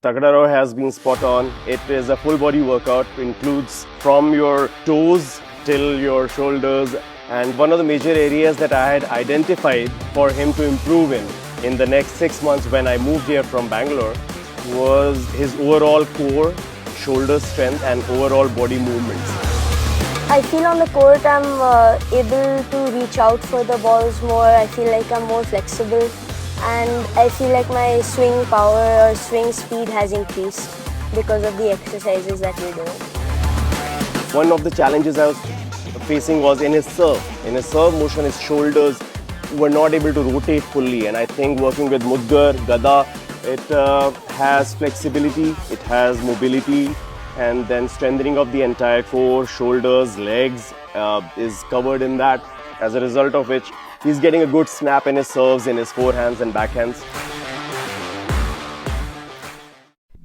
Takadaro has been spot on. It is a full body workout. It includes from your toes till your shoulders. And one of the major areas that I had identified for him to improve in the next 6 months when I moved here from Bangalore was his overall core, shoulder strength and overall body movements. I feel on the court I'm able to reach out for the balls more. I feel like I'm more flexible and I feel like my swing power or swing speed has increased because of the exercises that we're doing. One of the challenges I was facing was in his serve. In his serve motion, his shoulders were not able to rotate fully, and I think working with Mudgar, Gada, it has flexibility, it has mobility, and then strengthening of the entire core, shoulders, legs is covered in that, as a result of which he's getting a good snap in his serves, in his forehands and backhands.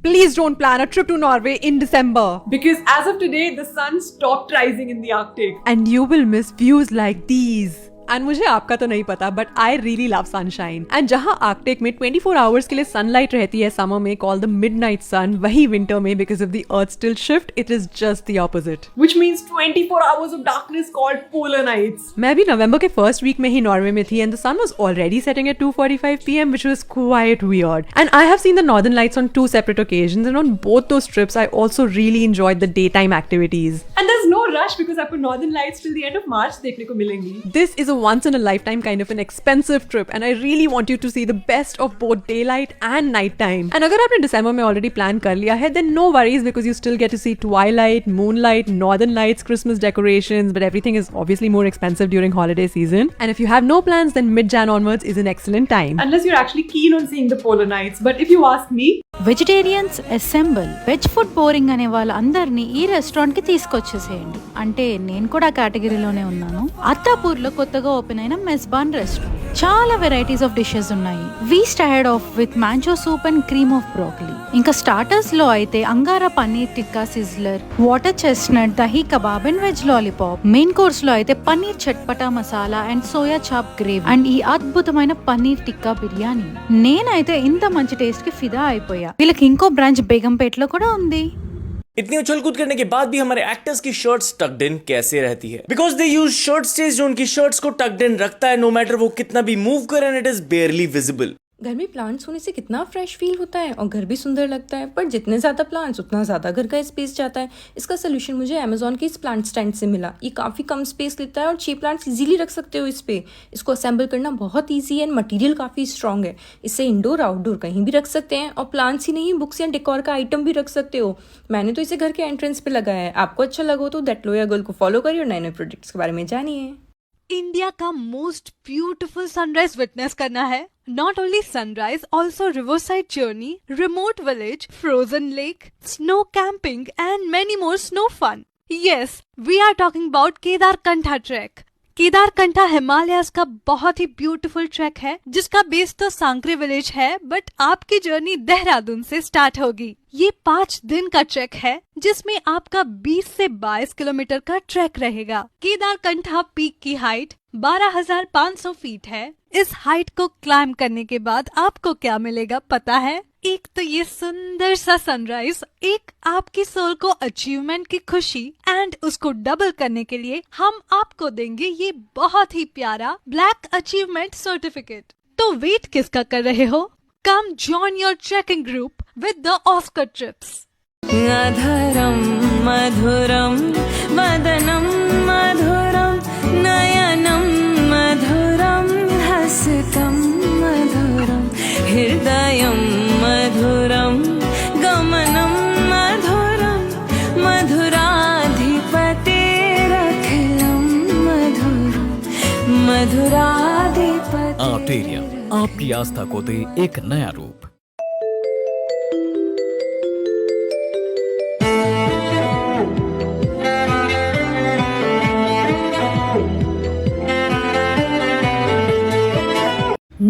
Please don't plan a trip to Norway in December. Because as of today, the sun stopped rising in the Arctic. And you will miss views like these. And मुझे आपका तो नहीं पता, but I really love sunshine. And जहाँ Arctic में 24 hours के लिए sunlight रहती है summer में, called the midnight sun, वही winter में because of the earth's tilt shift, it is just the opposite. Which means 24 hours of darkness called polar nights. मैं भी नवंबर के first week में ही नॉर्वे में थी and the sun was already setting at 2:45 p.m. which was quite weird. And I have seen the northern lights on 2 separate occasions, and on both those trips I also really enjoyed the daytime activities. And there's no rush because आपको northern lights till the end of March देखने को मिलेंगी. This is a once in a lifetime kind of an expensive trip and I really want you to see the best of both daylight and night time. And अगर आपने December में already plan कर लिया है, then no worries because you still get to see twilight, moonlight, northern lights, Christmas decorations, but everything is obviously more expensive during holiday season. And if you have no plans, then mid-Jan onwards is an excellent time. Unless you're actually keen on seeing the polar nights. But if you ask me, vegetarians assemble. Veg food boring అనే వాళ్ళందరినీ ఈ restaurant కి తీసుకొచ్చేసేయండి. అంటే నేను కూడా కేటగిరీలోనే ఉన్నాను. అత్తాపూర్ లో కొత్తగా ఓపెన్ అయిన మెస్బాన్ రెస్టారెంట్. చాలా వెరైటీస్ ఆఫ్ డిషెస్ ఉన్నాయి. We started off with manchow soup and cream of broccoli. ఇంకా స్టార్టర్స్ లో అయితే angara paneer tikka sizzler, water chestnut, dahi kebab and veg lollipop. Main course లో అయితే paneer chatpata masala and soya chop gravy అండ్ ఈ అద్భుతమైన పన్నీర్ టిక్కా బిర్యానీ. నేనైతే ఇంత మంచి టేస్ట్ కి ఫిదా అయిపోయా. వీళ్ళకి ఇంకో బ్రాంచ్ బేగంపేటలో కూడా ఉంది. इतनी उछल कूद करने के बाद भी हमारे एक्टर्स की शर्ट्स टक्ड इन कैसे रहती है? Because they use shirt stage जो उनकी शर्ट्स को टक्ड इन रखता है, नो मैटर वो कितना भी मूव करे, एंड इट इज बेयरली विजिबल. घर में प्लांट्स होने से कितना फ्रेश फील होता है और घर भी सुंदर लगता है, पर जितने ज़्यादा प्लांट्स उतना ज़्यादा घर का स्पेस जाता है. इसका सोल्यूशन मुझे अमेजोन के इस प्लांट स्टैंड से मिला. ये काफ़ी कम स्पेस लेता है और 6 प्लांट्स इजीली रख सकते हो इस पे. इसको असेंबल करना बहुत ईजी है एंड मटेरियल काफ़ी स्ट्रॉन्ग है. इससे इंडोर आउटडोर कहीं भी रख सकते हैं और प्लांट्स ही नहीं, बुक्स या डेकोर का आइटम भी रख सकते हो. मैंने तो इसे घर के एंट्रेंस पे लगाया है. आपको अच्छा लगा तो दैट लोया गर्ल को फॉलो करिए और नए नए प्रोडक्ट्स के बारे में जानिए. इंडिया का मोस्ट ब्यूटीफुल सनराइज विटनेस करना है. Not only sunrise, also riverside journey, remote village, frozen lake, snow camping and many more snow fun. Yes, we are talking about Kedarkantha track. Kedarkantha Himalayas का बहुत ही ब्यूटीफुल ट्रैक है जिसका बेस तो सांक्रे village है, but आपकी journey Dehradun से स्टार्ट होगी. ये 5 दिन का ट्रैक है जिसमें आपका 20 से 22 किलोमीटर का ट्रैक रहेगा. केदारकंठा पीक की हाइट 12,500 फीट है. इस हाइट को क्लाइम करने के बाद आपको क्या मिलेगा पता है? एक तो ये सुंदर सा सनराइज, एक आपकी सोल को अचीवमेंट की खुशी, एंड उसको डबल करने के लिए हम आपको देंगे ये बहुत ही प्यारा ब्लैक अचीवमेंट सर्टिफिकेट. तो वेट किसका कर रहे हो? Come join your trekking group with the Oscar trips. अधरम मधुरम वदनम मधुरम नयनम मधुरम हसतम मधुरम हृदयम मधुरम गमनम मधुरम मधुराधिपतेरखिलम मधुरम मधुराधिपति. आर्टेरिया आपकी आस्था को दे एक नया रूप.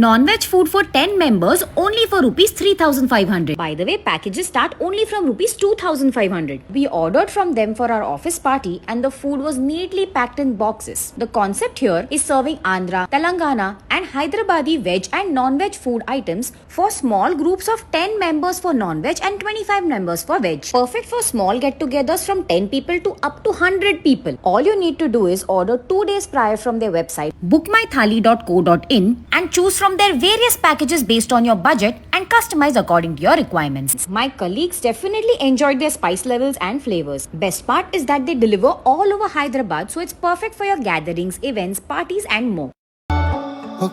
Non-veg food for 10 members only for rupees 3,500. By the way, packages start only from rupees 2,500. We ordered from them for our office party and the food was neatly packed in boxes. The concept here is serving Andhra, Telangana and Hyderabadi veg and non-veg food items for small groups of 10 members for non-veg and 25 members for veg. Perfect for small get-togethers from 10 people to up to 100 people. All you need to do is order 2 days prior from their website, bookmythali.co.in and choose from their various packages based on your budget and customize according to your requirements. My colleagues definitely enjoyed their spice levels and flavors. Best part is that they deliver all over Hyderabad, so it's perfect for your gatherings, events, parties and more.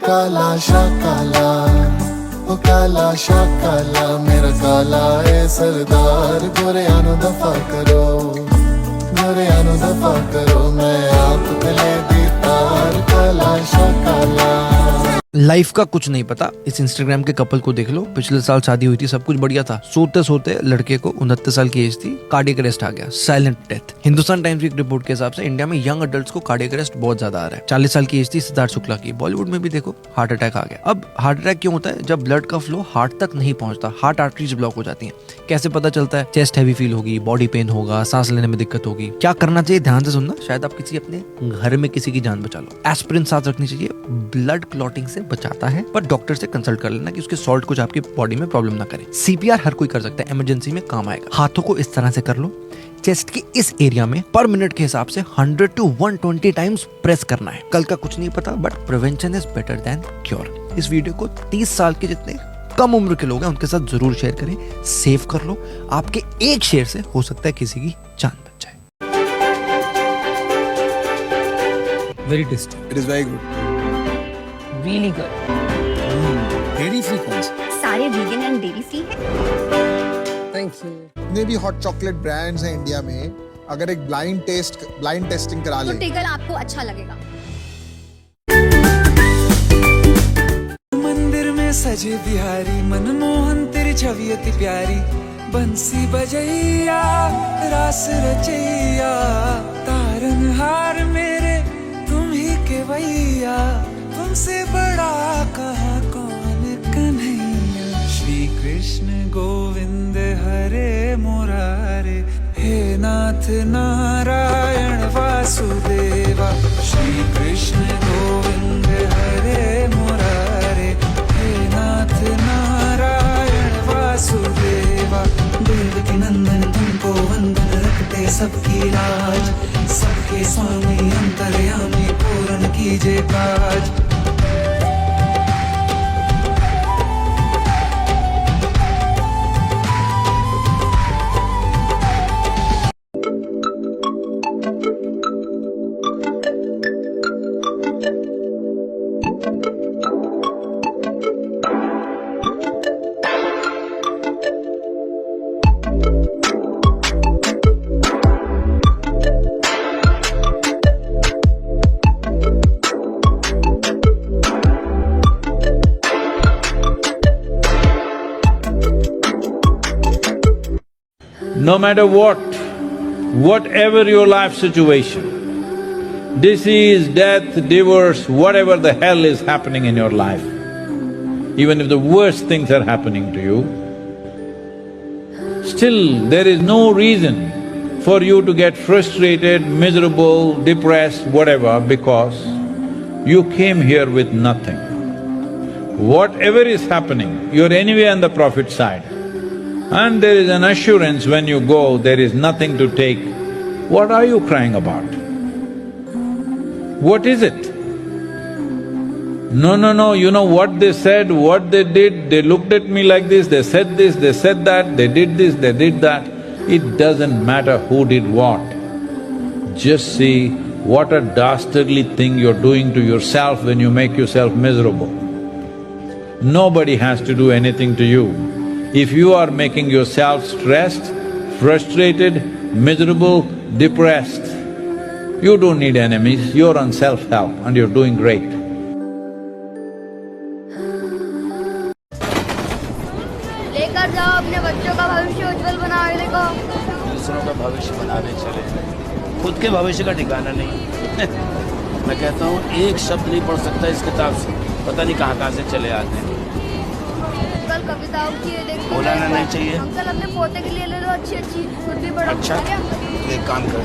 Kala shakala, kala shakala, mera kala hai sardar, goreano dafa karo, main aap pe le di taar, kala shakala. Life का कुछ नहीं पता। इस Instagram के couple को देख लो, पिछले साल शादी हुई थी, सब कुछ बढ़िया था। सोते सोते लड़के को 69 साल की एज थी, कार्डियक अरेस्ट आ गया, साइलेंट डेथ। हिंदुस्तान टाइम्स की एक रिपोर्ट के हिसाब से इंडिया में यंग अडल्ट्स को कार्डियक अरेस्ट बहुत ज्यादा आ रहा है। 40 साल की एज थी सिद्धार्थ शुक्ला की। बॉलीवुड में भी देखो हार्ट अटैक आ गया। अब हार्ट अटैक क्यों होता है? जब ब्लड का फ्लो हार्ट तक नहीं पहुंचता, हार्ट आर्टरीज ब्लॉक हो जाती हैं। कैसे पता चलता है? चेस्ट हैवी फील होगी, बॉडी पेन होगा, सांस लेने में दिक्कत होगी। क्या करना चाहिए? ध्यान से सुनना, शायद आप किसी अपने घर में किसी की जान बचा लो। एस्पिरिन साथ रखनी चाहिए, ब्लड क्लॉटिंग से बचाता है, पर डॉक्टर से कंसल्ट कर लेना कि उसके सॉल्ट कुछ आपकी बॉडी में प्रॉब्लम ना करे। सीपीआर हर कोई कर सकता है, इमरजेंसी में काम आएगा। हाथों को इस तरह से कर लो, चेस्ट के इस एरिया में पर मिनट के हिसाब से 100 to 120 टाइम्स प्रेस करना है। कल का कुछ नहीं पता, but prevention is better than cure. इस वीडियो को 30 साल के जितने कम उम्र के लोग हैं उनके साथ जरूर शेयर करें, सेव कर लो। आपके एक शेयर से हो सकता है किसी की जान बच जाए। Very tasty, it is very good, really good. Dairy free कौन सा? सारे वीगन एंड डेयरी फ्री है। Thank you. जितने भी हॉट चॉकलेट ब्रांड्स हैं इंडिया में, अगर एक ब्लाइंड टेस्टिंग करा ले तो टेकल आपको अच्छा लगेगा। मंदिर में सजे बिहारी, मनमोहन तेरी छवि अति प्यारी, बंसी बजैया रास रचैया, तारनहार मेरे तुम ही के भैया, तुमसे बड़ा कहाँ कौन कन्हैया। श्री कृष्ण गोविंद हरे मुरारे, हे नाथ नारायण वासुदेवा। श्री कृष्ण गोविंद हरे मुरारे, हे नाथ नारायण वासुदेवा। देवकी नंदन तुमको वंदन, रखते सबकी लाज, सबके स्वामी अंतर्यामी, पूर्ण कीजिए काज। No matter what, whatever your life situation, disease, death, divorce, whatever the hell is happening in your life, even if the worst things are happening to you, still there is no reason for you to get frustrated, miserable, depressed, whatever, because you came here with nothing. Whatever is happening, you're anyway on the profit side. And there is an assurance when you go, there is nothing to take. What are you crying about? What is it? No, you know what they said, what they did, they looked at me like this, they said that, they did this, they did that. It doesn't matter who did what. Just see what a dastardly thing you're doing to yourself when you make yourself miserable. Nobody has to do anything to you. If you are making yourself stressed, frustrated, miserable, depressed, you don't need enemies, you're on self-help and you're doing great. लेकर जाओ अपने बच्चों का भविष्य उज्जवल बनाने को। दूसरों का भविष्य बनाने चले, खुद के भविष्य का ठिकाना नहीं। मैं कहता हूँ एक शब्द नहीं पढ़ सकता इस किताब से पता नहीं कहाँ से चले आते हैं। अंकल कविताओं की ये देखो। बोलाना नहीं चाहिए। अंकल अपने पोते के लिए ले लो अच्छी अच्छी, खुद भी पढ़ो। अच्छा एक काम कर,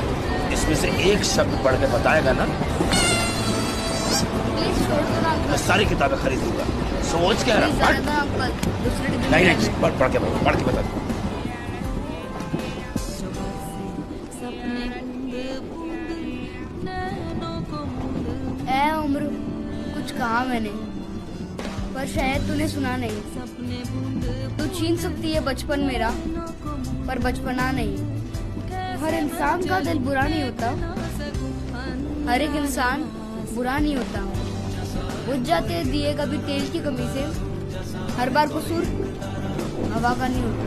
इसमें से एक शब्द पढ़ के बताएगा ना, प्लीज छोड़ दो ना अंकल। मैं सारी किताबें खरीदूंगा। सोच क्या रहा जाने दो अंकल, दूसरे दिन नहीं पढ़ के बता। ए उम्र कुछ कहा मैंने, पर शायद तूने सुना नहीं। तू छीन सकती है बचपन मेरा, पर बचपना नहीं। हर इंसान का दिल बुरा नहीं होता, हर एक इंसान बुरा नहीं होता। बुझ जाते हैं दिए कभी तेल की कमी से, हर बार कसूर हवा का नहीं होता।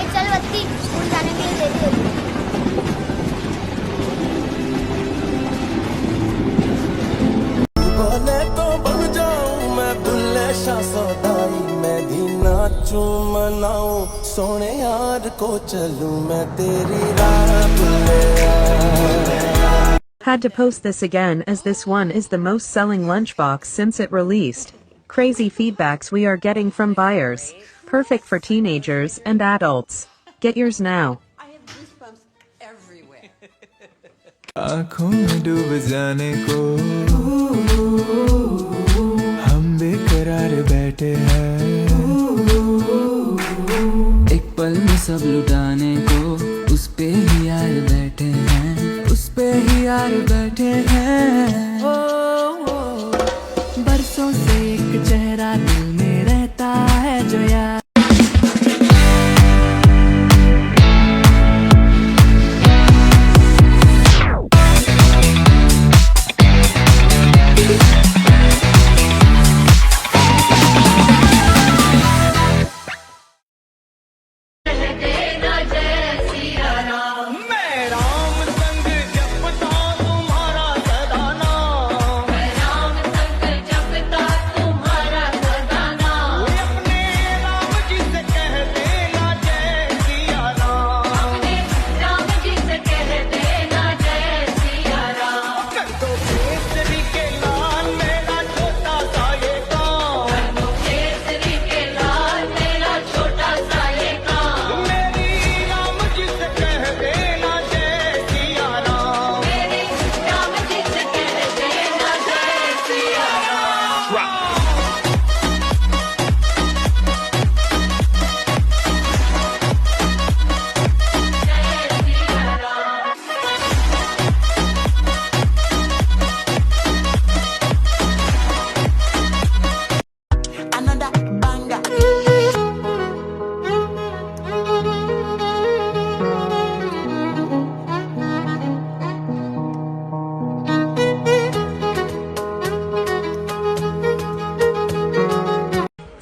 एक चल बत्ती, स्कूल जाने के लिए देरी होती है। बोले तो बन जाऊं मैं बुल्ले शाह सौदाई, मैं भी नाचूं मनाऊं सोने यार को चलूं मैं तेरी राह Bulleh. Had to post this again as this one is the most selling lunchbox since it released. Crazy feedbacks we are getting from buyers. Perfect for teenagers and adults. Get yours now. आँखों में डूब जाने को हम बेकरार बैठे हैं, एक पल में सब लुटाने को उस पे ही यार बैठे हैं, उस पे ही यार बैठे हैं। बरसों से एक चेहरा दिल में रहता है जो यार।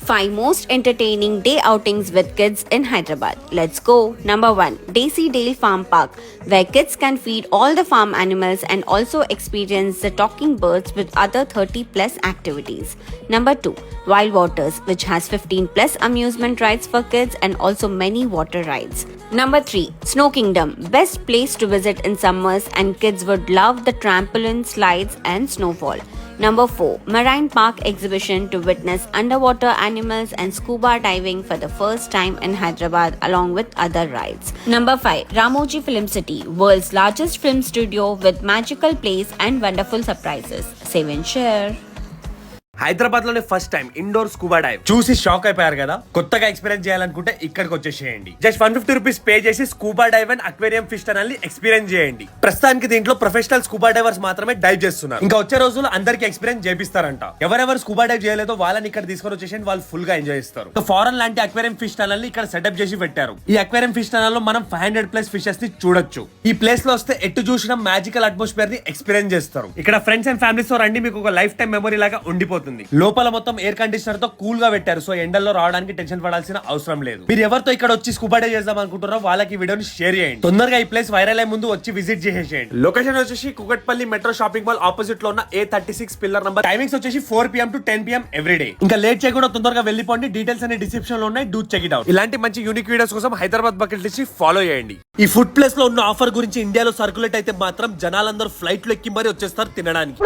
Five most entertaining day outings with kids in Hyderabad. Let's go. Number 1. Daisy Dale Farm Park, where kids can feed all the farm animals and also experience the talking birds with other 30 plus activities. Number 2. Wild Waters, which has 15 plus amusement rides for kids and also many water rides. Number 3. Snow Kingdom, best place to visit in summers and kids would love the trampoline, slides and snowfall. Number 4. Marine Park exhibition to witness underwater animals and scuba diving for the first time in Hyderabad along with other rides. Number 5. Ramoji Film City, world's largest film studio with magical plays and wonderful surprises. Save and share. Hyderabad లోనే first time indoor scuba dive చూసి shock అయిపోయారు కదా. కొత్తగా experience చేయాలనుకుంటే ఇక్కడికి వచ్చేసేయండి. Just 150 rupees pay చేసి scuba dive and aquarium fish tunnel ని ఎక్స్పీరియన్స్ చేయండి. ప్రస్తుతానికి దీంట్లో ప్రొఫెషనల్ స్కూబా డైవర్స్ మాత్రమే డైవ్ చేస్తున్నారు. ఇంకా వచ్చే రోజుల్లో అందరికి ఎక్స్పీరియన్స్ చేపిస్తారంట. ఎవరెవరు స్కూబా డైవ్ చేయలేదో వాళ్ళని ఇక్కడ తీసుకొని వచ్చేసేయండి, వాళ్ళు ఫుల్ గా ఎంజాయ్ చేస్తారు. ఫారెన్ లాంటి అక్వేరియం ఫిష్ టనల్ ని ఇక్కడ సెటప్ చేసి పెట్టారు. ఈ అక్వేరియం ఫిష్ టనల్ లో మనం 500 ప్లస్ ఫిషెస్ ని చూడొచ్చు. ఈ ప్లేస్ లో వస్తే ఎటు చూసిన మ్యాజికల్ అట్మాస్ఫియర్ ని ఎక్స్పీరియన్స్ చేస్తారు. ఇక్కడ ఫ్రెండ్స్ అండ్ ఫ్యామిలీస్ తో రండి, మీకు ఒక లైఫ్ టైం మెమరీ లాగా ఉండిపోతుంది. అవుతుంది. లోపల మొత్తం ఎయిర్ కండిషనర్ తో కూల్ గా పెట్టారు. సో ఎండల్లో రావడానికి టెన్షన్ పడాల్సిన అవసరం లేదు. మీరు ఎవరితో ఇక్కడ వచ్చి స్కూబా డైవ్ చేద్దాం అనుకుంటారో వాళ్ళకి ఈ వీడియోని షేర్ చేయండి. తొందరగా ఈ ప్లేస్ వైరల్ అయ్యే ముందు వచ్చి విజిట్ చేసేయండి. లొకేషన్ వచ్చేసి Kukatpally metro shopping mall opposite లో ఉన్న A36 పిల్లర్ నంబర్. టైమింగ్స్ వచ్చేసి 4 PM to 10 PM every day. ఇంకా లేట్ చేయకుండా తొందరగా వెళ్ళిపోండి. డీటెయిల్స్ అనే డిస్క్రిప్షన్ లో ఉన్నాయి. Do check it out. ఇలాంటి మంచి యూనిక్ వీడియోస్ కోసం హైదరాబాద్ బకెట్ లిస్ట్ ఫాలో చేయండి. ఈ ఫుడ్ ప్లేస్ లో ఉన్న ఆఫర్ గురించి ఇండియాలో సర్క్యులేట్ అయితే మాత్రం జనాలందరూ ఫ్లైట్ లో ఎక్కి మరీ వచ్చేస్తారు తినడానికి.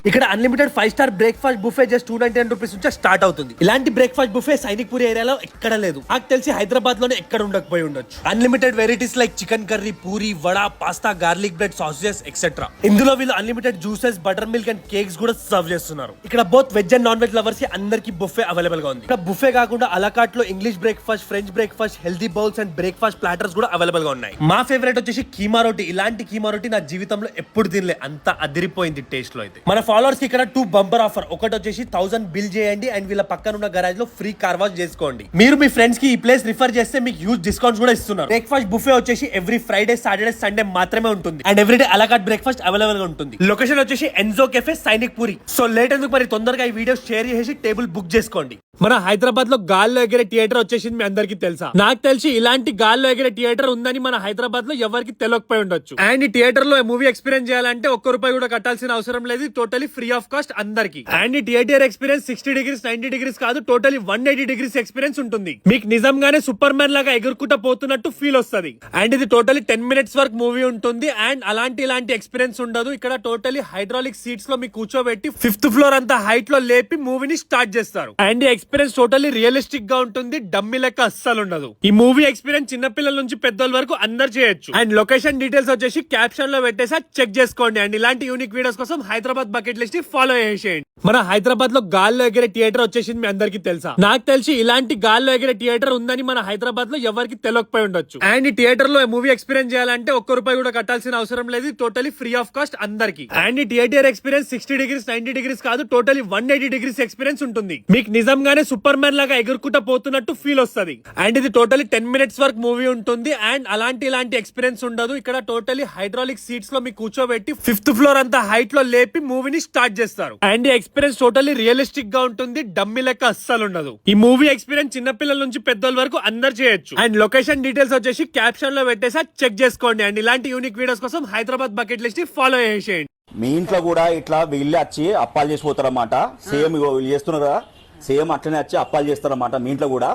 ఇక్కడ unlimited 5 star breakfast buffet just 299 rupees నుంచి స్టార్ట్ అవుతుంది. ఇలాంటి బ్రేక్ఫాస్ట్ బుఫే సైనిక్ పూరి ఏరియాలో ఎక్కడ లేదు. నాకు తెలిసి హైదరాబాద్ లోనే ఎక్కడ ఉండకపోయి ఉండొచ్చు. Unlimited varieties like chicken curry, puri, vada, pasta, garlic bread, sausages etcetera. ఇందులో వీళ్ళు unlimited juices, butter milk and cakes కూడా సర్వ్ చేస్తున్నారు. ఇక్కడ both veg and non veg lovers అందరికి బుఫే అవైలబుల్ గా ఉంది. ఇక్కడ బుఫే కాకుండా అలాకాట్ లో English breakfast, French breakfast, healthy bowls and breakfast platters కూడా అవైలబుల్ గా ఉన్నాయి. మా ఫేవరెట్ వచ్చేసి కీమా రోటీ. ఇలాంటి కీమా రోటీ నా జీవితంలో ఎప్పుడు తినలే, అంత అదిరిపోయింది టేస్ట్ లో అయితే. మన ఫాలోవర్స్ కి ఇక్కడ 2 బంపర్ ఆఫర్. ఒకటి వచ్చేసి 1000 బిల్ చేయండి అండ్ వీళ్ళ పక్కన ఉన్న గరాజ్ లో ఫ్రీ కార్ వాష్ చేసుకోండి. మీరు మీ ఫ్రెండ్స్ కి ఈ ప్లేస్ రిఫర్ చేస్తే మీకు హ్యూజ్ డిస్కౌంట్స్ కూడా ఇస్తున్నారు. బ్రేక్ఫాస్ట్ బుఫే వచ్చేసి ఎవ్రీ ఫ్రైడే, సాటర్డే, సండే మాత్రమే ఉంటుంది అండ్ ఎవ్రీడే అలాకాట్ బ్రేక్ఫాస్ట్ అవైలబుల్ గా ఉంటుంది. లొకేషన్ వచ్చేసి Enzo cafe, Sainik puri. So late ఎందుకు మరి తొందరగా ఈ వీడియో షేర్ చేసి టేబుల్ బుక్ చేసుకోండి. మన హైదరాబాద్ లో గాల్లో ఎగిరే థియేటర్ వచ్చేసింది. మీ అందరికి తెలుసా? నాకు తెలిసి ఇలాంటి గాల్లో ఎగిరే థియేటర్ ఉందని మన హైదరాబాద్ లో ఎవరికి తెలియకపోయి ఉండొచ్చు. అండ్ ఈ థియేటర్ లో మూవీ ఎక్స్పీరియన్స్ చేయాలంటే ₹1 కూడా కట్టాల్సిన అవసరం లేదు. టోటలీ ఫ్రీ ఆఫ్ కాస్ట్ అందరికి. అండ్ ఈ థియేటర్ ఎక్స్పీరియన్స్ 60 degrees 90 degrees కాదు, టోటలీ 180 degrees ఎక్స్పీరియన్స్ ఉంటుంది. మీకు నిజంగానే సూపర్ మ్యాన్ లాగా ఎగురుకుంటా పోతున్నట్టు ఫీల్ వస్తుంది. అండ్ ఇది టోటలీ 10 minutes వరకు మూవీ ఉంటుంది. అండ్ ఇలాంటి ఎక్స్పీరియన్స్ ఉండదు. ఇక్కడ టోటలీ హైడ్రాలిక్ సీట్స్ లో మీకు కూర్చోబెట్టి 5th floor అంతా హైట్ లో లేపి మూవీని స్టార్ట్ చేస్తారు. అండ్ ఈ ఎక్స్పీరియన్స్ టోటలీ రియలిస్టిక్ గా ఉంటుంది. డమ్మి లెక్క అస్సలు ఉండదు. ఈ మూవీ ఎక్స్పీరియన్స్ చిన్నపిల్లల నుంచి పెద్దల వరకు అందరు చేయొచ్చు. అండ్ లొకేషన్ డీటెయిల్స్ వచ్చేసి క్యాప్షన్ లో పెట్టేసా చెక్ చేసుకోండి. అండ్ ఇలాంటి యూనిక్ వీడియోస్ కోసం హైదరాబాద్ బకెట్ లిస్ట్ ఫాలో చేసేయండి. మన హైదరాబాద్ లో గాల్లో ఎగిరే థియేటర్ వచ్చేసింది. మీ అందరికి తెలుసా? నాకు తెలిసి ఇలాంటి గాల్లో ఎగిరే థియేటర్ ఉందని మన హైదరాబాద్ లో ఎవరికి తెలియకపోయి ఉండొచ్చు. అండ్ ఈ థియేటర్ లో మూవీ ఎక్స్పీరియన్స్ చేయాలంటే ₹1 కూడా కట్టాల్సిన అవసరం లేదు. టోటలీ ఫ్రీ ఆఫ్ కాస్ట్ అందరికి. అండ్ ఈ థియేటర్ ఎక్స్పీరియన్స్ 60 degrees 90 degrees కాదు, టోటలీ 180 degrees ఎక్స్పీరియన్స్ ఉంటుంది. మీకు నిజంగానే సూపర్ మ్యాన్ లాగా ఎగురుకుంటా పోతున్నట్టు ఫీల్ వస్తుంది. అండ్ ఇది టోటలీ 10 minutes వరకు మూవీ ఉంటుంది. అండ్ ఇలాంటి ఎక్స్పీరియన్స్ ఉండదు. ఇక్కడ టోటలీ హైడ్రాలిక్ సీట్స్ లో మీకు కూర్చోబెట్టి 5th floor అంతా హైట్ లో లేపి మూవీని స్టార్ట్ చేస్తారు. అండ్ ఈ ఎక్స్పీరియన్స్ టోటలీ రియలిస్టిక్ గా ఉంటుంది. డమ్మి లెక్క అస్సలు ఉండదు. ఈ మూవీ ఎక్స్పీరియన్స్ చిన్నపిల్లల నుంచి పెద్దల వరకు అందరు చేయొచ్చు. అండ్ లొకేషన్ డీటెయిల్స్ వచ్చేసి క్యాప్షన్ లో పెట్టేసా చెక్ చేసుకోండి. అండ్ ఇలాంటి యూనిక్ వీడియోస్ కోసం హైదరాబాద్ బకెట్ లిస్ట్ ఫాలో చేసేయండి. మీ ఇంట్లో కూడా ఇట్లా వీళ్ళే వచ్చి అప్పాలు చేసిపోతారన్నమాట. సేమ్ వీళ్ళు చేస్తున్నారు కదా, సేమ్ అట్లనే వచ్చి అప్పాలు చేస్తారన్నమాట. మీ ఇంట్లో కూడా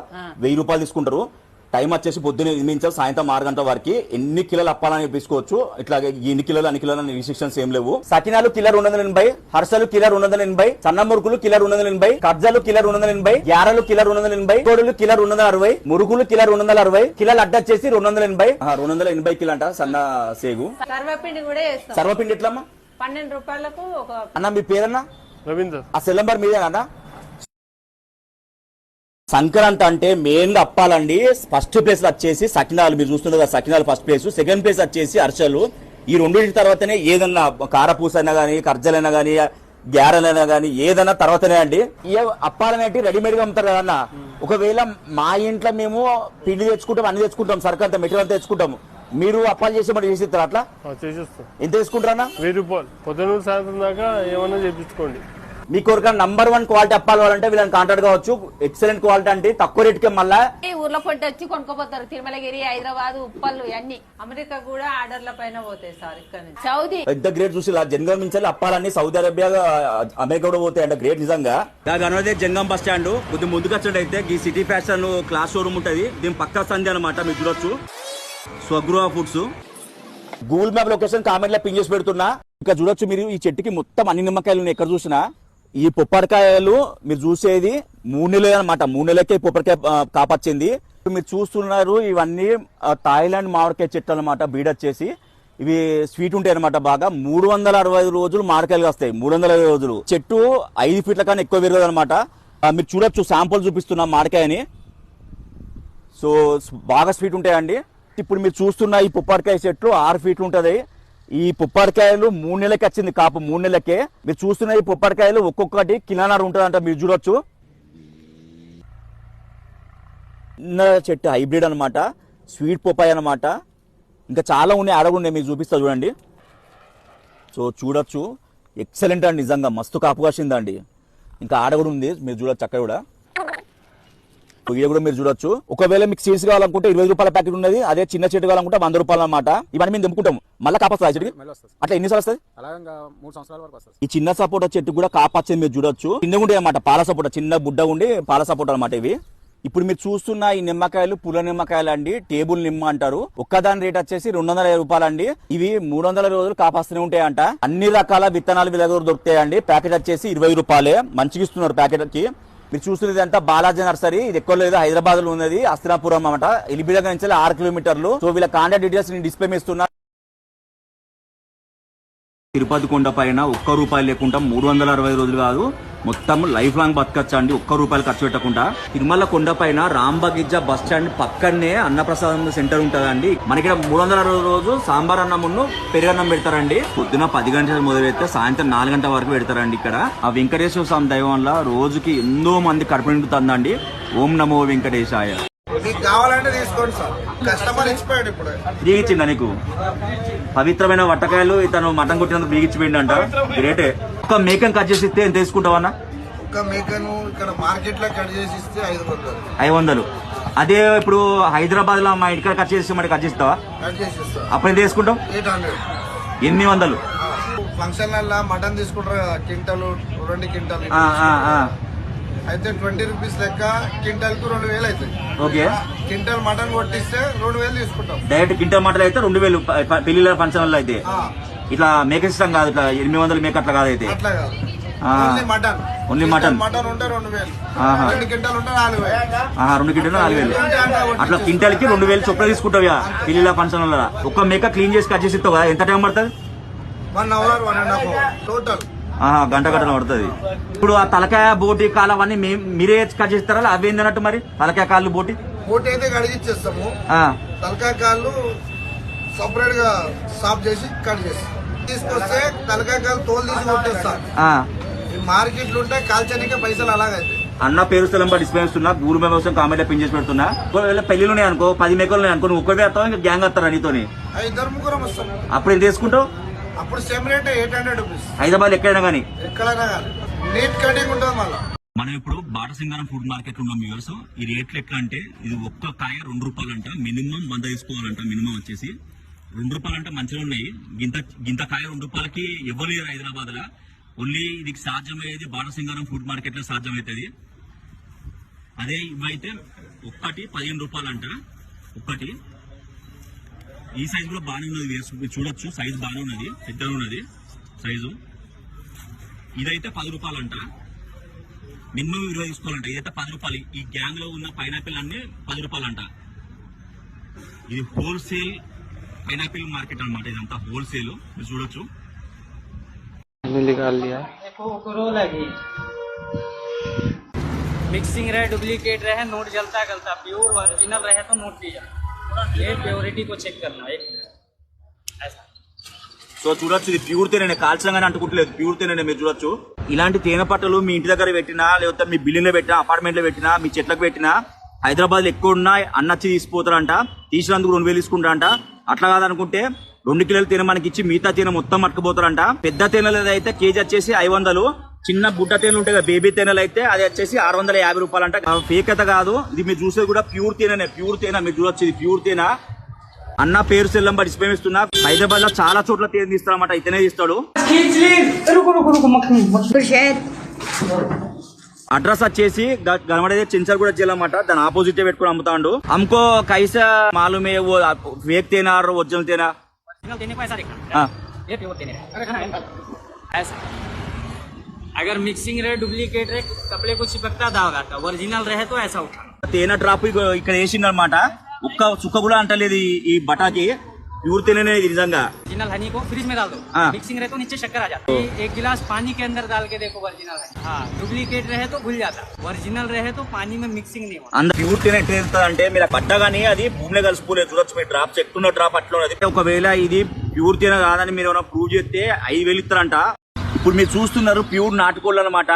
₹1000 తీసుకుంటారు. టైం వచ్చేసి పొద్దున్న 8 నుంచి సాయంత్రం 6 గంటల వరకు ఎన్ని కిలోలు అప్పాలని తీసుకోవచ్చు. ఇట్లా ఇన్ని కిలోలు అన్ని కిలోలు అనే రిస్ట్రిక్షన్స్ ఏం లేవు. సకినాలు కిలో 280, హర్సలు కిలో 280, సన్న మురుకులు కిలో 280, కబ్జాలు కిలో 280, గ్యారలు కిలో 280, తోడులు కిలో 260, మురుగులు కిలో 260, కిలోలు అడ్డ వచ్చేసి 280. 280 కిలో అంట సన్న సేగు. సర్వపిండి కూడా చేస్తాం. సర్వపిండి ఎట్లమ్మా? ₹12 ఒక. అన్న మీ పేరన్నా? రవీందర్. ఆ సెల్ నంబర్ మీదే అన్న. సంక్రాంతి అంటే మెయిన్ గా అప్పాలండి. ఫస్ట్ ప్లేస్ వచ్చేసి సకినాలు. మీరు చూస్తున్నారు సకినాలు ఫస్ట్ ప్లేస్. సెకండ్ ప్లేస్ వచ్చేసి అరిసెలు. ఈ రెండింటి తర్వాతనే ఏదన్నా కారపూస అయినా గానీ, కర్జలైనా గానీ, గ్యారెలైనా గానీ ఏదైనా తర్వాతనే అండి. ఏ అప్పాలనేటి రెడీమేడ్ గా అమ్ముతారు కదన్నా. ఒకవేళ మా ఇంట్లో మేము పిండి తెచ్చుకుంటాం, అన్ని తెచ్చుకుంటాం, సరుకు అంతా మెటీరియల్ అంతా తెచ్చుకుంటాము. మీరు అప్పాలు చేసేమని చేసిస్తారు అట్లా? చేసేస్తాం. ఎంత తీసుకుంటారా? ₹1000. పొద్దున సాయంత్రం దాకా ఏమన్నా చేపించుకోండి. మీ కోరిక #1 క్వాలిటీ అప్పాలు కావాలంటే వీళ్ళని కాంటాక్ట్ కావచ్చు. ఎక్సలెంట్ క్వాలిటీ అంటే తక్కువ రేట్ కి మళ్ళా ఊర్లో పొట్టి వచ్చి కొనుక్కోపోతారు. తిరుమలగిరి, హైదరాబాద్, ఉప్పళ్ళు అన్ని. అమెరికా కూడా ఆర్డర్ల పైన పోతాయి సార్. ఇక్కడ నుంచి సౌదీ పెద్ద గ్రేట్ చూసి జనగం మించాలి అప్పాలన్నీ సౌదీ అరేబియా, అమెరికా కూడా పోతాయి అంట. గ్రేట్ నిజంగా. దాని జంగం బస్ స్టాండ్ కొద్ది ముందుకు వచ్చేటైతే ఈ సిటీ ఫ్యాషన్ క్లాస్ షోరూమ్ ఉంటది. దీని పక్కా సంధి అనమాట. మీరు చూడొచ్చు Swagruha foods. Google map location comment లో పిన్ చేసి పెడుతున్నా. ఇంకా చూడొచ్చు మీరు ఈ చెట్టుకి మొత్తం అన్ని నిమ్మకాయలు ఉన్నాయి. ఎక్కడ చూసినా ఈ పొప్పడికాయలు మీరు చూసేది 3 నెలలు అనమాట. 3 నెలలకే పొప్పడికాయ కాపచ్చింది. మీరు చూస్తున్నారు ఇవన్నీ థాయిలాండ్ మామిడికాయ చెట్లు అనమాట. బీడొచ్చేసి ఇవి స్వీట్ ఉంటాయి అనమాట. బాగా 365 రోజులు మామిడికాయలు వస్తాయి. 365 రోజులు. చెట్టు 5 ఫీట్ల కన్నా ఎక్కువ పెరగదు అనమాట. మీరు చూడొచ్చు శాంపుల్ చూపిస్తున్నా మామిడికాయని. సో బాగా స్వీట్ ఉంటాయండి. ఇప్పుడు మీరు చూస్తున్న ఈ పొప్పడికాయ చెట్లు 6 ఫీట్లు ఉంటది. ఈ పొప్పడికాయలు 3 నెలలకి వచ్చింది కాపు. 3 నెలలకే. మీరు చూస్తున్న ఈ పొప్పడికాయలు ఒక్కొక్కటి కిలోన్నర ఉంటుందంట. మీరు చూడొచ్చు. చెట్టు హైబ్రిడ్ అనమాట. స్వీట్ పొప్పాయి అనమాట. ఇంకా చాలా ఉన్నాయి, అడగున్నాయి. మీకు చూపిస్తా చూడండి. సో చూడొచ్చు ఎక్సలెంట్ అండి. నిజంగా మస్తు కాపు కాసిందండి. ఇంకా ఆడ కూడా ఉంది, మీరు చూడొచ్చు అక్కడ కూడా. ఇది కూడా మీరు చూడొచ్చు. ఒకవేళ మీకు సీడ్స్ కావాలనుకుంటే 20 రూపాయల ప్యాకెట్ ఉన్నది, అదే చిన్న చెట్టు కావాలనుకుంటే 100 రూపాయలు అన్నమాట. ఇవన్నీ మేము తెంపుకుంటాం, మళ్ళీ కాపొస్తుంది ఆ చెట్టుకి. అట్లా ఎన్నిసార్లు వస్తుంది? 3 సంవత్సరాల వరకు వస్తుంది. ఈ చిన్న సపోటా చెట్టు కూడా కాపొచ్చింది మీరు చూడొచ్చు. చిన్నగా ఉండే అన్నమాట పాల సపోటా, చిన్న బుడ్డ ఉండి పాల సపోటా అన్నమాట ఇవి. ఇప్పుడు మీరు చూస్తున్న ఈ నిమ్మకాయలు పుల్ల నిమ్మకాయలు అండి, టేబుల్ నిమ్మ అంటారు. ఒక్కదాని రేట్ వచ్చేసి 250 రూపాయలు అండి. ఇవి 300 రోజులు కాపాస్తూనే ఉంటాయంట. అన్ని రకాల విత్తనాలు వీళ్ళ దగ్గర దొరుకుతాయండి. ప్యాకెట్ వచ్చేసి 20 రూపాయలే, మంచిగా ఇస్తున్నారు ప్యాకెట్ కి. మీరు చూస్తున్నది అంతా బాలాజీ నర్సరీ, ఇది ఎక్కడ లేదు, హైదరాబాద్ లో ఉన్నది, అస్తినాపురం అన్నమాట. ఎలిబిడ నుంచి 6 కిలోమీటర్లు. సో వీళ్ళ కాంటాక్ట్ డీటెయిల్స్ నేను డిస్ప్లే ఇస్తున్నా. తిరుపతి కొండ పైన ₹1 లేకుండా 360 రోజులు కాదు, మొత్తం లైఫ్ లాంగ్ బతకచ్చా అండి, ₹1 ఖర్చు పెట్టకుండా. తిరుమల కొండ పైన రాంబగిజ్జ బస్ స్టాండ్ పక్కనే అన్నప్రసాదం సెంటర్ ఉంటదండి. మనకి 360 రోజు సాంబార్ అన్నమును పెరుగన్నం పెడతారండి. పొద్దున 10 గంటలు మొదలు పెడితే సాయంత్రం 4 గంటల వరకు పెడతారండి. ఇక్కడ ఆ వెంకటేశ్వర స్వామి దైవం వల్ల రోజుకి ఎంతో మంది కడుపు నిండుతుందండి. ఓం నమో వెంకటేశాయ. కావాలంటే తీసుకోండి సార్, కస్టమర్ ఇచ్చిపోయాడు. ఇప్పుడు బీగిచ్చిందా నీకు? పవిత్రమైన వట్టకాయలు ఇతను మటన్ కొట్టినందుకు బీగిచ్చిపోయింది అంట. గ్రేటే. ఒక మేకను కట్ చేసి ఇస్తే ఎంత తీసుకుంటావన్నా? ఒక మేకను ఇక్కడ మార్కెట్ లో కట్ చేసి ఇస్తే 500. అదే ఇప్పుడు హైదరాబాద్ లో మా ఇంటికాడ కట్ చేసి మరి కట్ చేస్తావా? కట్ చేసి ఇస్తా. అప్పుడు ఎంత తీసుకుంటావు? 800. 800. ఫంక్షన్ హాల్ మటన్ తీసుకుంటారు కదా, క్వింటల్ 2 క్వింటల్ అయితే 20 రూపీస్ లెక్క క్వింటల్ కు 2000 అవుతుంది. ఓకే. క్వింటల్ మటన్ కొట్టిస్తే 2000 తీసుకుంటాం. డైరెక్ట్ క్వింటల్ మటన్ అయితే 2000 పెళ్లిళ్ళ ఫంక్షన్ అయితే. ఇట్లా మేక సిస్టం కాదు, ఇట్లా 800 మేక అట్లా కాదైతే. అట్లా కాదు, only mutton. Only mutton. Mutton ఉంటే 2000, 2 క్వింటల్ ఉంటే 4000. 2 క్వింటల్ 4000. అట్లా క్వింటల్ కి 2000 చొప్పున తీసుకుంటావు పెళ్లిళ్ళ ఫంక్షన్ వల్ల. ఒక్క మేక క్లీన్ చేసి కట్ చేసి ఇస్తావు కదా, ఎంత టైం పడుతుంది? 1 అవర్ 1.5 అవర్ టోటల్. గంట పడుతుంది. ఇప్పుడు ఆ తలకాయ బోటి కాలు అవన్నీ మీరే కట్ చేస్తారా? అవి ఏందన్నట్టు మరి తలకాయ కాళ్ళు బోటి అయితే కడిగిచ్చేస్తాము. తలకాయ కాళ్ళు సపరేట్ గా సాఫ్ చేసి కట్ చేస్తాం. తీసుకొస్తే తలకాయ కాళ్ళు తోలు తీసి కొట్టేస్తాం. మార్కెట్లు ఉంటే కాల్చడానికి పైసలు అలాగైతే. అన్న పేరు స్థలం డిస్ప్లే ఇస్తున్నా, గూగుల్ మ్యాప్ కోసం కామెంట్ పిన్ చేసి పెడుతున్నా. ఒకవేళ పెళ్లిలు ఉన్నాయి అనుకో, 10 మేకలు ఉన్నాయి అనుకో, నువ్వు ఒక్కడే వస్తావు, ఇంకా గ్యాంగ్ వస్తారా నీతోని? 2-3 వస్తాం. అప్పుడు ఎంత తీసుకుంటావు? అప్పుడు సేమ్ రేట్ 800 రూపీస్. హైదరాబాద్ ఎక్కడైనా కానీ నీట్ కటింగ్ ఉంటుంది. మళ్ళీ మనం ఇప్పుడు బాటసింగారం ఫుడ్ మార్కెట్ ఉన్నాం వ్యూవర్స్. ఈ రేట్లు ఎట్లా అంటే, ఇది ఒక్క కాయ ₹2 అంట, మినిమం 100 తీసుకోవాలంట. మినిమం వచ్చేసి ₹2 అంటే మంచిగా ఉన్నాయి. గింత కాయ ₹2కి ఇవ్వలేరు హైదరాబాద్ లో. ఓన్లీ ఇది సాధ్యమయ్యేది బాటసింగారం ఫుడ్ మార్కెట్ లో సాధ్యమవుతుంది. అదే ఇవైతే ఒక్కటి ₹15 అంట. ఒక్కటి ఈ సైజు కూడా బాగానే ఉన్నది, చూడొచ్చు. సైజు బాగానే ఉన్నది, పెద్దగా ఉన్నది సైజు. ఇదైతే ₹10 అంట. మినిమం 20 తీసుకోవాలంట. ఇదైతే ₹10. ఈ గ్యాంగ్ లో ఉన్న పైనాపిల్ అన్ని ₹10 అంట. ఇది హోల్సేల్ పైనాపిల్ మార్కెట్ అనమాట. ఇదంతా హోల్సేల్, మీరు చూడొచ్చు. मिक्सिंग रहे, डुप्लीकेट रहे, नोट जलता गलता, प्योर ओरिजिनल रहे तो नोट लीजिए. ये प्योरिटी को चेक करना. 1 मिनट ऐसा. సో చూడొచ్చు, ఇది ప్యూర్ తేనె, కాల్చంగానే అంటుకుంటలేదు, ప్యూర్ తేనె. మీరు చూడొచ్చు. ఇలాంటి తేనె పట్టలు మీ ఇంటి దగ్గర పెట్టినా, లేకపోతే మీ బిల్డింగ్ లో పెట్టినా, అపార్ట్మెంట్ లో పెట్టినా, మీ చెట్లకు పెట్టినా, హైదరాబాద్ లో ఎక్కువ ఉన్నా అన్నచ్చి తీసిపోతారంట. తీసినందుకు 2000 తీసుకుంటారంట. అట్లా కాదనుకుంటే 2 కిలోల తేనె మనకి ఇచ్చి మిగతా తేనె మొత్తం పట్టుకుపోతారంట. పెద్ద తేనెలు అయితే కేజీ వచ్చేసి 500. చిన్న బుడ్డ తేనెలు ఉంటాయి కదా, బేబీ తేనెలు అయితే అది వచ్చేసి ₹650 అంట. ఫేక్ అయితే కాదు, ఇది మీరు చూసేది కూడా ప్యూర్ తేనె. ప్యూర్ తేనె మీరు చూడొచ్చు, ఇది ప్యూర్ తేనె. అన్న పేరు సెల్లం డిస్ప్లే ఇస్తున్నా. హైదరాబాద్ లో చాలా చోట్ల తేనె తీస్తారన్నమాట, ఇతనే తీస్తాడు. అడ్రస్ వచ్చేసి గనమడేది చెంచర్గూడ జిల్లా అన్నమాట. దాని ఆపోజిట్ పెట్టుకుని అమ్ముతాడు. हमको कैसा मालूम है वो फेक तेना और ओरिजिनल तेना? देने को ऐसा देखना. ये प्योर तेने ऐसा. अगर मिक्सिंग रहे, डुप्लीकेट रहे, कपड़े को चिपकता दागा, ओरिजिनल रहे तो ऐसा उठाना. తేనె డ్రాప్ ఇక్కడ వేసిందన్నమాట. ఒక్క చుక్క కూడా అంటలేదు ఈ బటాకి. प्योर तेने ఇది నిజంగా. ओरिजिनल हनी को फ्रिज में डाल दो. मिक्सिंग रहे तो नीचे शक्कर आ जाता है. 1 गिलास पानी के अंदर डाल के देखो ओरिजिनल है. हाँ, डुप्लीकेट रहे तो घुल जाता. ओरिजिनल रहे तो पानी में मिक्सिंग नहीं होता. అంత ప్యూర్ తేనె ఎట్లా అంటే, మీరు పడ్డగానే అది భూమిలో కలిసిపోలేదు. చూడొచ్చు, మీరు డ్రాప్ చెక్కున్న డ్రాప్ అట్లా ఉన్నది. ఒకవేళ ఇది ప్యూర్ తేనె కాదని మీరు ఏమైనా ప్రూవ్ చేస్తే 5000 ఇస్తారంట. ఇప్పుడు మీరు చూస్తున్నారు ప్యూర్ నాటుకోళ్ళు అనమాట.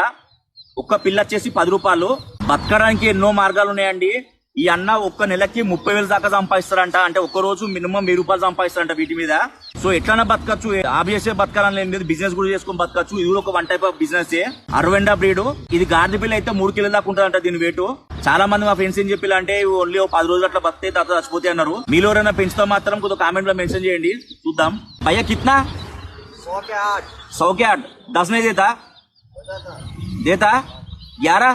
ఒక్క పిల్ల వచ్చేసి ₹10. బతకడానికి ఎన్నో మార్గాలు ఉన్నాయండి. ఈ అన్న ఒక్క నెలకి 30,000 దాకా సంపాదిస్తారంట. అంటే ఒక్క రోజు మినిమం ₹1000 సంపాదిస్తారంట వీటి మీద. సో సో ఎట్లా బతకచ్చు, ఆబ్వియస్ బతకాలని లేదు, బిజినెస్ కూడా చేసుకొని బతకచ్చు. ఇది కూడా ఒక వన్ టైప్ ఆఫ్ బిజినెస్. అరవెండా బ్రీడ్ ఇది. గార్ది పిల్ల అయితే 3 కిలోల దాకా ఉంటుందంట దీని వెయిట్. చాలా మంది మా ఫ్రెండ్స్ ఏం చెప్పారంటే ఓన్లీ 10 రోజులు అట్లా బతితే తర్వాత చచ్చిపోతే అన్నారు. మీలో ఎవరైనా పెంచుతా మాత్రం కొద్దిగా కామెంట్ లో మెన్షన్ చేయండి, చూద్దాం. భయ్యా కిतना 100 के 8 10 नहीं देता 11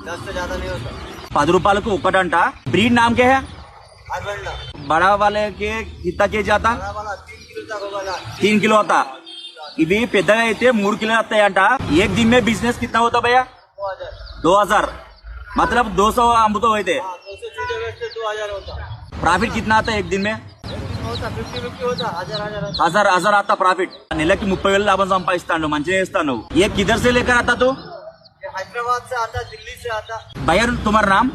10 से ज्यादा नहीं होता. 10 రూపాయలకు ఒకటంట. బ్రీడ్ नाम क्या है? बड़ा वाले के कितना केजी आता? 3 किलो होता. ఇవి పెద్దగా అయితే 3 కిలో వస్తాయంట. एक दिन में बिजनेस कितना होता भैया? 2000 मतलब 200 अमृतो होते. 2000 होता. प्रॉफिट कितना आता है एक दिन में? 50-50 होता. 1000 आता प्रॉफिट. నెలకి 30,000 లాభం సంపాదిస్తాను, మంచిగా చేస్తాను. ये किधर से लेकर आता तू? हैदराबाद से आता, दिल्ली से आता. भैया तुम्हारा नाम?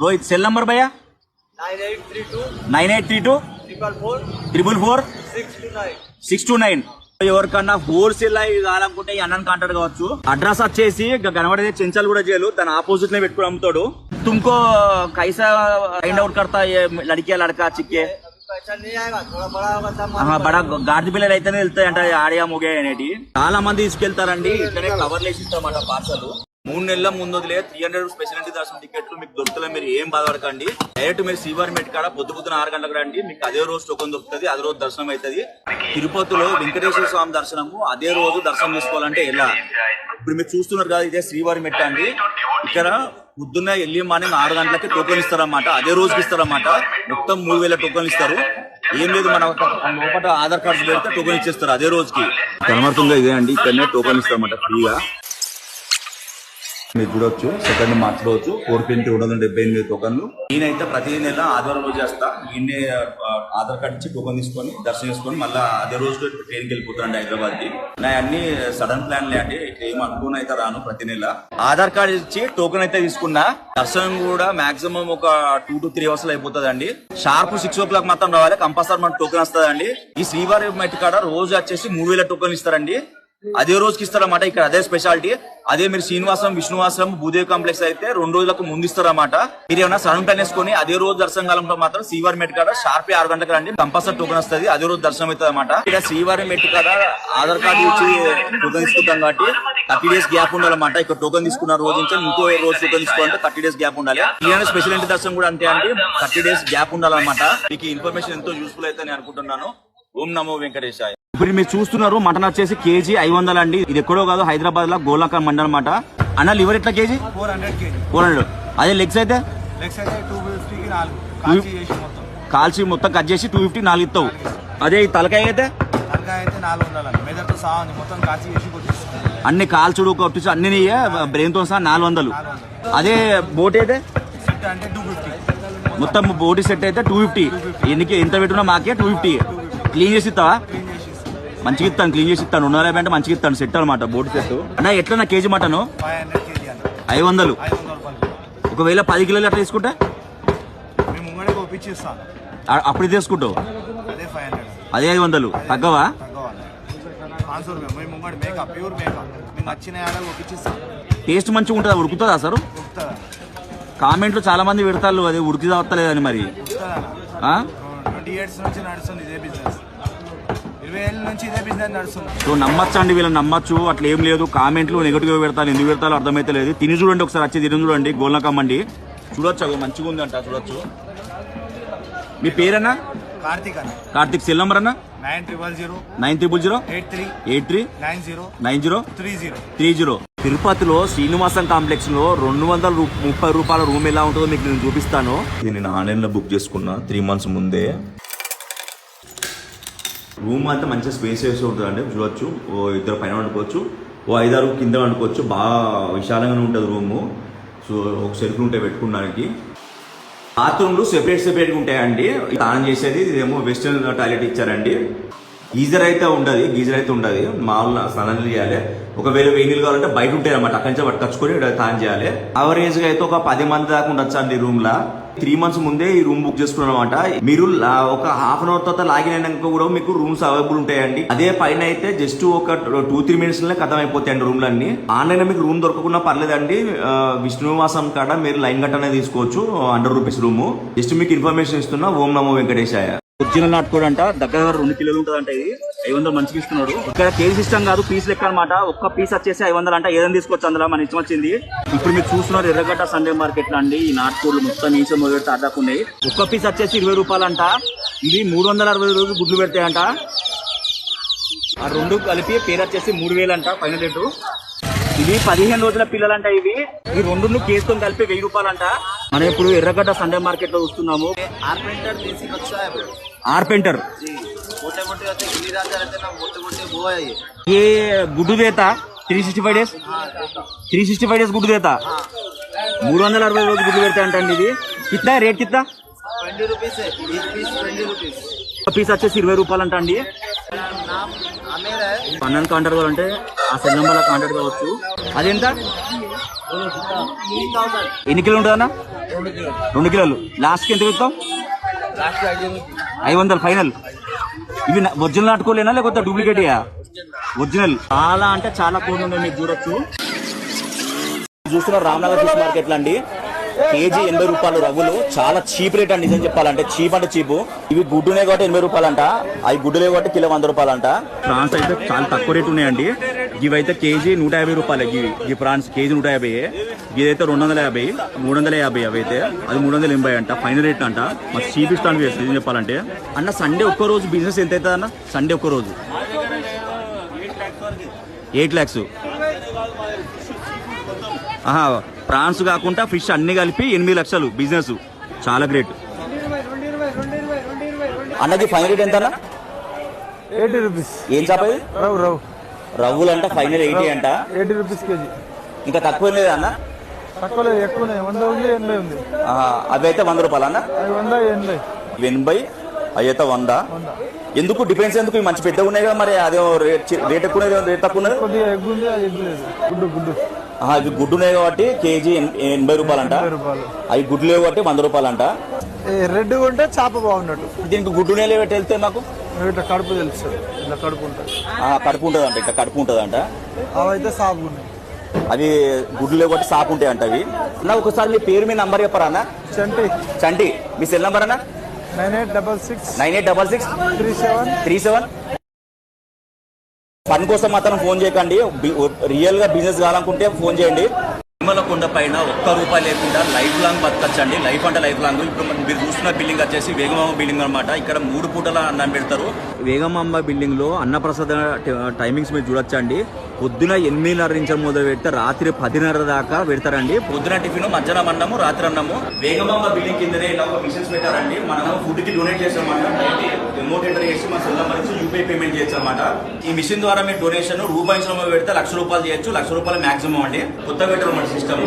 रोहित. सेल नंबर भैया? 9832 444 629. ఎవరికన్నా హోల్సేల్ అవి కావాలనుకుంటే ఈ అన్నని కాంటాక్ట్ కావచ్చు. అడ్రస్ వచ్చేసి కనబడేది చెంచల్ కూడా జైలు, దాని ఆపోజిట్ లో పెట్టుకుని అమ్ముతాడు. తుమ్కో కైసా ఫైండ్ అవుట్ కడతా లడికే లడకా చిక్కే पैसा नहीं आएगा, थोड़ा बड़ा होगा तब. బడా గాడిద పిల్లలు అయితేనే వెళ్తాయంట ఆడియా మొగే అనేటి. చాలా మంది తీసుకెళ్తారండి. ఇక్కడే కవర్లు వేసి ఇస్తామంట పార్సల్. 3 నెలల ముందు 300 స్పెషాలిటీ దర్శనం టికెట్లు మీకు దొరుకుతలే, మీరు ఏం బాధపడకండి. డైరెక్ట్ మీరు శ్రీవారి మెట్ కాడ పొద్దున 6 గంటలకు రండి, మీకు అదే రోజు టోకన్ దొరుకుతుంది, అదే రోజు దర్శనం అవుతుంది. తిరుపతిలో వెంకటేశ్వర స్వామి దర్శనము అదే రోజు దర్శనం చేసుకోవాలంటే ఎలా? ఇప్పుడు మీరు చూస్తున్నారు కదా, ఇదే శ్రీవారి మెట్ అండి. ఇక్కడ పొద్దున్న ఎర్లీ మార్నింగ్ 6 గంటలకి టోకన్ ఇస్తారన్నమాట, అదే రోజుకి ఇస్తారన్నమాట. మొత్తం 3000 టోకన్లు ఇస్తారు. ఏం లేదు, మన లోపల ఆధార్ కార్డు పెడితే టోకన్ ఇచ్చేస్తారు అదే రోజుకి. కనబడుతుందా ఇదే అండి, ఇక్కడనే టోకన్ ఇస్తారన్నమాట ఫ్రీగా. మీరు చూడొచ్చు, సెకండ్ మార్చుకోవచ్చు. 4,278 టోకన్లు. నేనైతే ప్రతి నెల ఆదివారం రోజు చేస్తా. ఈయనే ఆధార్ కార్డు ఇచ్చి టోకన్ తీసుకొని దర్శనం చేసుకొని మళ్ళీ అదే రోజు ట్రైన్కి వెళ్ళిపోతానండి హైదరాబాద్ కి. నా అన్ని సడన్ ప్లాన్లే అండి, ఇట్లా ఏం అనుకుని అయితే రాను. ప్రతి నెల ఆధార్ కార్డు ఇచ్చి టోకన్ అయితే తీసుకున్నా. దర్శనం కూడా మాక్సిమం ఒక 2 to 3 అవర్స్ లో అయిపోతుంది అండి. షార్ప్ 6 o'clock మాత్రం రావాలి, కంపల్సరీ మనకు టోకన్ వస్తుందండి. ఈ శ్రీవారి మెట్ కాడ రోజు వచ్చేసి 3000 టోకన్లు ఇస్తారండి, అదే రోజుకి ఇస్తారన్నమాట. ఇక్కడ అదే స్పెషాలిటీ. అదే మీరు శ్రీనివాసం, విష్ణువాసం, భూదేవి కాంప్లెక్స్ అయితే 2 రోజులకు ముందు ఇస్తారన్నమాట. మీరు ఏమైనా సడన్ ప్లాన్ వేసుకొని అదే రోజు దర్శనం కాలంలో మాత్రం శ్రీవారి మెట్ కాడ షార్ప్ 6 గంటలకు రండి, కంపల్సరీ టోకన్ వస్తుంది, అదే రోజు దర్శనం అవుతుంది అన్నమాట. ఇక్కడ శ్రీవారి మెట్ కాడ ఆధార్ కార్డు ఇచ్చి టోకన్ తీసుకుంటాం కాబట్టి 30 days గ్యాప్ ఉండాలన్నమాట. ఇక్కడ టోకన్ తీసుకున్న రోజు నుంచి ఇంకో రోజు టోకన్ తీసుకోవాలంటే 30 days గ్యాప్ ఉండాలి. ఇలాంటి స్పెషల్ ఎంట్రీ దర్శనం కూడా అంతే అండి, 30 days గ్యాప్ ఉండాలన్నమాట. మీకు ఇన్ఫర్మేషన్ ఎంతో యూస్ఫుల్ అయితే నేను అనుకుంటున్నాను. ఓం నమో వెంకటేశాయ. ఇప్పుడు మీరు చూస్తున్నారు మటన్ వచ్చేసి కేజీ 500 అండి. ఇది ఎక్కడో కాదు, హైదరాబాద్ లో గోలాక మండల్ అనమాట. అన్న లివర్ ఎట్లా కేజీ? 400. అదే లెగ్స్ అయితే 250 కాల్చి మొత్తం కట్ చేసి 250 4 ఇస్తావు. అదే ఈ తలకాయ అయితే 400 మొత్తం కాచి చేసి అన్ని కాల్చుడు కొట్టించు అన్ని బ్రెయిన్ తో సహా 400. అదే బోట్ అయితే అంటే 250. మొత్తం బోటి సెట్ అయితే 250. ఎన్నికి ఎంత పెట్టున్నా మాకే 250. క్లీన్ చేసి ఇస్తావా? మంచిగా ఇస్తాను, క్లీన్ చేసి ఇస్తాను. 150 అంటే మంచిగా ఇస్తాను సెట్ అనమాట, బోటి సెట్. అన్న ఎట్లా నా కేజీ మటను? 500. ఒకవేళ 10 కిలోలు అట్లా తీసుకుంటే అప్పుడు తీసుకుంటావు, అదే 500 తగ్గవా? టేస్ట్ మంచిగా ఉంటుందా? ఉడుకుతుందా సార్? కామెంట్లు చాలా మంది పెడతారు అది ఉడికి వస్తలేదని. మరి 20 years నుంచి నడుస్తుంది ఇదే బిజినెస్, 20 ఏళ్ళ నుంచి ఇదే బిజినెస్ నడుస్తుంది. సో నమ్మచ్చు అండి, వీళ్ళని నమ్మచ్చు, అట్లా ఏం లేదు. కామెంట్లు నెగిటివ్ గా పెడతాను, ఎందుకు పెడతాలో అర్థమైతే లేదు. తిని చూడండి ఒకసారి, వచ్చి తిని చూడండి. గోల్నకమ్మండి చూడొచ్చు, అవి మంచిగా ఉంది అంట, చూడొచ్చు. మీ పేరన్నా? కార్తిక్ అన్న. కార్తిక్. సెల్ నంబర్ అన్న? 9000 83 9030. తిరుపతిలో శ్రీనివాసం కాంప్లెక్స్ లో 230 రూపాయల రూమ్ ఎలా ఉంటుందో మీకు నేను చూపిస్తాను. ఇది నేను ఆన్లైన్ లో బుక్ చేసుకున్నా 3 months ముందే. రూమ్ అంతా మంచిగా స్పేస్ వేసి ఉంటుంది అండి, చూడొచ్చు. ఓ 2 పైన వండుకోవచ్చు, ఓ 5-6 కింద వండుకోవచ్చు. బాగా విశాలంగానే ఉంటుంది రూము. సో ఒక సెల్ఫ్లు ఉంటాయి పెట్టుకోవడానికి. బాత్రూమ్లు సెపరేట్గా ఉంటాయండి. స్నానం చేసేది ఇదేమో వెస్టర్న్ టాయిలెట్ ఇచ్చారండి. గీజర్ అయితే ఉండదు, మామూలు స్నానం చేయాలి. ఒకవేళ వేడి నీళ్ళు కావాలంటే బయట ఉంటాయి అనమాట, అక్కడి నుంచి పట్టుకొచ్చుకొని స్నానం చేయాలి. అవరేజ్ గా అయితే ఒక 10 మంది దాకా ఉండొచ్చు అండి రూమ్ లా. 3 months ముందే ఈ రూమ్ బుక్ చేసుకున్నాం అనమాట. మీరు ఒక హాఫ్ అన్ అవర్ తర్వాత లాగిన్ అయినాక కూడా మీకు రూమ్స్ అవైలబుల్ ఉంటాయండి. అదే పైన అయితే జస్ట్ ఒక 2-3 minutes లోనే ఖతం అయిపోతాయండి రూమ్లు అన్ని. ఆన్లైన్ లో మీకు రూమ్ దొరకకుండా పర్లేదండి, విష్ణువాసం కాడ మీరు లైన్ గట్టనే తీసుకోవచ్చు. ₹100 రూమ్. జస్ట్ మీకు ఇన్ఫర్మేషన్ ఇస్తున్నా. ఓం నమో వెంకటేశాయ. ఒరిజినల్ నాటుకోడి అంట, దగ్గర 2 కిలోలు ఉంటుంది అంట. ఇది 500 మంచిగా ఇస్తున్నాడు. ఇక్కడ కేజీ సిస్టమ్ కాదు, పీస్ లెక్క అనమాట. ఒక్క పీస్ వచ్చేసి 500 అంట. ఏదైనా తీసుకోవచ్చు, అందులో మన ఇష్టం వచ్చింది. ఇప్పుడు మీరు చూస్తున్నారు ఎర్రగడ్డ సండే మార్కెట్ లో అండి. ఈ నాటుకోళ్ళు మొత్తం ఈచ మొదలు అడ్డాకు ఉన్నాయి. ఒక్క పీస్ వచ్చేసి 20 రూపాయలు అంట. ఇవి 360 రోజులు గుడ్లు పెడతాయంట. ఆ 2 కలిపి పేరు వచ్చేసి 3000 అంట ఫైనల్ రేటు. ఇవి 15 రోజుల పిల్లలంట. ఇవి ఈ 2 కేసుతో కలిపి 1000 రూపాయలు అంట. మనం ఇప్పుడు ఎర్రగడ్డ సండే మార్కెట్ లో చూస్తున్నాము. ఆర్పెంటర్ ఏ గుడ్డు దేత 365 డేస్ 365 డేస్ గుడ్డు దేత 360 రోజులు గుడ్డు పెడతా అంటండి. ఇది కిత్తా రేట్ కిత్తా 20 rupees है, एक पीस 20 rupees. పీస్ వచ్చేసి 20 రూపాయలు అంట అండి. పన్నెండు కాంటాక్ట్ కావాలంటే ఆ సెల్ నెంబర్ కాంటాక్ట్ కావచ్చు. అదెంత? ఎన్ని కిలోలు ఉంటుంది అన్న? 2 కిలోలు. లాస్ట్ కి ఎంత ఇస్తాం? 500 ఫైనల్. ఇవి ఒరిజినల్ నాటుకోలేనా లేకపోతే డూప్లికేట్? ఒరిజినల్. చాలా అంటే చాలా కోళ్ళు ఉన్నాయి, మీరు చూడొచ్చు. చూస్తున్నారు రామ్నగర్ ఫిష్ మార్కెట్ లో అండి. కేజీ 80 రూపాయలు రవ్వులు. చాలా చీప్ రేట్ అండి నిజం చెప్పాలంటే. చీప్ అంటే చీప్. ఇవి గుడ్డునే కాబట్టి 80 రూపాయలు అంట. అవి గుడ్డులే కాబట్టి కిలో 100 రూపాయలు అంట. ప్రాన్స్ అయితే చాలా తక్కువ రేట్ ఉన్నాయండి. ఇవైతే కేజీ 150 రూపాయలు. ఈ ప్రాన్స్ కేజీ 150. ఇదైతే 250, 350. అవైతే అది 380 అంట. ఫైనల్ రేట్ అంట. మాకు చీప్ ఇస్తాను నిజం చెప్పాలంటే. అన్న సండే ఒక్క రోజు బిజినెస్ ఎంత అవుతుంది అన్న? సండే ఒక్క రోజు 8 lakhs. ప్రాన్స్ కాకుండా ఫిష్ అన్ని కలిపి 8 లక్షలు బిజినెస్. చాలా గ్రేట్. అన్నది ఫైనల్ రేట్ ఎంత? 80 rupees. ఏం చేప? రవ్వులు అంట. ఫైనల్ 80 అంట. 80 rupees కేజీ. ఇంకా తక్కువ లేదా అన్న? తక్కువ లేదు, ఎక్కువ 100 ఉంది, 80 ఉంది. అవి అయితే 100 రూపాయలు అన్న. 100, 80 అవి అయితే 100. ఎందుకు డిఫరెన్స్ ఎందుకు? మంచి పెద్దగా ఉన్నాయి కదా, మరి అదే రేట్ ఎక్కువ రేట్ తక్కువ ఉన్నది. కొద్దిగా ఎగ్ ఉంది, అది ఎగ్ లేదు. గుడ్డు ఇవి గుడ్డున్నాయి కాబట్టి కేజీ 80 రూపాయలు అంట. అవి గుడ్లు లేవు కాబట్టి 100 రూపాయలు అంట. రెడ్ ఉంటే చేప బాగున్నట్టు. దీనికి గుడ్డు నేల పెట్టి వెళ్తే మాకు ఇట్లా కడుపు తెలుస్తుంది. ఇట్లా కడుపు ఉంటుంది. కడుపు ఉంటుంది అంట. ఇట్లా కడుపు ఉంటుంది అంట. అవైతే సాపు ఉన్నాయి. అవి గుడ్లు లేవు కాబట్టి సాపు ఉంటాయి అంట. అవి అన్న ఒకసారి మీ పేరు, మీ నంబర్ చెప్పరా అన్న? చంటి. మీ సెల్ నంబర్ అన్న? 9866 37. ఫన్ కోసం మాత్రం ఫోన్ చేయకండి. రియల్ గా బిజినెస్ కావాలనుకుంటే ఫోన్ చేయండి. కొండ పైన ₹1 లేకుండా లైఫ్ లాంగ్ బతకచ్చండి. లైఫ్ అంటే లైఫ్ లాంగ్. ఇప్పుడు మీరు చూస్తున్న బిల్డింగ్ వచ్చేసి వేగమాంబ బిల్డింగ్ అనమాట. ఇక్కడ 3 పూటల అన్నం పెడతారు. వేగమాంబ బిల్డింగ్ లో అన్నప్రసాద టైమింగ్స్ మీరు చూడొచ్చండి. పొద్దున 8:30 నుంచి మొదలు పెడితే రాత్రి 10:30 దాకా పెడతారండి. పొద్దున టిఫిన్, మధ్యాహ్నం అన్నము, రాత్రి అన్నము. వేగమాంబ బిల్డింగ్ కిందనే ఇలా ఒక మిషన్స్ పెట్టారండి. మనం ఫుడ్ కి డొనేట్ చేసామన్నమాట. అమౌంట్ ఎంటర్ చేసి మన సెల్ నెంబర్ నుంచి యూపీఐ పేమెంట్ చేయొచ్చు అనమాట. ఈ మిషన్ ద్వారా మీరు డొనేషన్ రూపాయి పెడితే ₹1,00,000 చేయొచ్చు. ₹1,00,000 మాక్సిమం అండి. కొత్త పెట్టారు సిస్టమ్.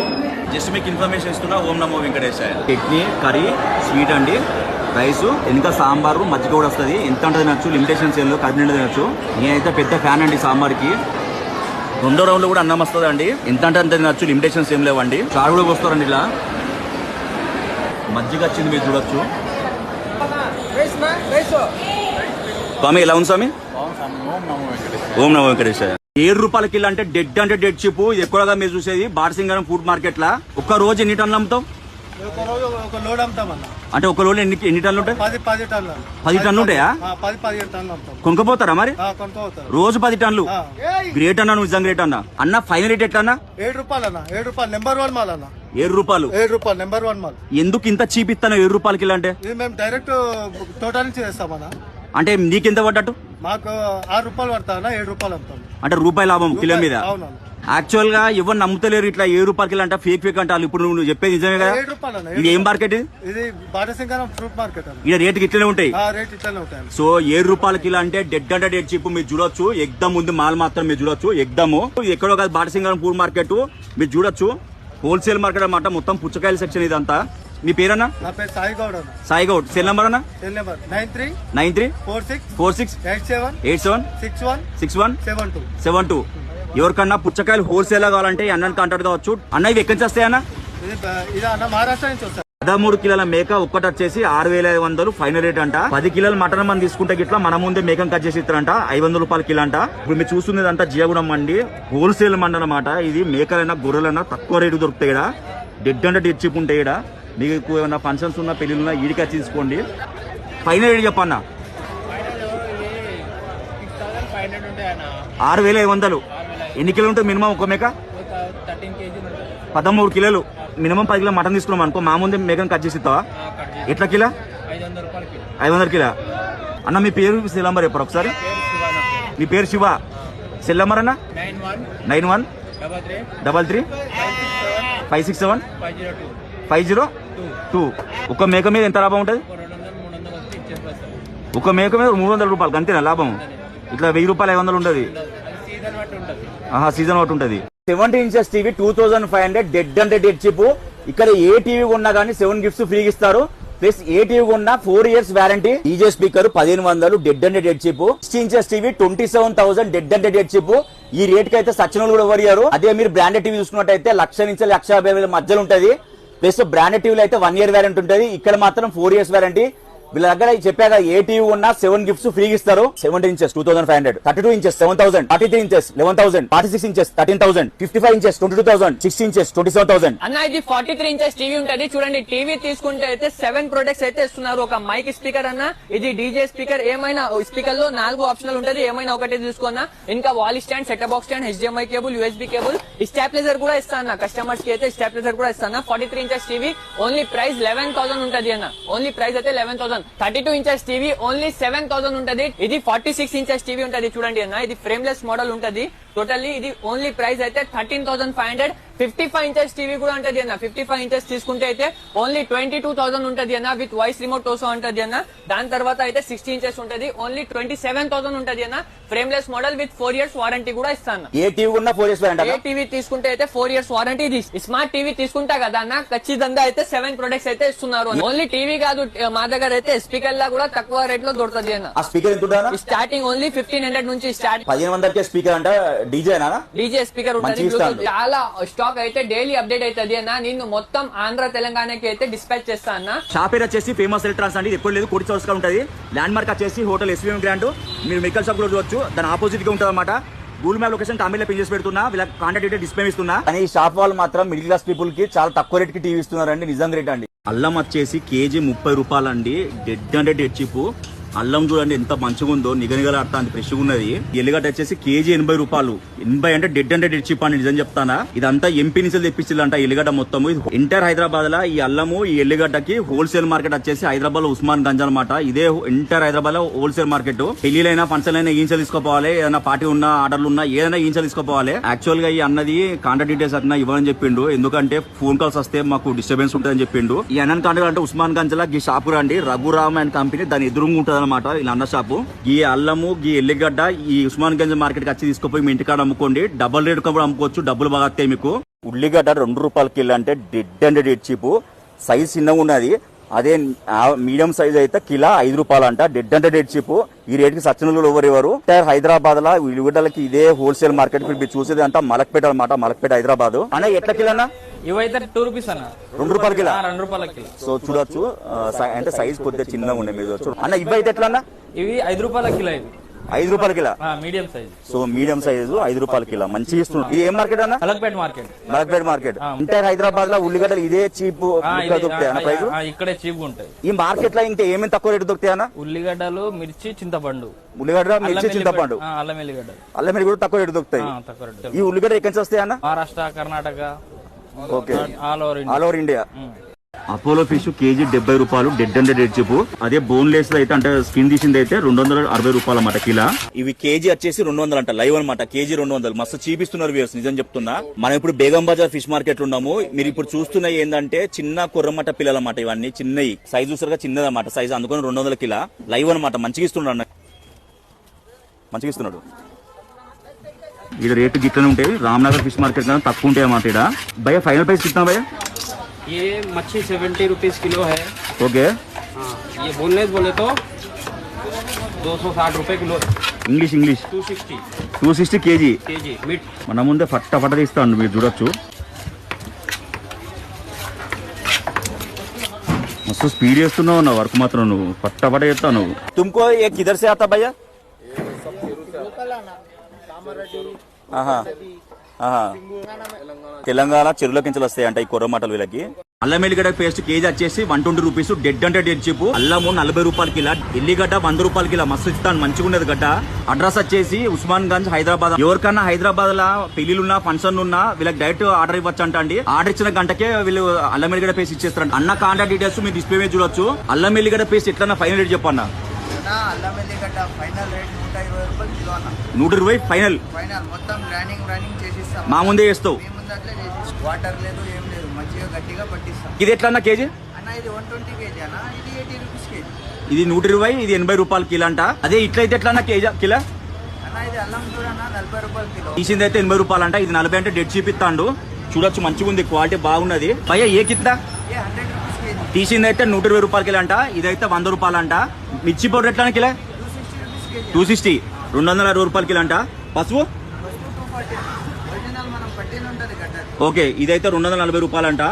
జస్ట్ మీకు ఇన్ఫర్మేషన్ ఇస్తున్నా. ఓం నమో వెంకటేశాయ. చట్నీ, కర్రీ, స్వీట్ అండి, రైస్, ఇంకా సాంబారు, మజ్జిగ కూడా వస్తుంది. ఎంత అంటే తినచ్చు, లిమిటేషన్స్ ఏం లేవు, కర్రీ నిండా తినచ్చు. నేనైతే పెద్ద ఫ్యాన్ అండి సాంబార్కి. 2వ రౌండ్ లో కూడా అన్నం వస్తుంది అండి. ఎంత అంటే అంత తినచ్చు, లిమిటేషన్స్ ఏం లేవండి. చారు కూడా వస్తారండి. ఇలా మజ్జిగ వచ్చింది, మీరు చూడొచ్చు. స్వామి ఎలా ఉంది స్వామి? ఓం నమో వెంకటేశాయ. ₹7 కిలో అంటే డెడ్ చిప్. ఎక్కువగా మీరు చూసేది బార్సింగరం ఫుడ్ మార్కెట్ లా. ఒక్క రోజు ఎన్ని టన్నులు అమ్ముతాం? అంటే ఒక లోడ్ ఎన్ని టన్నులు ఉంటాయి? 10 టన్నులు ఉంటాయా? 10-15 టన్నులు అమ్ముతాం. కొనుక్కపోతారా మరి? రోజు 10 టన్నులు. గ్రేట్ అన్నా, నువ్వు నిజంగా గ్రేట్ అన్నా. అన్న ఫైనల్ రేట్ ఎట్లా అన్న? ₹7 అన్న. ₹7 నెంబర్ 1 మాల్ అన్న. ₹7 నెంబర్ 1 మాల్. ఎందుకు ఇంత చీప్ ఇస్తాను ₹7 కిలో అంటే? ఇది మేము డైరెక్ట్ తోట నుంచి చేస్తామన్నా. అంటే నీకెంత పడ్డట్టు? మాకు ₹6 పడతా అన్న. ₹7 అమ్ముతాం. అంటే రూపాయి లాభం కిలో మీద. అవునవును. యాక్చువల్ గా ఎవరు నమ్ముతలేరు ఇట్లా ₹7 కిలో అంటే ఫేక్ అంటారు. ఇప్పుడు నువ్వు చెప్పేది నిజమే కదా? ఇది ఏం మార్కెట్? ఇది బాటసింగరం ఫ్రూట్ మార్కెట్. ఇక్కడ రేట్ ఇట్లనే ఉంటాయి. రేట్ ఇట్లనే ఉంటాయి. సో ₹7 కిలో అంటే డెడ్ చిప్. మీరు చూడొచ్చు. ఎగ్దమ్ ఉంది మాల్ మాత్రం మీరు చూడొచ్చు. ఎగ్దమ్ ఎక్కడో కాదు, బాటసింగరం ఫుడ్ మార్కెట్ మీరు చూడొచ్చు. హోల్సేల్ మార్కెట్ అన్నమాట. మొత్తం పుచ్చకాయల సెక్షన్ ఇదంతా. మీ పేరన్నా? నా పేరు సాయిగౌడ్ అన్న. సాయిగౌడ్. సెల్ నెంబర్ అన్న? Cell number 9346 87 61 72. ఎవరికన్నా పుచ్చకాయలు హోల్సేల్ కావాలంటే అన్న కాంటాక్ట్ కావచ్చు. అన్న ఇవి ఎక్కడి నుంచి వస్తాయన్నా? ఇది అన్న మహారాష్ట్ర నుంచి వస్తాయి. 13 కిలోల మేక ఒక్కటి వచ్చేసి 6500 ఫైనల్ రేట్ అంట. 10 కిలోల మటన్ మనం తీసుకుంటే గిట్లా మన ముందే మేకం కట్ చేసి ఇస్తారంట. ₹500 కిలో అంట. ఇప్పుడు మీరు చూస్తున్నది అంతా జీవగుణం మండి, హోల్సేల్ మండి అనమాట. ఇది మేకలైనా గొర్రెలైనా తక్కువ రేటు దొరుకుతాయి. డెడ్ చిప్ ఉంటాయి. మీకు ఏమైనా ఫంక్షన్స్ ఉన్నా, పెళ్లిళ్ళున్నా ఈడికి తీసుకోండి. ఫైనల్ రేట్ చెప్పన్నా. 6,500. ఎన్ని కిలోలు ఉంటుంది మినిమం ఒక మేక? 13 కిలోలు. మినిమం 10 కిలో మటన్ తీసుకున్నాం అనుకో, మా ముందే మేకను కట్ చేసి ఇస్తావా? ఎట్లా కిలో? 500 కిలో. అన్న మీ పేరు సెల్ నెంబర్ చెప్పారు ఒకసారి. మీ పేరు శివ. సెల్ నెంబర్ అన్న 9133567502. ఒక మేక మీద ఎంత లాభం ఉంటుంది? ఒక మేక మీద 300 రూపాయలు అంతేనా లాభం? ఇట్లా 1000 రూపాయలు 500 ఉంటుంది. సీజన్ ఒకటి ఉంటుంది. 70 ఇంచెస్ టీవీ 2500 డెడ్ అంటే డెడ్ చిప్. ఇక్కడ ఏ టీవీ కొన్నా కానీ 7 గిఫ్ట్స్ ఫ్రీగా ఇస్తారు. ప్లస్ ఏ టీవీ కొన్నా 4 years warranty. DJ speaker 1500 dead అంటే dead cheap. 60 inches TV 27,000 dead అంటే డెడ్ చిప్. ఈ రేట్ కి అయితే సచిన్ కూడా ఎవరు ఇయ్యారు. అదే మీరు బ్రాండెడ్ టీవీ చూసుకున్నట్టయితే 1,00,000 నుంచి 1,50,000 మధ్యలో ఉంటుంది. ప్లస్ బ్రాండెడ్ టీవీలో అయితే 1 year వారంటీ ఉంటుంది. ఇక్కడ మాత్రం 4 years వారంటీ. వీళ్ళ దగ్గర చెప్పాక ఏ టీవీ ఉన్నా 7 గిఫ్ట్స్ ఫ్రీగా ఇస్తారు. 70 inches 2500, 32 inches 7,000, 43 inches 11,000, 46 inches 13,000, 55 inches 22,000, 60 inches 27,000. అన్న ఇది 43 ఇంచెస్ టీవీ ఉంటది. చూడండి టీవీ తీసుకుంటే అయితే 7 ప్రొడక్ట్స్ అయితే ఇస్తున్నారు. ఒక మైక్ స్పీకర్ అన్న, ఇది డీజే స్పీకర్, ఏమైనా స్పీకర్ లో 4 ఆప్షనల్ ఉంటది. ఏమైనా ఒకటి తీసుకున్నా. ఇంకా wall stand, set box stand, HDMI cable, USB cable, stabiliser కూడా ఇస్తాను. కస్టమర్స్ కి అయితే స్టాప్లైజర్ కూడా ఇస్తాను. 43 ఇంచెస్ టీవీ ఓన్లీ ప్రైస్ 11,000 ఉంటది అన్న. ఓన్లీ ప్రైస్ అయితే 11,000. 32 ఇంచెస్ టీవీ ఓన్లీ 7,000 ఉంటది. ఇది 46 ఇంచెస్ టీవీ ఉంటది. చూడండి అన్న, ఇది ఫ్రేమ్లెస్ మోడల్ ఉంటది. టోటల్లీ ఇది ఓన్లీ ప్రైస్ అయితే 13,500. 55 ఇంచెస్ టీవీ కూడా ఉంటది అన్న. 55 ఇంచెస్ తీసుకుంటే అయితే ఓన్లీ 22,000 ఉంటది అన్న. విత్ వాయిస్ రిమోట్ ఓసో ఉంటది అన్న. దాని తర్వాత అయితే 60 ఇంచెస్ ఉంటది. ఓన్లీ 27,000 ఉంటది అన్న. Frameless model with 4 years warranty కూడా ఇస్తాను. ఏ టీవీ ఉన్నా 4 years వారంటీ. ఏ టీవీ తీసుకుంటే అయితే 4 years వారంటీ. ఇది స్మార్ట్ టీవీ తీసుకుంటా కదా అన్న, ఖచ్చితంగా అయితే 7 ప్రొడక్ట్స్ అయితే ఇస్తున్నారు. ఓన్లీ టీవీ కాదు, మా దగ్గర అయితే స్పీకర్ లా కూడా తక్కువ రేట్ లో దొరుకుతుంది అన్న. ఆ స్పీకర్ ఎంత ఉంటుంది? స్టార్టింగ్ ఓన్లీ 1,500 నుంచి స్టార్ట్. 1500 స్పీకర్ అంటే డీజే స్పీకర్ ఉంటుంది. చాలా స్టాక్ అయితే డైలీ అప్డేట్ అవుతుంది అన్న. నేను మొత్తం ఆంధ్ర తెలంగాణకి అయితే డిస్పాచ్ చేస్తా అన్న. షాప్ పేరు వచ్చేసి ఫేమస్ ఎలక్ట్రానిక్స్ అండి. ఎప్పుడు లేదు, కోటి చౌరస్ గా ఉంటుంది. ల్యాండ్ మార్క్ వచ్చేసి హోటల్ SVM గ్రాండ్. మీరు మెడికల్ షాప్ కూడా చూడొచ్చు. దాని ఆపోజిట్ గా ఉంటుంది అనమాట. గూగుల్ మ్యాప్ లొకేషన్ కామెంట్ లో పిన్ చేసి పెడుతున్నా. వీళ్ళ కాంటాక్ట్ డీటెయిల్ డిస్ప్లే ఇస్తున్నా. కానీ ఈ షాప్ వాళ్ళు మాత్రం మిడిల్ క్లాస్ పీపుల్ కి చాలా తక్కువ రేట్ కి టీవీ ఇస్తున్నారండి. నిజంగా రేట్ అండి. అల్లం వచ్చేసి కేజీ 30 రూపాయలు అండి. డెడ్ అంటే డెడ్ చిప్. అల్లం చూడండి ఎంత మంచిగా ఉందో, నిగనిగలాడుతా అంత ఫ్రెష్ గా ఉన్నది. ఎల్లిగడ్డ వచ్చేసి కేజీ 80 రూపాయలు. 80 అంటే డెడ్ అంటే డెడ్ చిప్ అని నిజం చెప్తానా. ఇదంతా ఎంపీ నుంచి తెప్పించాలంట ఎల్లిగడ్డ మొత్తం. ఎంటైర్ హైదరాబాద్ లో ఈ అల్లము ఈ ఎల్లిగడ్డకి హోల్సేల్ మార్కెట్ వచ్చేసి హైదరాబాద్ లో ఉస్మాన్ గంజ్ అనమాట. ఇదే ఎంటైర్ హైదరాబాద్ లో హోల్సేల్ మార్కెట్. పెళ్లిలైనా ఫంక్షన్ అయినా ఈంచలు తీసుకోపోవాలి. ఏదైనా పార్టీ ఉన్నా ఆర్డర్లు ఉన్నా ఏదైనా ఈంచలు తీసుకోపోవాలి. యాక్చువల్ గా ఈ అన్నది కాంటాక్ట్ డీటెయిల్స్ అట్లా ఇవ్వని చెప్పిండు. ఎందుకంటే ఫోన్ కాల్స్ వస్తే మాకు డిస్టర్బెన్స్ ఉంటుందని చెప్పిండు. ఈ అన్న కాంటాక్ట్ అంటే ఉస్మాన్ గంజ్ లా ఈ షాప్ రండి. రఘురామ్ అండ్ కంపెనీ దాని ఎదురుగా ఉంటుంది అనమాట. ఇలా అన్న షాపు. ఈ అల్లము ఈ ఎల్లిగడ్డ ఈ ఉస్మాన్ గంజ్ మార్కెట్ కి వచ్చి తీసుకుపోయి మీ ఇంటికాడ అమ్ముకోండి. డబుల్ రేట్ కూడా అమ్ముకోవచ్చు. డబ్బులు బాగా వస్తాయి మీకు. ఉల్లిగడ్డ 2 రూపాయలకి కిలో అంటే డెడ్ అంటే డెడ్ చీపు. సైజ్ చిన్నగా ఉన్నది. అదే మీడియం సైజ్ అయితే కిలో 5 రూపాయలు అంట. డెడ్ అంటే డెడ్ చీపు. ఈ రేట్ కి సచినులు ఎవరెవరు. హైదరాబాద్ లో ఉల్లిగడ్డలకి ఇదే హోల్సేల్ మార్కెట్. మీరు చూసేది అంట మలక్పేట అనమాట. మలక్పేట హైదరాబాద్. అన్న ఎట్లా కిలో అన్న? ఇవైతే 2 రూపీస్ అన్న. 2 రూపాయల కిలో. 2 రూపాయల కిలో. సో చూడొచ్చు అంటే సైజ్ కొద్దిగా చిన్నగా ఉన్నాయి. మీరు అన్న ఇవైతే ఎట్లా అన్న? ఇవి 5 రూపాయల కిలో. ఇవి 5 రూపాయల kilo. Medium size. So medium size 5 రూపాయల కిలో. మంచిగా ఇస్తున్నారు. ఇది ఏం మార్కెట్ అన్న? Malakpet market. Malakpet market. Inter Hyderabad లో ఉల్లిగడ్డలు ఇదే చీప్ దొరుకుతాయి అన్న. ప్రైస్ ఇక్కడే చీప్ ఉంటాయి. ఈ మార్కెట్ లో ఇంకా ఏమేమి తక్కువ రేటు దొరుకుతాయి అన్న? ఉల్లిగడ్డలు, మిర్చి, చింతపండు. ఉల్లిగడ్డ, మిర్చి, చింతపండు, అల్లం ఎల్లిగడ్డ. అల్లం ఎల్లిగడ్డ కూడా తక్కువ రేటు దొరుకుతాయి. ఈ ఉల్లిగడ్డ ఎక్కడి నుంచి వస్తాయి అన్న? Maharashtra, Karnataka, okay, all over India. Apollo fish KG 70 రూపాయలు. డెడ్ అంటే డెడ్ చిప్. అదే బోన్లెస్ అయితే అంటే స్కిన్ తీసింది అయితే 260 రూపాయలు అన్నమాట కిలో. ఇవి కేజీ వచ్చేసి 200 అంట. లైవ్ అనమాట. కేజీ 200. మస్తు చీపిస్తున్నారు వ్యూయర్స్. నిజం చెప్తున్నా. మనం ఇప్పుడు బేగం బజార్ ఫిష్ మార్కెట్ లో ఉన్నాము. మీరు ఇప్పుడు చూస్తున్న ఏంటంటే చిన్న కుర్రమట్ట పిల్లలు అన్నమాట. ఇవన్నీ చిన్నవి. సైజ్ చూసారుగా చిన్నదన్నమాట సైజ్. అందుకని 200 కిలో. లైవ్ అనమాట. మంచిగా ఇస్తున్నాడు అన్న. మంచిగా ఇస్తున్నాడు. ఇక్కడ రేటు గిట్లనే ఉంటాయి. రామ్నగర్ ఫిష్ మార్కెట్ కన్నా తక్కువ ఉంటాయి అన్నమాట. ఇక్కడ భయ ఫైనల్ ప్రైస్ कितना भैया? ये मच्छी 70 रुपीज किलो है. ओके. हाँ, ये बोनलेस बोले तो 260 रुपए किलो. English 260 KG. మీట్ మన ముందే ఫట్ట తీస్తాను. మీరు చూడొచ్చు. మస్తు స్పీడ్ చేస్తున్నావు నా వర్క్ మాత్రం. నువ్వు ఫట్ట చేస్తావు నువ్వు. తుమ్కో ఏ కిధర్ సే ఆతా భయ్యా? తెలంగాణ చెరువుల కించలు వస్తాయి అంట ఈ కొర్ర మాటలు వీళ్ళకి. అల్లం ఎల్లిగడ్డ పేస్ట్ కేజీ వచ్చేసి 120 రూపీస్. డెడ్ అంటే డెడ్ చీప్. అల్లము 40 రూపాయల కిలో, ఎల్లిగడ్డ 100 రూపాయల కిలో. మస్తు ఇస్తాను, మంచిగా ఉన్నది గడ్డ. అడ్రస్ వచ్చేసి ఉస్మాన్ గంజ్, హైదరాబాద్. ఎవరికన్నా హైదరాబాద్ లా పెళ్లిలున్నా ఫంక్షన్ ఉన్నా వీళ్ళకి డైరెక్ట్ ఆర్డర్ ఇవ్వచ్చు అండి. ఆర్డర్ ఇచ్చిన గంటకే వీళ్ళు అల్లం ఎల్లిగడ్డ పేస్ట్ ఇచ్చేస్తారు. అన్న కాంటాక్ట్ డీటెయిల్స్ మీ డిస్ప్లే మీద చూడొచ్చు. అల్లం ఎల్లిగడ్డ పేస్ట్ ఎట్లా ఫైనల్ రేట్ చెప్పన్న? అల్లం ఎల్లిగడ్డ ఫైనల్ రేట్ 120 రూపాయలు కిలో అన్న. 120 ఫైనల్. మొత్తం గ్రైండింగ్ చేసిస్తాం. మా ముందే చేస్తావు. వాటర్ లేదు, ఏం లేదు, మంచిగా గట్టిగా పట్టిస్తాం. ఇది ఎట్లా అన్న కేజీ? అన్న ఇది 120 కేజీ అన్న. ఇది 80 రూపీస్ కేజీ. ఇది 120, ఇది 80 రూపాయల కిలో అంట. అదే ఇట్లయితే ఎట్లా అన్న కేజీ కిలో? అన్న ఇది అల్లం చూడన్న 40 రూపాయల కిలో. తీసింది అయితే 80 రూపాయలు అంట. ఇది 40 అంటే డెడ్ చూపిస్తాడు. చూడొచ్చు, మంచిగా ఉంది, క్వాలిటీ బాగున్నది. భయ్య ఏ కిత్తా? 100 రూపీస్ కేజీ. తీసింది అయితే 120 రూపాయల కిలో అంట. ఇదైతే 100 రూపాయలు అంట. మిర్చి పౌడర్ ఎట్లా కిలో? 260, 260 రూపాయల కిలో అంట. పసుపు ఓకే, ఇదైతే 240 రూపాయలంట.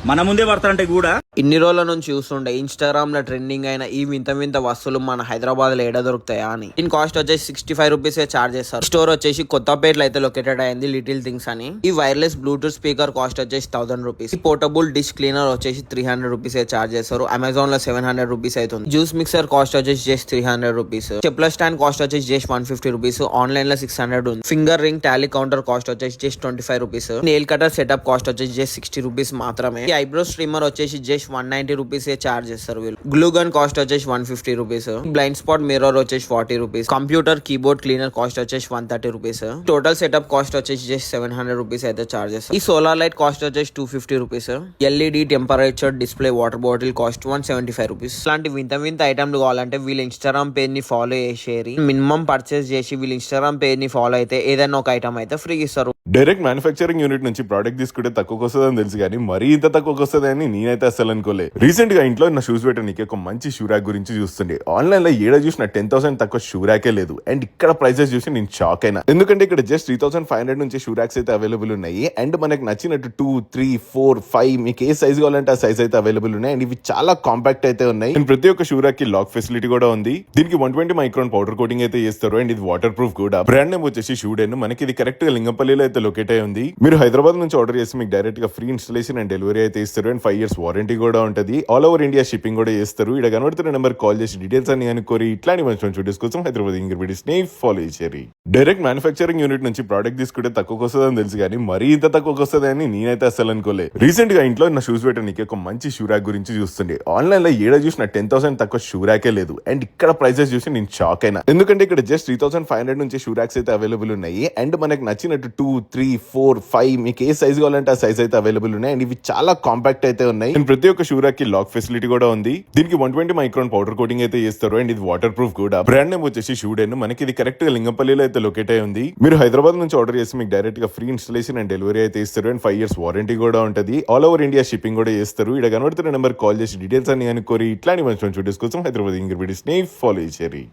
మన ముందే పడతారంటే కూడా. ఇన్ని రోజుల నుంచి చూస్తుండే ఇన్స్టాగ్రామ్ లో ట్రెండింగ్ అయిన ఈ వింత వింత వస్తువులు మన హైదరాబాద్ లో ఏడ దొరుకుతాయా అని. దీని కాస్ట్ వచ్చేసి 65 రూపీస్ చార్జ్ చేస్తారు. స్టోర్ వచ్చేసి కొత్తపేటలో అయితే లొకేటెడ్ అయింది, లిటిల్ థింగ్స్ అని. ఈ వైర్లెస్ బ్లూటూత్ స్పీకర్ కాస్ట్ వచ్చేసి 1000 రూపీస్. ఈ పోర్టబుల్ డిష్ క్లీనర్ వచ్చేసి 300 రూపీస్ చార్జ్ చేస్తారు. అమెజాన్ లో 700 రూపీస్ అవుతుంది. జ్యూస్ మిక్సర్ కాస్ట్ వచ్చేసి జస్ట్ 300 రూపీస్. చెప్పుల స్టాండ్ కాస్ట్ వచ్చేసి జస్ట్ 150 రూపీస్. ఆన్లైన్ లో 600 ఉంది. Finger ring tally counter cost వచ్చేసి just 25 rupees. Nail cutter setup cost వచ్చేసి జస్ట్ 60 రూపీస్ మాత్రమే. ఈ ఐబ్రో స్ట్రీమర్ వచ్చేసి జస్ట్ 190 రూపీస్ చార్జ్ చేస్తారు వీళ్ళు. గ్లూ గన్ కాస్ట్ వచ్చేసి 150 రూపీస్. బ్లైండ్ స్పాట్ మిర్రర్ వచ్చేసి 40 rupees. Computer keyboard cleaner cost వచ్చేసి 130 రూపీస్. టోటల్ సెటప్ కాస్ట్ వచ్చేసి జస్ట్ 700 రూపీస్ అయితే చార్జ్ చేస్తారు. ఈ సోలార్ లైట్ కాస్ట్ వచ్చేసి 250 rupees. LED temperature display water bottle cost 175 rupees. ఇలాంటి వింత వింత ఐటమ్లు కావాలంటే వీళ్ళ ఇన్స్టాగ్రామ్ పేజ్ ని ఫాలో చేసేరి. మినిమం పర్చేస్ చేసి వీళ్ళ ఇన్స్టాగ్రామ్ పేజ్ ని ఫాలో అయితే ఏదైనా ఒక ఐటమ్ అయితే ఫ్రీ ఇస్తారు. డైరెక్ట్ మ్యానుఫ్యాక్చరింగ్ యూనిట్ నుంచి ప్రోడక్ట్ తీసుకుంటే తక్కువకి వస్తుందని తెలుసు కానీ మరీ ఇంత తక్కువకి వస్తుందని నేనైతే అసలు అనుకోలే. రీసెంట్ గా ఇంట్లో నా షూస్ పెట్టడానికి ఒక మంచి షూ ర్యాక్ గురించి చూస్తుండే. ఆన్లైన్ లో ఏడ చూసిన 10,000 తక్కువ షూ ర్యాకే లేదు. అండ్ ఇక్కడ ప్రైసెస్ చూసి నేను షాక్ అయినా. ఎందుకంటే ఇక్కడ జస్ట్ 3500 నుంచి షూ ర్యాక్స్ అయితే అవైలబుల్ ఉన్నాయి. అండ్ మనకు నచ్చినట్టు 2, 3, 4, 5 మీకు ఏ సైజ్ కావాలంటే ఆ సైజ్ అయితే అవైలబుల్ ఉన్నాయి. అండ్ ఇవి చాలా కాంపాక్ట్ అయితే ఉన్నాయి. అండ్ ప్రతి ఒక్క షూ ర్యాక్ కి లాక్ ఫెసిలిటీ కూడా ఉంది. దీనికి 120 మైక్రాన్ పౌడర్ కోటింగ్ అయితే చేస్తారు. అండ్ ఇది వాటర్ ప్రూఫ్ కూడా. బ్రాండ్ నేమ్ వచ్చేసి షూడెన్. మనకి ఇది కరెక్ట్ గా లింగంపల్లిలో అయితే లొకేట్ అయి ఉంది. మీరు హైదరాబాద్ నుంచి ఆర్డర్ చేసి మీకు డైరెక్ట్ గా ఫ్రీ ఇన్స్టాలేషన్ అండ్ డెలివరీ అయితే ఇస్తారు. అండ్ 5 years వారంటీ కూడా ఉంటుంది. ఆల్ ఓవర్ ఇండియా షిప్పింగ్ కూడా చేస్తారు. ఇక్కడ కనబడుతున్న నెంబర్ కాల్ చేసి డీటెయిల్స్ అని అనుకోరి ఇట్లాంటి మంచి మంచి వీడియోస్ కోసం హైదరాబాద్ ఇంగ్రీడియంట్స్ ని ఫాలో చేయాలి. డైరెక్ట్ మ్యానుఫ్యాక్చరింగ్ యూనిట్ నుంచి ప్రోడక్ట్ తీసుకుంటే తక్కువకి వస్తుందని తెలుసు కానీ మరీ ఇంత తక్కువకి వస్తుందని నేనైతే అసలు అనుకోలే. రీసెంట్ గా ఇంట్లో నా షూస్ పెట్టడానికి ఒక మంచి షూ ర్యాక్ గురించి చూస్తుండే. ఆన్లైన్ లో ఏడ చూసిన 10,000 తక్కువ షూ ర్యాకే లేదు. అండ్ ఇక్కడ ప్రైసెస్ చూసి నేను షాక్ అయినా. ఎందుకంటే ఇక్కడ జస్ట్ 3500 నుంచి షూ ర్యాక్స్ అయితే అవైలబుల్ ఉన్నాయి. అండ్ మనకు నచ్చినట్టు 2, 3, 4, 5 మీకు ఏ సైజ్ కావాలంటే ఆ సైజ్ అయితే అవైలబుల్ ఉన్నాయి. అండ్ ఇవి చాలా కాంపాక్ట్ అయితే ఉన్నాయి. అండ్ ప్రతి ఒక్క షూ ర్యాక్ కి లాక్ ఫెసిలిటీ కూడా ఉంది. దీనికి 120 మైక్రాన్ పౌడర్ కోటింగ్ అయితే చేస్తారు. అండ్ ఇది వాటర్ ప్రూఫ్ కూడా. బ్రాండ్ నేమ్ వచ్చేసి షూడెన్. మనకి ఇది కరెక్ట్ గా లింగంపల్లిలో అయితే లొకేట్ అయి ఉంది. మీరు హైదరాబాద్ నుంచి ఆర్డర్ చేసి మీకు డైరెక్ట్ గా ఫ్రీ ఇన్స్టాలేషన్ అండ్ డెలివరీ అయితే ఇస్తారు. అండ్ 5 years వారంటీ కూడా ఉంటుంది. ఆల్ ఓవర్ ఇండియా షిప్పింగ్ కూడా చేస్తారు. ఇక్కడ కనబడుతున్న నెంబర్ కాల్ చేసి డీటెయిల్స్ అని అనుకోరి ఇట్లాంటి మంచి మంచి వీడియోస్ కోసం హైదరాబాద్ ఇంగ్రీడియంట్స్ ని ఫాలో చేయాలి.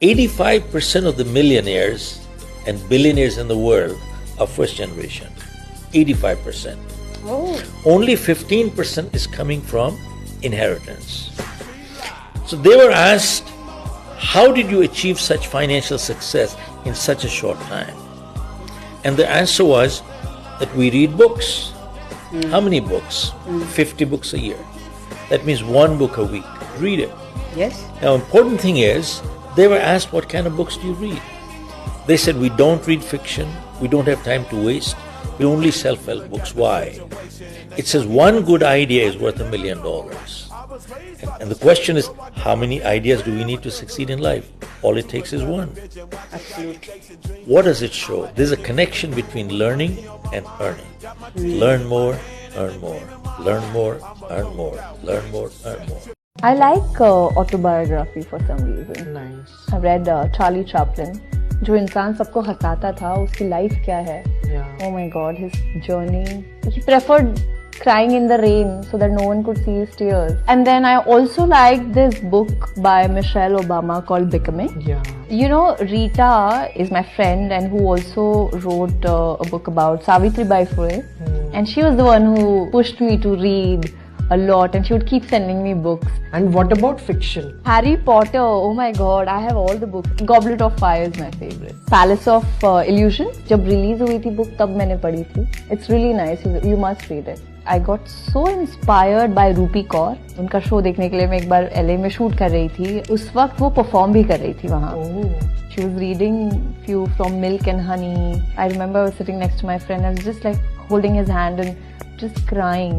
85% of the millionaires and billionaires in the world are first generation. 85%. Oh. Only 15% is coming from inheritance. So they were asked, how did you achieve such financial success in such a short time? And the answer was that we read books. How many books? 50 books a year. That means 1 book a week. Read it. Yes. Now, important thing is, they were asked, what kind of books do you read? They said, we don't read fiction. We don't have time to waste. We only self-help books. Why? It says one good idea is worth $1 million. And the question is, how many ideas do we need to succeed in life? All it takes is one. Absolutely. What does it show? There's a connection between learning and earning. Learn more, earn more. Learn more, earn more. Learn more, earn more. I like autobiography for some reason. Nice. I read Charlie Chaplin. जो इंसान सबको हंसाता था उसकी life क्या है? Oh my God, his journey. He preferred crying in the rain so that no one could see his tears. And then I also liked this book by Michelle Obama called Becoming. Yeah. You know, Rita is my friend and who also wrote a book about Savitribai Phule. And she was the one who pushed me to read a lot and she would keep sending me books. And what about fiction? Harry Potter, oh my God, I have all the books. Goblet of Fire is my favorite. Palace of Illusion, जब release हुई थी book तब मैंने पढ़ी थी. It's really nice, you must read it. I got so inspired by Rupi Kaur. उनका show देखने के लिए मैं एक बार LA में शूट कर रही थी. उस वक्त वो परफॉर्म भी कर रही थी वहाँ. She was reading few from Milk and Honey. I remember I was sitting next to my friend. I was just like holding his hand and just crying.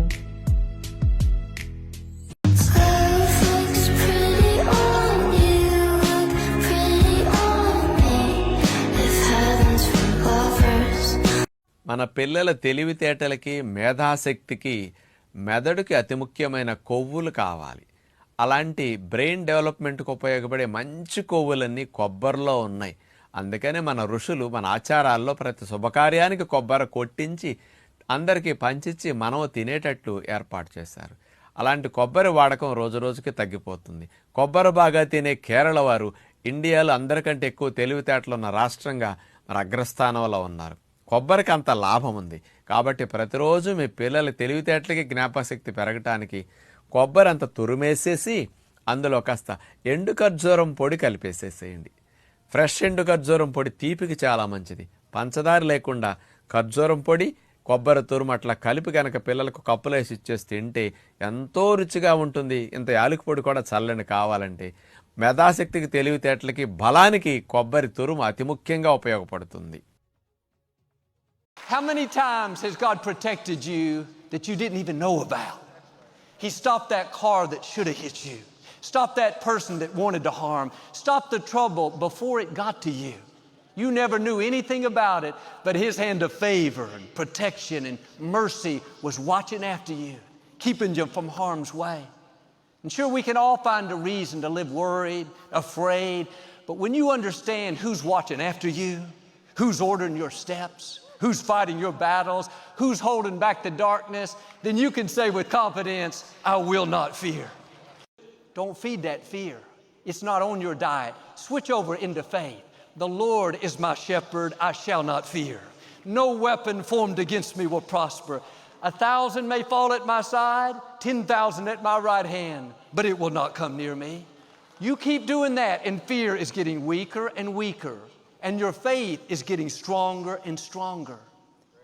మన పిల్లల తెలివితేటలకి మేధాశక్తికి మెదడుకి అతి ముఖ్యమైన కొవ్వులు కావాలి. అలాంటి బ్రెయిన్ డెవలప్మెంట్కి ఉపయోగపడే మంచి కొవ్వులన్నీ కొబ్బరిలో ఉన్నాయి. అందుకనే మన ఋషులు మన ఆచారాల్లో ప్రతి శుభకార్యానికి కొబ్బరి కొట్టించి అందరికీ పంచిచ్చి మనం తినేటట్లు ఏర్పాటు చేశారు. అలాంటి కొబ్బరి వాడకం రోజు రోజుకి తగ్గిపోతుంది. కొబ్బరి బాగా తినే కేరళ వారు ఇండియాలో అందరికంటే ఎక్కువ తెలివితేటలు ఉన్న రాష్ట్రంగా మరి అగ్రస్థానంలో ఉన్నారు. కొబ్బరికి అంత లాభం ఉంది. కాబట్టి ప్రతిరోజు మీ పిల్లల తెలివితేటలకి జ్ఞాపకశక్తి పెరగటానికి కొబ్బరి అంత తురిమేసేసి అందులో కాస్త ఎండు ఖర్జూరం పొడి కలిపేసేసేయండి. ఫ్రెష్ ఎండు ఖర్జూరం పొడి తీపికి చాలా మంచిది. పంచదార లేకుండా ఖర్జూరం పొడి కొబ్బరి తురుము అట్లా కలిపి కనుక పిల్లలకు కప్పులో వేసి ఇచ్చేసి తింటే ఎంతో రుచిగా ఉంటుంది. ఇంత యాలకి పొడి కూడా చల్లని కావాలంటే మేధాశక్తికి తెలివితేటలకి బలానికి కొబ్బరి తురుము అతి ముఖ్యంగా ఉపయోగపడుతుంది. How many times has God protected you that you didn't even know about? He stopped that car that should have hit you. Stopped that person that wanted to harm. Stopped the trouble before it got to you. You never knew anything about it, but His hand of favor and protection and mercy was watching after you, keeping you from harm's way. And sure, we can all find a reason to live worried, afraid, but when you understand who's watching after you, who's ordering your steps, who's fighting your battles, who's holding back the darkness, then you can say with confidence, I will not fear. Don't feed that fear. It's not on your diet. Switch over into faith. The Lord is my shepherd, I shall not fear. No weapon formed against me will prosper. 1,000 may fall at my side, 10,000 at my right hand, but it will not come near me. You keep doing that and fear is getting weaker and weaker. And your faith is getting stronger and stronger.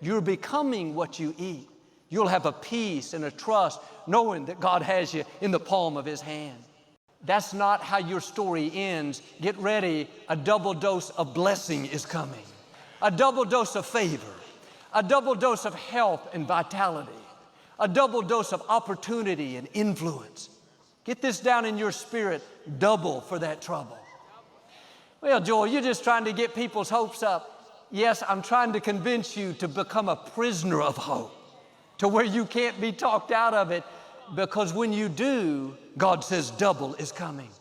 You're becoming what you eat. You'll have a peace and a trust knowing that God has you in the palm of His hand. That's not how your story ends. Get ready. A double dose of blessing is coming. A double dose of favor. A double dose of health and vitality. A double dose of opportunity and influence. Get this down in your spirit. Double for that trouble. Well, Joel, you're just trying to get people's hopes up. Yes, I'm trying to convince you to become a prisoner of hope, to where you can't be talked out of it, because when you do, God says double is coming.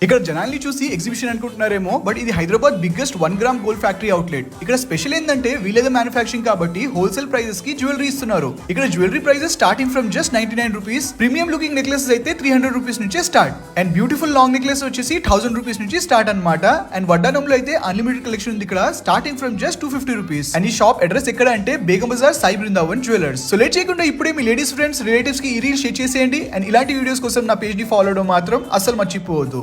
ఇక్కడ జనాల్ని చూసి exhibition అనుకుంటున్నారేమో, but ఇది Hyderabad biggest 1 gram gold factory outlet. ఇక్కడ special ఏంటంటే వీళ్ళదే manufacturing కాబట్టి wholesale prices కి జ్యువెలరీ ఇస్తున్నారు. ఇక్కడ jewellery prices starting from just 99 rupees. Premium looking necklaces అయితే 300 రూపీస్ నుంచే start. And beautiful long necklace వచ్చేసి 1000 రూపీస్ నుంచి స్టార్ట్ అన్నమాట. అండ్ వడ్డానంలో అయితే అన్లిమిటెడ్ కలెక్షన్ ఉంది ఇక్కడ, starting from just 250 rupees. And ఈ షాప్ అడ్రస్ ఎక్కడ అంటే Begum Bazaar Sai Brindavan jewellers. So late చేయకుండా ఇప్పుడే మీ లేడీస్ ఫ్రెండ్స్ రిలేటివ్స్ కి ఈ రీల్ షేర్ చేసేయండి. అండ్ ఇలాంటి వీడియోస్ కోసం నా పేజ్ ని ఫాలో అవడం మాత్రం అస్సలు మర్చిపోవద్దు.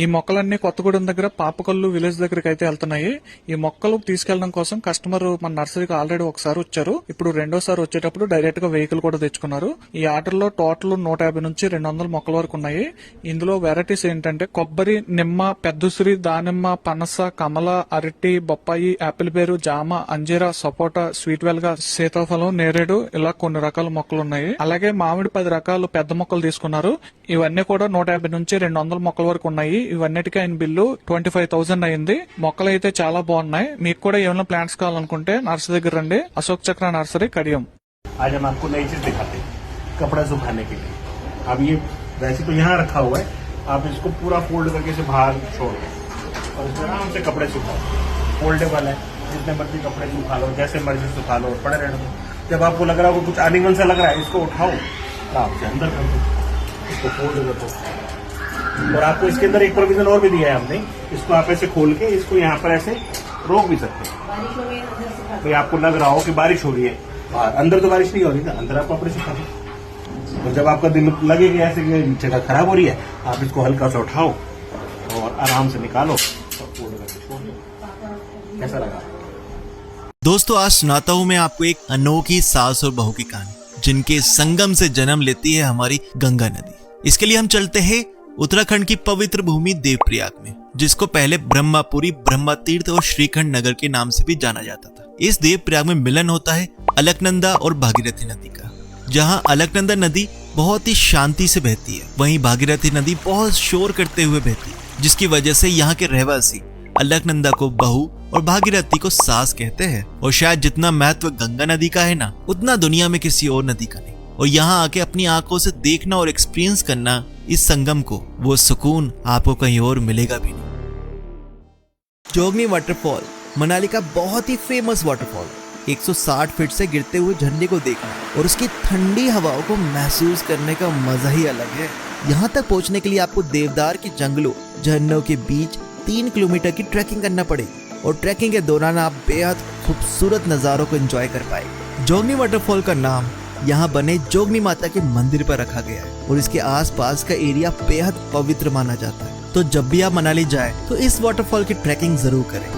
ఈ మొక్కలన్నీ కొత్తగూడెం దగ్గర పాపకొల్లు విలేజ్ దగ్గరికి అయితే వెళ్తున్నాయి. ఈ మొక్కలు తీసుకెళ్లడం కోసం కస్టమర్ మన నర్సరీకి ఆల్రెడీ ఒకసారి వచ్చారు. ఇప్పుడు రెండోసారి వచ్చేటప్పుడు డైరెక్ట్ గా వెహికల్ కూడా తెచ్చుకున్నారు. ఈ ఆర్డర్ లో టోటల్ 150 నుంచి 200 మొక్కల వరకు ఉన్నాయి. ఇందులో వెరైటీస్ ఏంటంటే కొబ్బరి, నిమ్మ, పెద్దశ్రీ, దానిమ్మ, పనస, కమల, అరటి, బొప్పాయి, యాపిల్ బేరు, జామ, అంజీరా, సపోటా, స్వీట్ వెల్గా, సీతాఫలం, నేరేడు, ఇలా కొన్ని రకాల మొక్కలు ఉన్నాయి. అలాగే మామిడి 10 రకాలు పెద్ద మొక్కలు తీసుకున్నారు. ఇవన్నీ కూడా 150 నుంచి 200 మొక్కల వరకు ఉన్నాయి. ఇవన్నిటికీ ఆయన బిల్లు 25,000 అయింది. మొక్కలు అయితే చాలా బాగున్నాయి. మీకు కూడా ఏమైనా ప్లాంట్స్ కావాలనుకుంటే నర్సరీ దగ్గర రండి. అశోక్ చక్ర నర్సరీ, కడియం. आज हम आपको नई चीज दिखाते हैं, कपड़ा सुखाने के लिए. अब ये वैसे तो यहाँ रखा हुआ है, आप इसको पूरा फोल्ड करके इसे बाहर छोड़ दो और इसमें आराम से कपड़े सुखाओ. फोल्डेबल है, जितने मर्जी कपड़े सुखा लो, जैसे मर्जी सुखा लो, पड़े रहने दो. जब आपको लग रहा है कुछ एनिमल सा लग रहा है, इसको उठाओ, आराम से अंदर कर दो, इसको फोल्ड कर दो. और आपको इसके अंदर एक प्रोविजन और भी दिया है हमने, इसको आप ऐसे खोल के इसको यहाँ पर ऐसे रोक भी सकते हैं. तो आपको लग रहा हो कि बारिश हो रही है, अंदर तो बारिश नहीं हो रही ना, अंदर आप कपड़े सुखा दो. और जब आपका दिल लगे कि ऐसे जगह खराब हो रही है, आप इसको हल्का सा उठाओ और आराम से निकालो और फोल्ड करके छोड़ दो. कैसा लगा? दोस्तों, आज सुनाता हूँ मैं आपको एक अनोखी सास और बहू की कहानी. जिनके संगम से जन्म लेती है हमारी गंगा नदी। इसके लिए हम चलते हैं उत्तराखंड की पवित्र भूमि देवप्रयाग में, जिसको पहले ब्रह्मापुरी, ब्रह्मा तीर्थ और श्रीखंड नगर के नाम से भी जाना जाता था। इस देवप्रयाग में मिलन होता है अलकनंदा और भागीरथी नदी का। जहां अलकनंदा नदी बहुत ही शांति से बहती है, वहीं भागीरथी नदी बहुत शोर करते हुए बहती है, जिसकी वजह से यहाँ के रहवासी अलकनंदा को बहू और भागीरथी को सास कहते हैं। और शायद जितना महत्व गंगा नदी का है ना, उतना दुनिया में किसी और नदी का नहीं। और यहाँ आके अपनी आंखों से देखना और एक्सपीरियंस करना इस संगम को, वो सुकून आपको कहीं और मिलेगा भी नहीं। जोगनी वाटरफॉल मनाली का बहुत ही फेमस वाटरफॉल है। 160 फीट से गिरते हुए झरने को देखना और उसकी ठंडी हवाओं को महसूस करने का मजा ही अलग है। यहाँ तक पहुँचने के लिए आपको देवदार के जंगलों, झरनों के बीच 3 किलोमीटर की ट्रैकिंग करना पड़ेगी। और ट्रैकिंग के दौरान आप बेहद खूबसूरत नज़ारों को एंजॉय कर पाएंगे। जोगनी वाटरफॉल का नाम यहाँ बने जोगनी माता के मंदिर पर रखा गया है और इसके आसपास का एरिया बेहद पवित्र माना जाता है। तो जब भी आप मनाली जाए तो इस वाटरफॉल की ट्रैकिंग जरूर करें।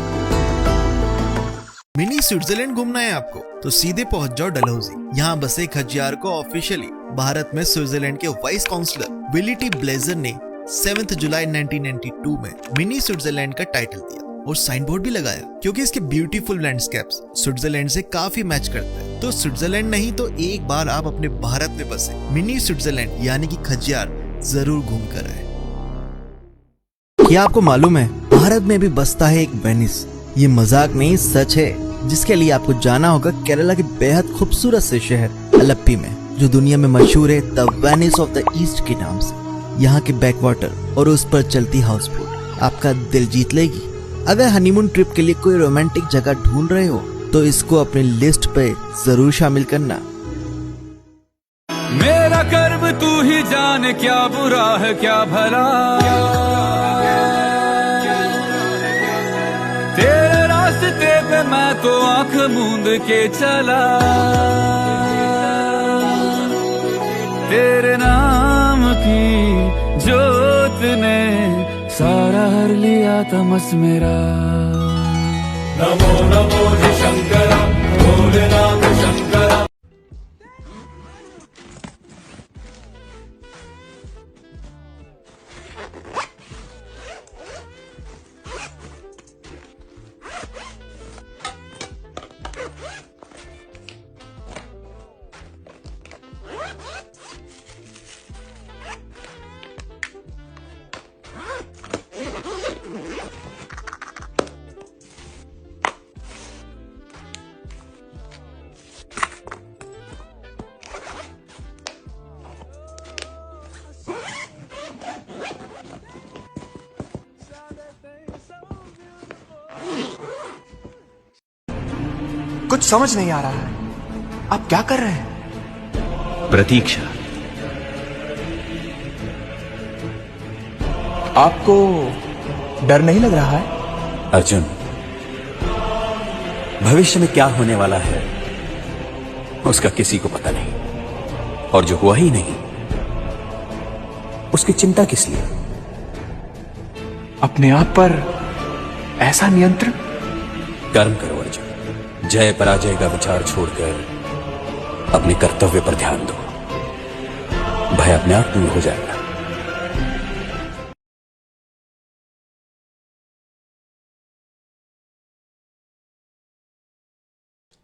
मिनी स्विट्जरलैंड घूमना है आपको तो सीधे पहुंच जाओ डलहौजी। यहाँ बसे खजियार को ऑफिशियली भारत में स्विट्जरलैंड के vice counsellor Willy T Blazer ने 7 जुलाई 1992 में मिनी स्विट्जरलैंड का टाइटल दिया और साइन बोर्ड भी लगाया, क्योंकि इसके ब्यूटीफुल लैंडस्केप्स स्विट्जरलैंड से काफी मैच करते हैं। तो स्विट्जरलैंड नहीं तो एक बार आप अपने भारत में बसे मिनी स्विट्जरलैंड यानी कि खजियार जरूर घूम कर आए। क्या आपको मालूम है भारत में भी बसता है एक वेनिस? ये मजाक नहीं, सच है, जिसके लिए आपको जाना होगा केरला के बेहद खूबसूरत से शहर अलप्पी में, जो दुनिया में मशहूर है the Venice of the east के नाम से। यहाँ के बैकवाटर और उस पर चलती हाउस बोट आपका दिल जीत लेगी। अगर हनीमून ट्रिप के लिए कोई रोमांटिक जगह ढूंढ रहे हो तो इसको अपनी लिस्ट पे जरूर शामिल करना। मेरा कर्म तू ही जाने, क्या बुरा है क्या भला, तेरे रास्ते पे मैं तो आंख मूंद के चला, तेरे नाम की जोत ने सारा हर लिया तमस मेरा। नमो नमो जी शंकरा, भोलेनाथ शंकरा। कुछ समझ नहीं आ रहा है, आप क्या कर रहे हैं? प्रतीक्षा। आपको डर नहीं लग रहा है? अर्जुन, भविष्य में क्या होने वाला है उसका किसी को पता नहीं, और जो हुआ ही नहीं उसकी चिंता किस लिए? अपने आप पर ऐसा नियंत्रण? कर्म करो अर्जुन, जय पराजय का विचार छोड़कर अपने कर्तव्य पर ध्यान दो, भय अपने आप दूर हो जाएगा।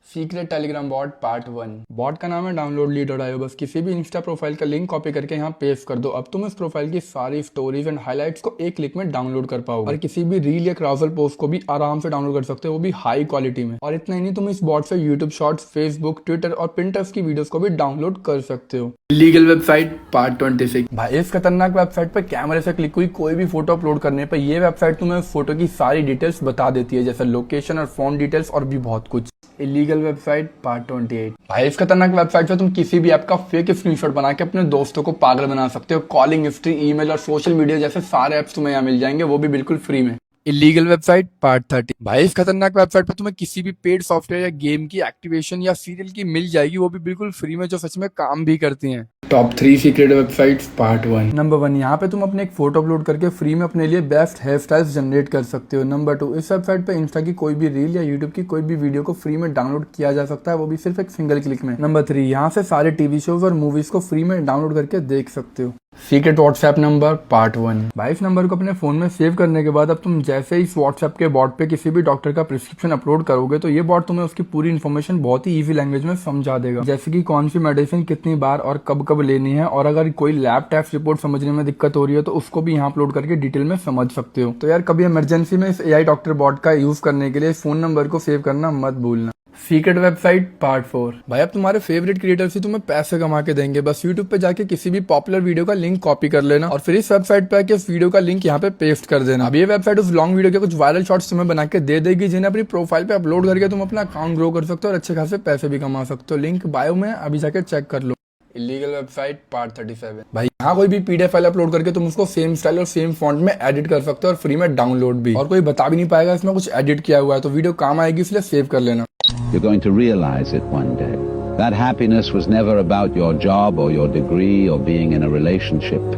Secret Telegram bot part 1। Bot का नाम है डाउनलोड ली.io। बस किसी भी इंस्टा प्रोफाइल का लिंक कॉपी करके यहाँ पेस्ट कर दो। अब तुम इस प्रोफाइल की सारी स्टोरीज एंड हाइलाइट्स को एक क्लिक में डाउनलोड कर पाओगे और किसी भी रील या क्राउजल पोस्ट को भी आराम से डाउनलोड कर सकते हो, वो भी हाई क्वालिटी में। और इतना ही नहीं, तुम इस बॉट से यूट्यूब शॉर्ट्स, फेसबुक, ट्विटर और पिंटरेस्ट की वीडियोस को भी डाउनलोड कर सकते हो। Illegal website part 26। भाई इस खतरनाक वेबसाइट पर कैमरे से क्लिक हुई कोई भी फोटो अपलोड करने पर ये वेबसाइट तुम्हें फोटो की सारी डिटेल्स बता देती है, जैसे लोकेशन और फोन डिटेल्स और भी बहुत कुछ। Illegal website part 28। भाई इस खतरनाक वेबसाइट पे तुम किसी भी ऐप का फेक स्क्रीनशॉट बना के अपने दोस्तों को पागल बना सकते हो। कॉलिंग हिस्ट्री, ईमेल और सोशल मीडिया जैसे सारे ऐप्स तुम्हें यहाँ मिल जाएंगे, वो भी बिल्कुल फ्री में। Illegal website part 30। भाई इस खतरनाक वेबसाइट पे तुम्हें किसी भी पेड सॉफ्टवेयर या गेम की एक्टिवेशन या सीरियल की मिल जाएगी, वो भी बिल्कुल फ्री में, जो सच में काम भी करती हैं। Top 3 secret websites part 1। Number 1, यहाँ पे तुम अपने एक फोटो अपलोड करके फ्री में अपने लिए बेस्ट हेयर स्टाइल्स जनरेट कर सकते हो। नंबर 2, इस वेबसाइट पे इंस्टा की कोई भी रील या यूट्यूब की कोई भी वीडियो को फ्री में डाउनलोड किया जा सकता है, वो भी सिर्फ एक सिंगल क्लिक में। नंबर 3, यहाँ से सारे टीवी शोज और मूवीज को फ्री में डाउनलोड करके देख सकते हो। Secret WhatsApp number part 1। भाई इस नंबर को अपने फोन में सेव करने के बाद अब तुम जैसे ही इस व्हाट्सएप के बॉट पे किसी भी डॉक्टर का प्रिस्क्रिप्शन अपलोड करोगे तो ये बॉट तुम्हें उसकी पूरी इन्फॉर्मेशन बहुत ही इजी लैंग्वेज में समझा देगा, जैसे कि कौन सी मेडिसिन कितनी बार और कब कब लेनी है, और अगर कोई लैब टेस्ट रिपोर्ट समझने में दिक्कत हो रही है तो उसको भी यहाँ अपलोड करके डिटेल में समझ सकते हो। तो यार कभी इमरजेंसी में इस AI डॉक्टर बॉट का यूज करने के लिए इस फोन नंबर को सेव करना मत भूलना। Secret website part 4। भाई अब तुम्हारे फेवरेट क्रिएटर्स ही तुम्हें पैसे कमा के देंगे, बस यूट्यूब पे जाके किसी भी पॉपुलर वीडियो का लिंक कॉपी कर लेना और फिर इस वेबसाइट पे आके उस वीडियो का लिंक यहाँ पे पेस्ट कर देना। अब ये वेबसाइट उस लॉन्ग वीडियो के कुछ वायरल शॉर्ट्स तुम्हें बना के दे देगी, जिन्हें अपनी प्रोफाइल पे अपलोड करके तुम अपना अकाउंट ग्रो कर सकते हो और अच्छे खासे पैसे भी कमा सकते हो। लिंक बायो में, अभी जाके चेक कर लो। Illegal website part 37। भाई यहाँ कोई भी PDF फाइल अपलोड करके तुम उसको सेम स्टाइल और सेम फॉन्ट में एडिट कर सकते हो और फ्री में डाउनलोड भी, और कोई बता भी नहीं पाएगा इसमें कुछ एडिट किया हुआ है, तो वीडियो काम आएगी, इसलिए सेव कर लेना। You're going to realize it one day. That happiness was never about your job or your degree or being in a relationship.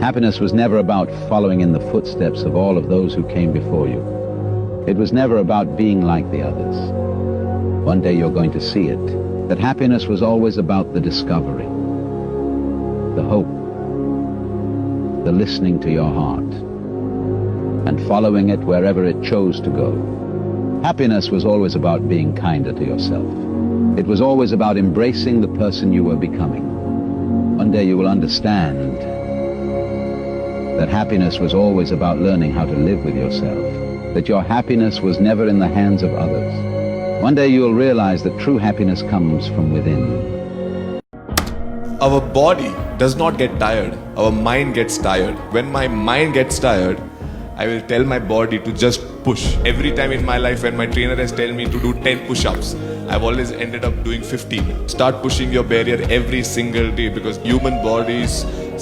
Happiness was never about following in the footsteps of all of those who came before you. It was never about being like the others. One day you're going to see it. That happiness was always about the discovery, the hope, the listening to your heart, and following it wherever it chose to go. Happiness was always about being kinder to yourself. It was always about embracing the person you were becoming. One day you will understand that happiness was always about learning how to live with yourself, that your happiness was never in the hands of others. One day you will realize that true happiness comes from within. Our body does not get tired, our mind gets tired. When my mind gets tired, I will tell my body to just push. Every time in my life when my trainer has told me to do 10 push-ups, I've always ended up doing 15. Start pushing your barrier every single day, because human body is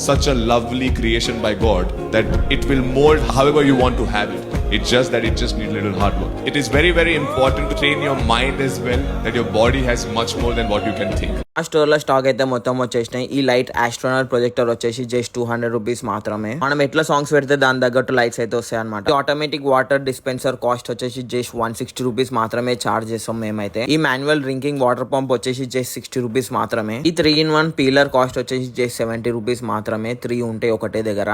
such a lovely creation by God that it will mold however you want to have it. It's just that it just needs a little hard work. It is very, very important to train your mind as well, that your body has much more than what you can think. ఆ స్టోర్లో stock అయితే మొత్తం వచ్చేసినాయి. ఈ light astronaut projector వచ్చేసి just 200 rupees మాత్రమే. మనం ఎట్లా సాంగ్స్ పెడితే దాని తగ్గట్టు లైట్స్ అయితే వస్తాయి అనమాట. ఆటోమేటిక్ వాటర్ డిస్పెన్సర్ కాస్ట్ వచ్చేసి జస్ట్ 160 రూపీస్ మాత్రమే చార్జ్ చేస్తాం మేమైతే. ఈ మాన్యువల్ డ్రింకింగ్ వాటర్ పంప్ వచ్చేసి జస్ట్ 60 రూపీస్ మాత్రమే. ఈ 3-in-1 పీలర్ కాస్ట్ వచ్చేసి జస్ట్ 70 రూపీస్ మాత్రమే. 3 ఉంటాయి ఒకటే దగ్గర.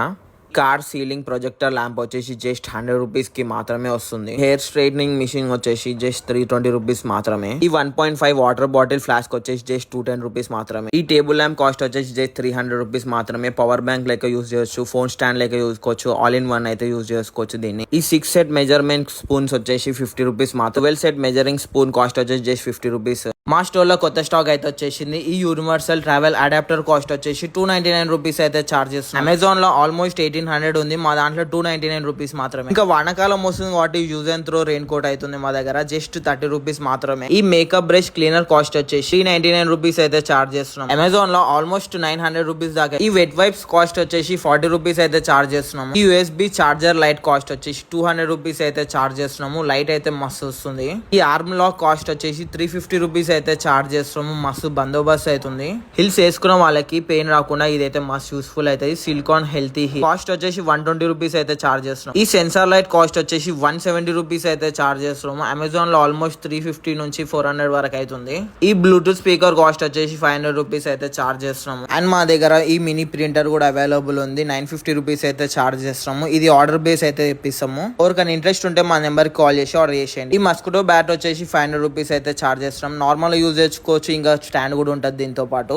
కార్ సీలింగ్ ప్రొజెక్టర్ ల్యాంప్ వచ్చేసి జస్ట్ 100 రూపీస్ కి మాత్రమే వస్తుంది. హెయిర్ స్ట్రైట్నింగ్ మిషన్ వచ్చేసి జస్ట్ 320 రూపీస్ మాత్రమే. ఈ 1.5 వాటర్ బాటిల్ ఫ్లాస్క్ వచ్చేసి జస్ట్ 210 రూపీస్ మాత్రమే. ఈ టేబుల్ ల్యాంప్ కాస్ట్ వచ్చేసి జస్ట్ 300 రూపీస్ మాత్రమే. పవర్ బ్యాంక్ లెక్క యూజ్ చేయొచ్చు, ఫోన్ స్టాండ్ లెక్క యూజ్ చేసుకోవచ్చు, ఆల్ ఇన్ వన్ అయితే యూజ్ చేసుకోవచ్చు దీన్ని. ఈ 6 సెట్ మెజర్మెంట్ స్పూన్స్ వచ్చేసి 50 రూపీస్ మాత్రం. 12 సెట్ మెజరింగ్ స్పూన్ కాస్ట్ వచ్చేసి జస్ట్ 50 రూపీస్. మా స్టోర్ లో కొత్త స్టాక్ అయితే వచ్చేసింది. ఈ యూనివర్సల్ ట్రావెల్ అడాప్టర్ కాస్ట్ వచ్చేసి 299 రూపీస్ అయితే చార్జ్ చేస్తుంది. అమెజాన్ లో ఆల్మోస్ట్ 1800 ఉంది, మా దాంట్లో 299 రూపీస్ మాత్రమే. ఇంకా వానకాలం వస్తుంది కాబట్టి use and throw raincoat అవుతుంది మా దగ్గర, జస్ట్ 30 రూపీస్ మాత్రమే. ఈ మేకప్ బ్రష్ క్లీనర్ కాస్ట్ వచ్చేసి 399 రూపీస్ అయితే చార్జ్ చేస్తున్నాం. అమెజాన్ లో ఆల్మోస్ట్ 900 రూపీస్ దాకా. ఈ వెట్ వైప్స్ కాస్ట్ వచ్చేసి 40 రూపీస్ అయితే చార్జ్ చేస్తున్నాము. ఈ USB చార్జర్ లైట్ కాస్ట్ వచ్చేసి 200 రూపీస్ అయితే చార్జ్ చేస్తున్నాము. లైట్ అయితే మస్తు వస్తుంది. ఈ ఆర్మ్ లాక్ కాస్ట్ వచ్చేసి 350 రూపీస్ అయితే చార్జ్ చేస్తున్నాము. మస్తు బందోబస్తు అవుతుంది. హిల్స్ వేసుకున్న వాళ్ళకి పెయిన్ రాకుండా ఇదైతే మస్తు యూస్ఫుల్ అవుతుంది. సిలికాన్ హెల్తీ హిల్ కాస్ట్ వచ్చేసి 120 రూపీస్ అయితే చార్జ్ చేస్తున్నాం. ఈ సెన్సార్ లైట్ కాస్ట్ వచ్చేసి 170 రూపీస్ అయితే చార్జ్ చేస్తున్నాము. అమెజాన్ లో ఆల్మోస్ట్ 350 నుంచి 400 వరకు అవుతుంది. ఈ బ్లూటూత్ స్పీకర్ కాస్ట్ వచ్చేసి 500 రూపీస్ అయితే చార్జ్ చేస్తున్నాము. అండ్ మా దగ్గర ఈ మినీ ప్రింటర్ కూడా అవైలబుల్ ఉంది. 950 రూపీస్ అయితే చార్జ్ చేస్తున్నాము. ఇది ఆర్డర్ బేస్ అయితే తెప్పిస్తాము. ఎవరికైనా ఇంట్రెస్ట్ ఉంటే మా నెంబర్ కాల్ చేసి ఆర్డర్ చేసేయండి. ఈ మస్కిటో బ్యాట్ వచ్చేసి 500 రూపీస్ అయితే చార్జ్ చేస్తున్నాం. నార్మల్ యూజ్ చేసుకోవచ్చు, ఇంకా స్టాండ్ కూడా ఉంటుంది దీంతో పాటు.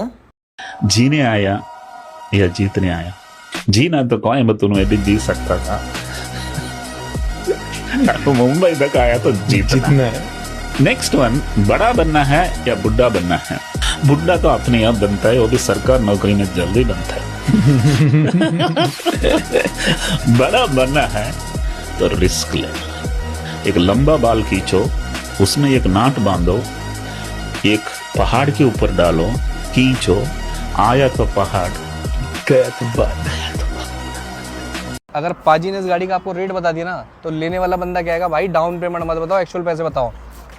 जीने आया या जीतने आया? जीना तो कोयम्बतूर में भी जी सकता था, तो मुंबई तक आया तो जीतना है. नेक्स्ट वन, बड़ा बनना है या बुढ़ा बनना है? बुढ़ा तो अपने आप बनता है, वो भी सरकार नौकरी में जल्दी बनता है. बड़ा बनना है तो रिस्क ले. एक लंबा बाल खींचो, उसमें एक नाट बांधो, एक पहाड़ के ऊपर डालो, खींचो, आया तो पहाड़, गया तो बात. अगर पाजी ने इस गाड़ी का आपको रेट बता दिया ना, तो लेने वाला बंदा कहेगा भाई डाउन पेमेंट मत बताओ, एक्चुअल पैसे बताओ.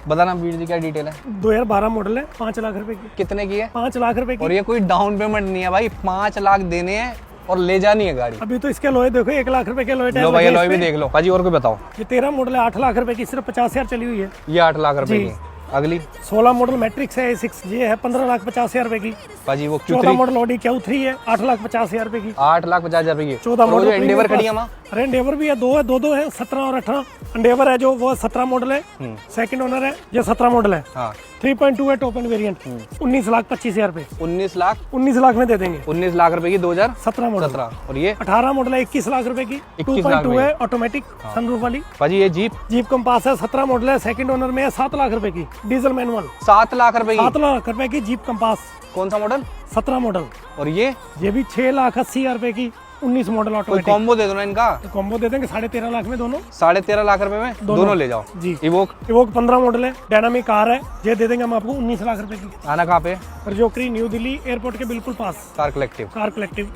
बताना वीर जी क्या डिटेल है। 2012 मॉडल है, 5 लाख रुपए की। कितने की है? 5 लाख रुपए की। और ये कोई डाउन पेमेंट नहीं है भाई, 5 लाख देने हैं और ले जानी है गाड़ी। अभी तो इसके लोहे देखो, 1 लाख रुपए के लोहे। लो भाई लोहे भी देख लो भाजी। और कोई बताओ। ये 13 मॉडल है, 8 लाख रुपए की, सिर्फ 50,000 चली हुई है। ये 8 लाख रुपए की। अगली 16 मॉडल मैट्रिक्स है, 6 ये है 15,50,000 रुपए की। भाजी वो 14 मॉडल ऑडी Q3 है, 8,50,000 रुपए की। 8,50,000 रुपए की। 14 मॉडल एंडेवर खड़ी है वहाँ। अरे एंडेवर भी है, दो है, 17 और 18। एंडेवर है जो वो 17 मॉडल है, सेकंड ओनर है। ये 17 मॉडल है, 3.2 है टॉप एंड वेरिएंट। 19,25,000 रुपए। 19 लाख 19 लाख में दे देंगे। 19 लाख रुपए की 2017 मॉडल। 17। और ये 18 मॉडल है, 21 लाख रुपए की। 2.2 है ऑटोमेटिक सनरूफ वाली। भाजी ये जीप कंपास है, 17 मॉडल है, सेकंड ओनर में है, 7 लाख रुपए की, डीजल मैनुअल। 7 लाख रुपए की। 7 लाख रुपए की जीप कंपास। कौन सा मॉडल? 17 मॉडल। और ये भी 6,80,000 रुपए की, 19 मॉडल ऑटोमेटिक। कॉम्बो दे दो ना इनका। कॉम्बो दे देंगे 13.5 लाख में दोनों। 13.5 लाख रुपए में दोनों ले जाओ जी। इवोक 15 मॉडल है, डायनामिक कार है, ये दे देंगे हम आपको 19 लाख रुपए की। आना कहाँ पे? परजोकरी, न्यू दिल्ली एयरपोर्ट के बिल्कुल पास। Car collective.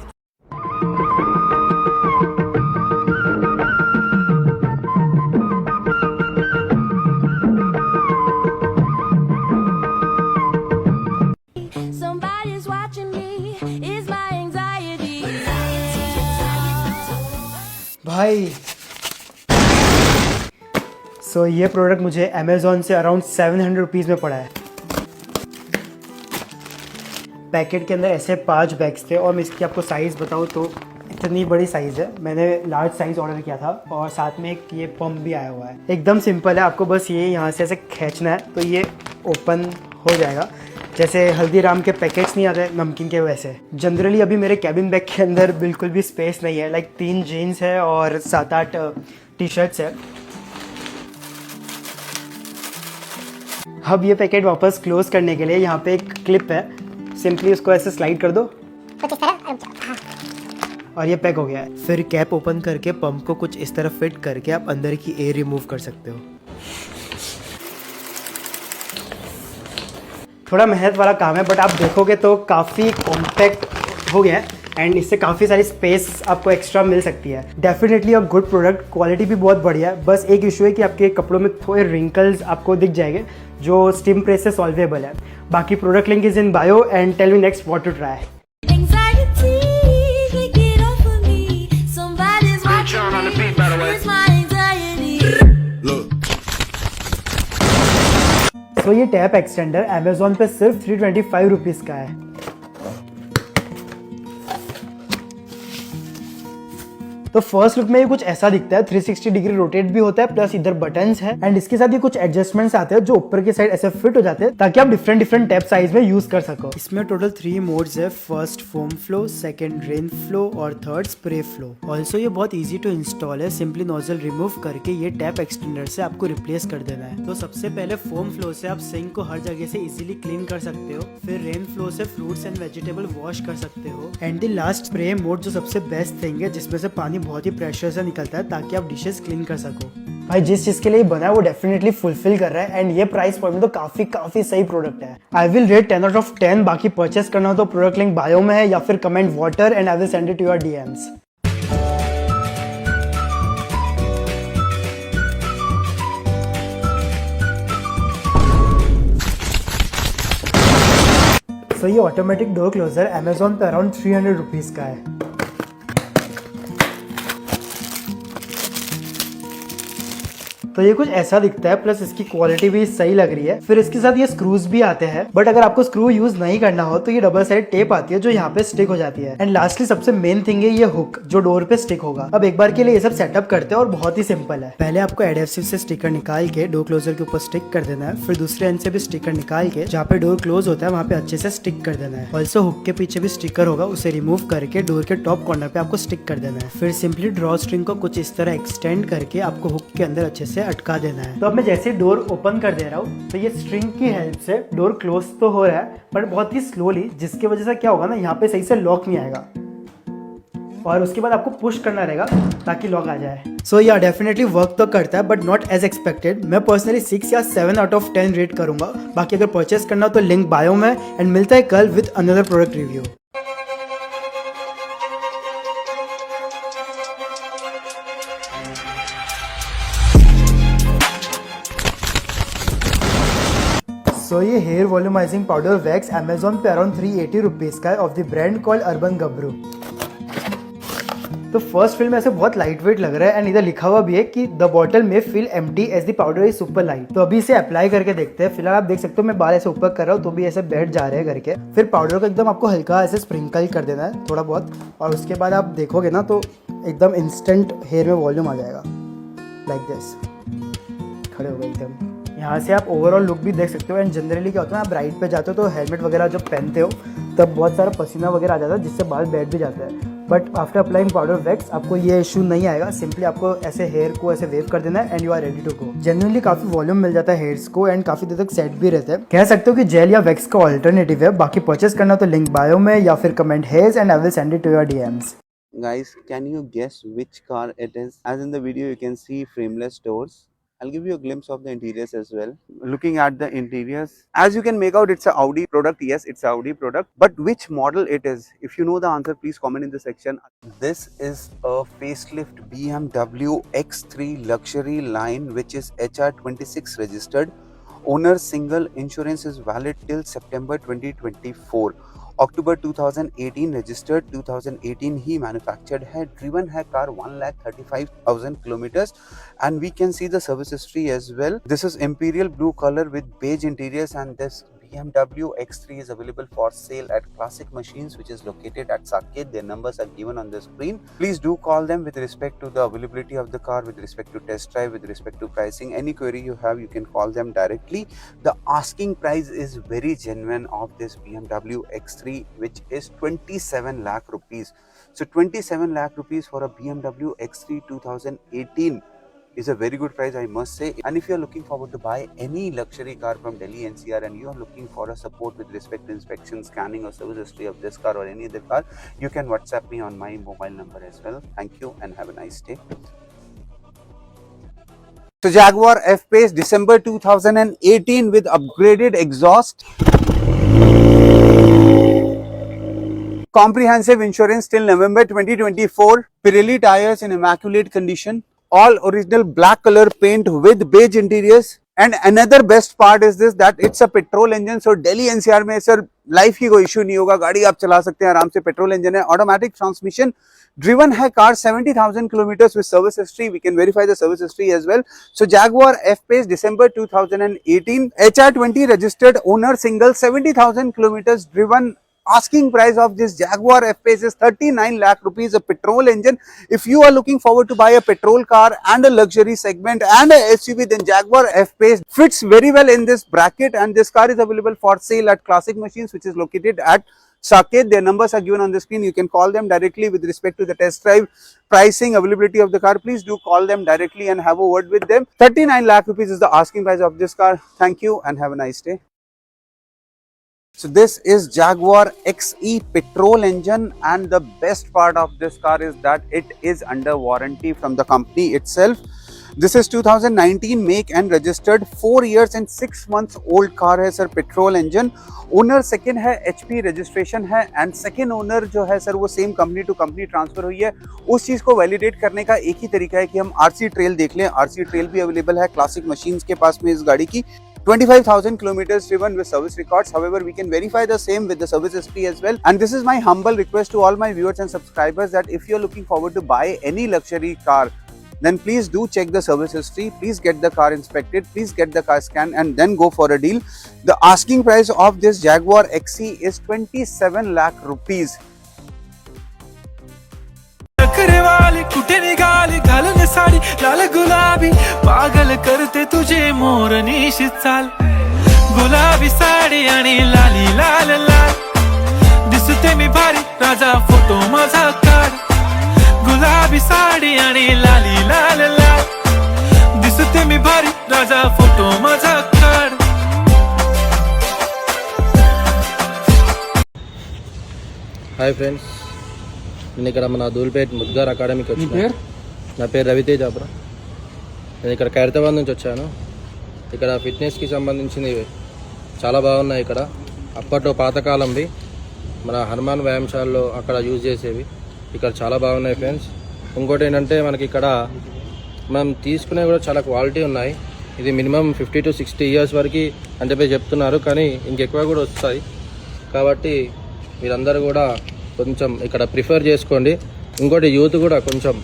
भाई ये प्रोडक्ट मुझे अमेज़ॉन से अराउंड 700 रुपीज़ में पड़ा है। पैकेट के अंदर ऐसे 5 बैग्स थे और मैं इसकी आपको साइज़ बताऊँ तो इतनी बड़ी साइज़ है। मैंने लार्ज साइज़ ऑर्डर किया था और साथ में एक ये पंप भी आया हुआ है। एकदम सिंपल है, आपको बस ये यहाँ से ऐसे खींचना है तो ये ओपन हो जाएगा। जैसे हल्दीराम के पैकेट्स नहीं आते नमकीन के, वैसे। जनरली अभी मेरे कैबिन बैग के अंदर बिल्कुल भी स्पेस नहीं है। लाइक 3 जीन्स है और 7-8 टी शर्ट्स है। अब ये पैकेट वापस क्लोज करने के लिए यहाँ पे एक क्लिप है, सिंपली उसको ऐसे स्लाइड कर दो और ये पैक हो गया है। फिर कैप ओपन करके पंप को कुछ इस तरह फिट करके आप अंदर की एयर रिमूव कर सकते हो। थोड़ा मेहनत वाला काम है, बट आप देखोगे तो काफ़ी कॉम्पैक्ट हो गया है एंड इससे काफ़ी सारी स्पेस आपको एक्स्ट्रा मिल सकती है। Definitely a good product, quality भी बहुत बढ़िया है। बस एक इशू है कि आपके कपड़ों में थोड़े रिंकल्स आपको दिख जाएंगे जो स्टीम प्रेस से सॉल्वेबल है। बाकी product link is in bio and tell me next what to try. तो ये टैप एक्सटेंडर अमेज़ॉन पे सिर्फ 325 रुपीज़ का है। तो फर्स्ट लुक में ये कुछ ऐसा दिखता है, 360 डिग्री रोटेट भी होता है, प्लस इधर बटन्स है एंड इसके साथ ये कुछ एडजस्टमेंट्स आते हैं जो ऊपर की साइड ऐसे फिट हो जाते हैं ताकि आप डिफरेंट टैप साइज में यूज कर सको। इसमें टोटल 3 मोड्स है, first foam flow, second rain flow और थर्ड स्प्रे फ्लो। ऑल्सो ये बहुत इजी टू इंस्टॉल है, सिंपली नोजल रिमूव करके ये टैप एक्सटेंडर से आपको रिप्लेस कर देना है। तो सबसे पहले फोम फ्लो से आप सिंक को हर जगह से इजीली क्लीन कर सकते हो, फिर रेन फ्लो से फ्रूट्स एंड वेजिटेबल वॉश कर सकते हो and the last spray mode जो सबसे बेस्ट थिंग है जिसमें से पानी बहुत ही प्रेशर से निकलता है ताकि आप डिशेस क्लीन कर सको। भाई जिस चीज के लिए बना है वो डेफिनेटली फुलफिल कर रहा है एंड ये प्राइस पॉइंट में तो काफी सही प्रोडक्ट है। I will rate 10 out of 10। बाकी परचेस करना हो तो प्रोडक्ट लिंक बायो में है या फिर comment water and I will send it to your DMs. तो ये ऑटोमेटिक डोर क्लोजर अमेज़ॉन पे अराउंड 300 रुपीज़ का है। तो ये कुछ ऐसा दिखता है, प्लस इसकी क्वालिटी भी सही लग रही है। फिर इसके साथ ये स्क्रूज भी आते हैं, बट अगर आपको स्क्रू यूज नहीं करना हो तो ये डबल साइड टेप आती है जो यहाँ पे स्टिक हो जाती है। एंड लास्टली सबसे मेन थिंग है ये हुक जो डोर पे स्टिक होगा। अब एक बार के लिए ये सब सेटअप करते हैं और बहुत ही सिंपल है। पहले आपको एडहेसिव से स्टिकर निकाल के डोर क्लोजर के ऊपर स्टिक कर देना है, फिर दूसरे एंड से भी स्टिकर निकाल के जहाँ पे डोर क्लोज होता है वहाँ पे अच्छे से स्टिक कर देना है। ऑल्सो हुक के पीछे भी स्टिकर होगा, उसे रिमूव करके डोर के टॉप कॉर्नर पे आपको स्टिक कर देना है। फिर सिंपली ड्रॉ स्ट्रिंग को कुछ इस तरह एक्सटेंड करके आपको हुक के अंदर अच्छे से अटका देना है। तो अब मैं जैसे डोर ओपन कर दे रहा हूँ तो ये स्ट्रिंग की हेल्प से डोर क्लोज तो हो रहा है बट बहुत ही स्लोली, जिसकी वजह से क्या होगा ना यहाँ पे सही से लॉक नहीं आएगा और उसके बाद आपको पुश करना रहेगा ताकि लॉक आ जाए। सो या डेफिनेटली वर्क तो करता है बट नॉट एज एक्सपेक्टेड। मैं पर्सनली 6 या 7 आउट ऑफ 10 रेट करूंगा। बाकी अगर परचेस करना हो तो लिंक बायो में एंड मिलता है कल with another product review. So ये hair volumising powder wax Amazon पे अराउंड 380 रुपीज का है of the brand called Urban Gabru. तो फर्स्ट फिल्म ऐसे बहुत लाइट वेट लग रहा है एंड इधर लिखा हुआ भी है कि the bottle may feel empty as the powder is super light. तो अभी इसे अप्लाई करके देखते हैं। फिलहाल आप देख सकते हो मैं बाल ऐसे ऊपर कर रहा हूँ तो भी ऐसे बैठ जा रहे हैं करके। फिर पाउडर को एकदम आपको हल्का ऐसे स्प्रिंकल कर देना है थोड़ा बहुत, और उसके बाद आप देखोगे ना तो एकदम इंस्टेंट हेयर में वॉल्यूम आ जाएगा लाइक दिस। खड़े हो गए एकदम। यहाँ से आप ओवरऑल लुक भी देख सकते हो। एंड जनरली क्या होता है, आप राइड पे जाते हो तो हेलमेट वगैरह जब पहनते हो तब बहुत सारा पसीना वगैरह आ जाता है जिससे बाल बैठ भी जाता है। But after applying powder wax आपको ये इशू नहीं आएगा। सिंपली आपको ऐसे हेयर को ऐसे वेव कर देना है and you are ready to go. Generally काफी वॉल्यूम मिल जाता है हेयर्स को एंड काफी देर तक सेट भी रहते हैं। कह सकते हो कि जेल या वैक्स का ऑल्टरनेटिव है। बाकी परचेस करना तो लिंक बायो में या फिर comment hairs and I will send it to your DMs. Guys, can you guess which car it is? As in the video you can see frameless doors. I'll give you a glimpse of the interiors as well. Looking at the interiors, as you can make out, it's a Audi product. Yes, it's a Audi product. But which model it is? If you know the answer, please comment in the section. This is a facelift BMW X3 luxury line which is HR26 registered. Owner single, insurance is valid till September 2024. October 2018 registered, 2018 ही manufactured है। Driven है car 1,35,000 kilometres and we can see the service history as well. This is imperial blue colour with beige interiors and this BMW X3 is available for sale at Classic Machines, which is located at Saket. Their numbers are given on the screen. Please do call them with respect to the availability of the car, with respect to test drive, with respect to pricing. Any query you have, you can call them directly. The asking price is very genuine of this BMW X3, which is 27 lakh rupees. So 27 lakh rupees for a BMW X3 2018. is a very good price, I must say. And if you are looking forward to buy any luxury car from Delhi NCR and you are looking for a support with respect to inspection, scanning or service history of this car or any other car, you can WhatsApp me on my mobile number as well. Thank you and have a nice day. So Jaguar F-Pace December 2018 with upgraded exhaust, comprehensive insurance till November 2024, Pirelli tires in immaculate condition, all original black color paint with beige interiors. And another best part is this, that it's a petrol engine. So Delhi NCR में sir life की कोई issue नहीं होगा, गाड़ी आप चला सकते हैं आराम से। पेट्रोल इंजन है, ऑटोमेटिक ट्रांसमिशन, ड्रिवन है car 70,000 kilometers with service history. We can verify the service history as well. So Jaguar F-Pace December 2018, HR20 registered, owner single, 70,000 kilometers driven. Asking price of this Jaguar F-Pace is 39 lakh rupees, a petrol engine. If you are looking forward to buy a petrol car and a luxury segment and a SUV, then Jaguar F-Pace fits very well in this bracket. And this car is available for sale at Classic Machines, which is located at Saket. Their numbers are given on the screen. You can call them directly with respect to the test drive, pricing, availability of the car. Please do call them directly and have a word with them. 39 lakh rupees is the asking price of this car. Thank you and have a nice day. So this is Jaguar XE petrol engine, and the best part of this car is that it is under warranty from the company itself. This is 2019 make and registered, 4 years and 6 months old car है sir, petrol engine. Owner second है, HP registration है and second owner जो है sir वो same company to company transfer हुई है। उस चीज़ को वैलिडेट करने का एक ही तरीका है कि हम RC ट्रेल देख लें। RC ट्रेल भी अवेलेबल है क्लासिक मशीन्स के पास में इस गाड़ी की। 25,000 kilometers driven with service records. However, we can verify the same with the service history as well. And this is my humble request to all my viewers and subscribers that if you're looking forward to buy any luxury car, then please do check the service history. Please get the car inspected. Please get the car scanned and then go for a deal. The asking price of this Jaguar XE is 27 lakh rupees. कुठे निघाली घालून साडी लाल गुलाबी, पागल करते तुझे मोरनीशी चाल, गुलाबी साडी आणि लाली लाल लाल, दिसते मी भारी राजा फोटो माझा काढ, गुलाबी साडी आणि लाली लाल लाल, दिसते मी भारी राजा फोटो माझा काढ. హాయ్ ఫ్రెండ్స్, నేను ఇక్కడ మన ధూల్పేట్ ముద్గార్ అకాడమీకి వచ్చాను. నా పేరు రవితేజ్ అబ్రా. నేను ఇక్కడ ఖైరతాబాద్ నుంచి వచ్చాను. ఇక్కడ ఫిట్నెస్కి సంబంధించినవి చాలా బాగున్నాయి. ఇక్కడ అప్పట్లో పాతకాలంవి మన హనుమాన్ వ్యాయామశాలలో అక్కడ యూజ్ చేసేవి ఇక్కడ చాలా బాగున్నాయి ఫ్రెండ్స్. ఇంకోటి ఏంటంటే మనకి ఇక్కడ మనం తీసుకునేవి కూడా చాలా క్వాలిటీ ఉన్నాయి. ఇది మినిమం 50 to 60 ఇయర్స్ వరకు అని చెప్పి చెప్తున్నారు, కానీ ఇంకెక్కువ కూడా వస్తాయి. కాబట్టి మీరందరూ కూడా కొంచెం ఇక్కడ ప్రిఫర్ చేసుకోండి. ఇంకోటి యూత్ కూడా కొంచెం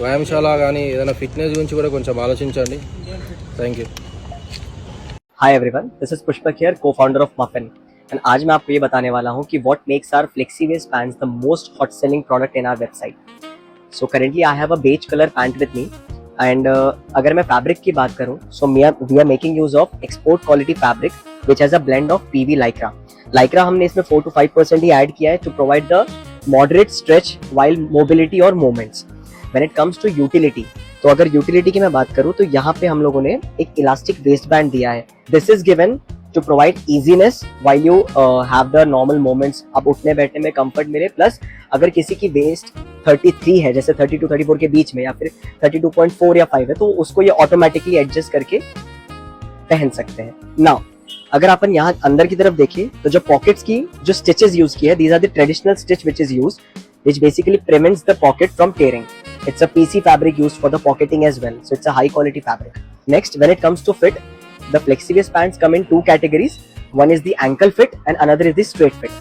వ్యాయామశాల కానీ ఏదైనా ఫిట్నెస్ గురించి కూడా కొంచెం ఆలోచించండి. Thank you. Hi everyone, this is Pushpak here, co-founder of Muffin, and आज मैं आपको ये बताने वाला हूँ कि what makes our flexi waist pants the most hot selling product in our website. So currently I have a beige color pant with me, and अगर मैं fabric की बात करूँ, so we are making use of export quality fabric which has a blend of PV lycra. Lycra हमने इसमें 4 to 5% he add किया है to provide the moderate stretch while mobility और movements. When it comes to utility, तो अगर utility की मैं बात करूं तो यहाँ पे हम लोगों ने एक इलास्टिक वेस्ट बैंड दिया है. This is given to provide easiness while you have the normal moments. अब उठने बैठने में कंफर्ट मिले, प्लस अगर किसी की वेस्ट 33 है, जैसे 30 to 34 के बीच में, या फिर 32.4 या 5 है, तो उसको ये ऑटोमेटिकली एडजस्ट करके पहन सकते हैं. नाउ अगर अपन यहाँ अंदर की तरफ देखें तो जो पॉकेट्स की जो स्टिचेस यूज की है, these are the traditional stitch which is use, which basically prevents the pocket from tearing. It's a PC fabric used for the pocketing as well, so it's a high quality fabric. Next, when it comes to fit, the flexi waist pants come in two categories. One is the ankle fit and another is the straight fit.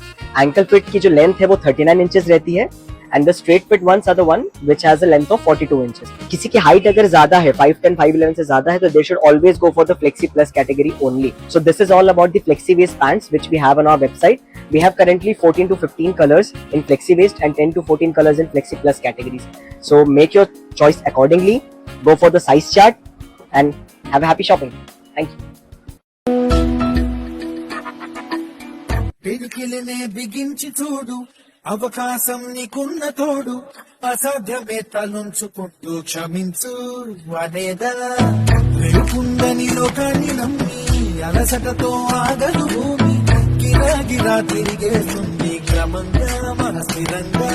Ankle fit की जो length है वो 39 inches रहती है, and the straight fit ones are the one which has a length of 42 inches. किसी की height अगर ज़्यादा है, 5'10", 5'11" से ज़्यादा है, तो they should always go for the flexi plus category only. So this is all about the flexi waist pants which we have on our website. We have currently 14 to 15 colors in flexi waist and 10 to 14 colors in flexi plus categories. So make your choice accordingly. Go for the size chart and have a happy shopping. Thank you. పిడికిలినే బిగించి చూడు, అవకాశం నీకున్న తోడు, అసాధ్యమే తలుంచుకుంటూ క్షమించు అనేదా. రేపుందని లోకాన్ని నమ్మి అలసటతో ఆగదు భూమి, గిరాగిరా తిరిగేస్తుంది క్రమంగా మనస్థిరంగా.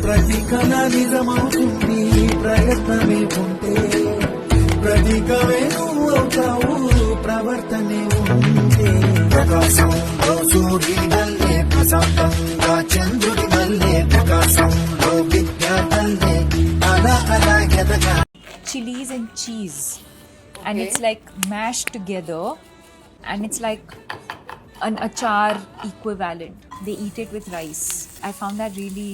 ప్రతి కళ నిజమవుతుంది ప్రయత్నమే ఉంటే, ప్రతీకమే నువ్వు అవుతావు ప్రవర్తనే ఉంటే. ప్రకాశంలో సూర్యుడి వల్లే, ప్రశాంతంగా చంద్రుడి వల్లే, ప్రకాశంలో విద్యార్థులే అలా అలా ఎదగా. Chilies and cheese, and it's like mashed together, and it's like an achar equivalent. They eat it with rice. I found that really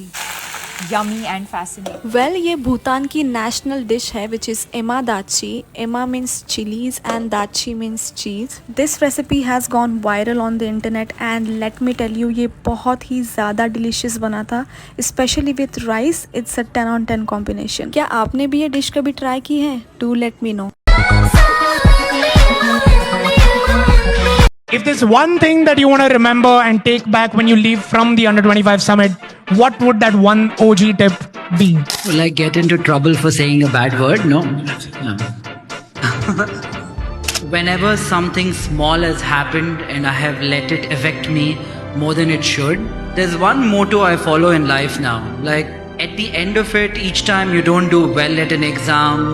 yummy and fascinating. Well, ये भूटान की national dish है which is ema dachi. Ema means chilies and dachi means cheese. This recipe has gone viral on the internet and let me tell you ये बहुत ही ज़्यादा delicious बना था, especially with rice. It's a 10 on 10 combination. क्या आपने भी ये dish कभी try की है? Do let me know. If there's one thing that you want to remember and take back when you leave from the Under 25 Summit, what would that one OG tip be? Will I get into trouble for saying a bad word? No. Whenever something small has happened and I have let it affect me more than it should, there's one motto I follow in life now. Like, at the end of it, each time you don't do well at an exam,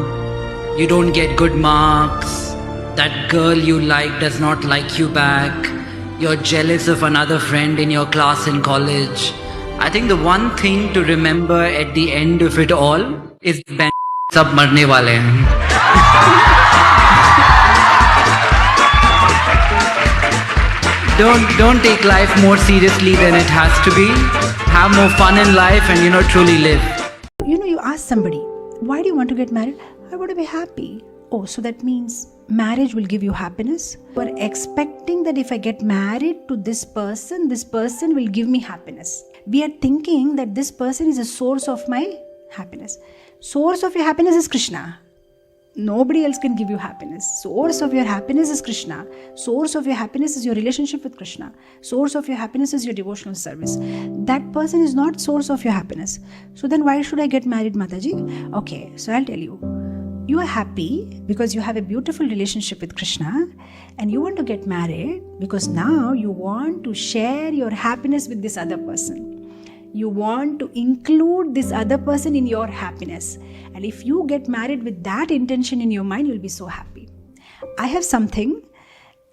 you don't get good marks, that girl you like does not like you back, you're jealous of another friend in your class in college, I think the one thing to remember at the end of it all is sab marne wale hain. Don't take life more seriously than it has to be. Have more fun in life and truly live. You ask somebody, why do you want to get married? I want to be happy. Oh, so that means marriage will give you happiness? You are expecting that if I get married to this person will give me happiness. We are thinking that this person is a source of my happiness. Source of your happiness is Krishna. Nobody else can give you happiness. Source of your happiness is Krishna. Source of your happiness is your relationship with Krishna. Source of your happiness is your devotional service. That person is not source of your happiness. So then why should I get married, Mataji? Okay, so I'll tell you. You are happy because you have a beautiful relationship with Krishna, and you want to get married because now you want to share your happiness with this other person. You want to include this other person in your happiness. And if you get married with that intention in your mind, you'll be so happy. I have something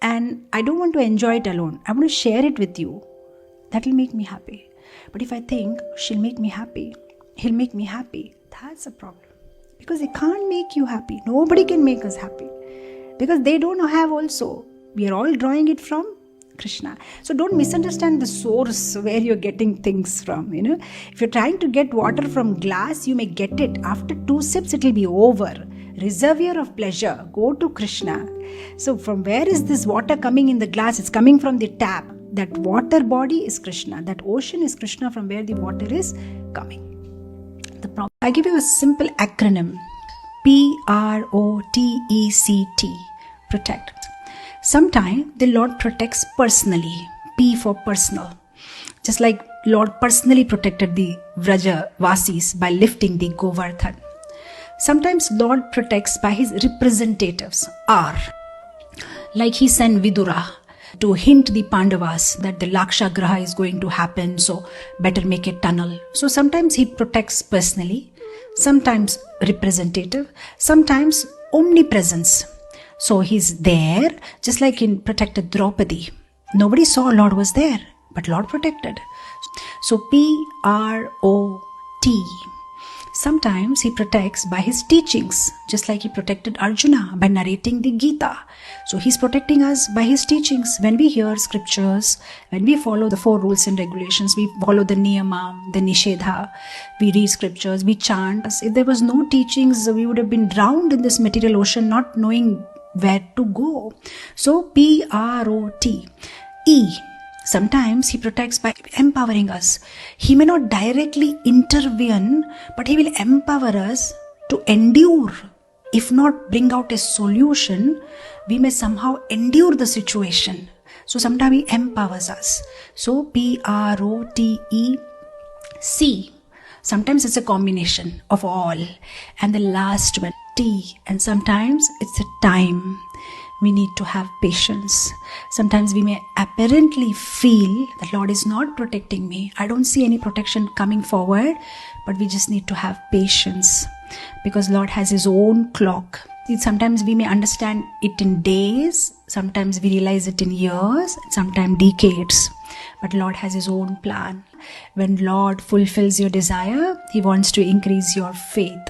and I don't want to enjoy it alone. I want to share it with you. That will make me happy. But if I think she'll make me happy, he'll make me happy, that's a problem. Because they can't make you happy. Nobody can make us happy. because they don't have also. We are all drawing it from Krishna. So don't misunderstand the source where you're getting things from. If you're trying to get water from glass, you may get it. After 2 sips, it will be over. Reservoir of pleasure. Go to Krishna. So from where is this water coming in the glass? It's coming from the tap. That water body is Krishna. That ocean is Krishna from where the water is coming. I give you a simple acronym. PROTECT. Protect. Sometimes the Lord protects personally. P for personal. Just like Lord personally protected the Vraja Vasis by lifting the Govardhan. Sometimes Lord protects by his representatives. R. Like he sent Vidura to hint the Pandavas that the Laksha Graha is going to happen, so better make a tunnel. So sometimes he protects personally, sometimes representative, sometimes omnipresence. So he's there, just like in protected Draupadi. Nobody saw Lord was there, but Lord protected. So P-R-O-T. Sometimes he protects by his teachings, just like he protected Arjuna by narrating the Gita. So he's protecting us by his teachings. When we hear scriptures, when we follow the 4 rules and regulations, we follow the niyama, the nishedha, we read scriptures, we chant. If there was no teachings, we would have been drowned in this material ocean, not knowing where to go. So P-R-O-T. E. Sometimes he protects by empowering us. He may not directly intervene, but he will empower us to endure. If not bring out a solution, we may somehow endure the situation. So sometimes he empowers us. So P-R-O-T-E-C. Sometimes it's a combination of all. And the last one, T. And sometimes it's a time. We need to have patience. Sometimes we may apparently feel that Lord is not protecting me. I don't see any protection coming forward, but we just need to have patience because Lord has his own clock. Sometimes we may understand it in days, sometimes we realize it in years, sometimes decades. But Lord has his own plan. When Lord fulfills your desire, he wants to increase your faith.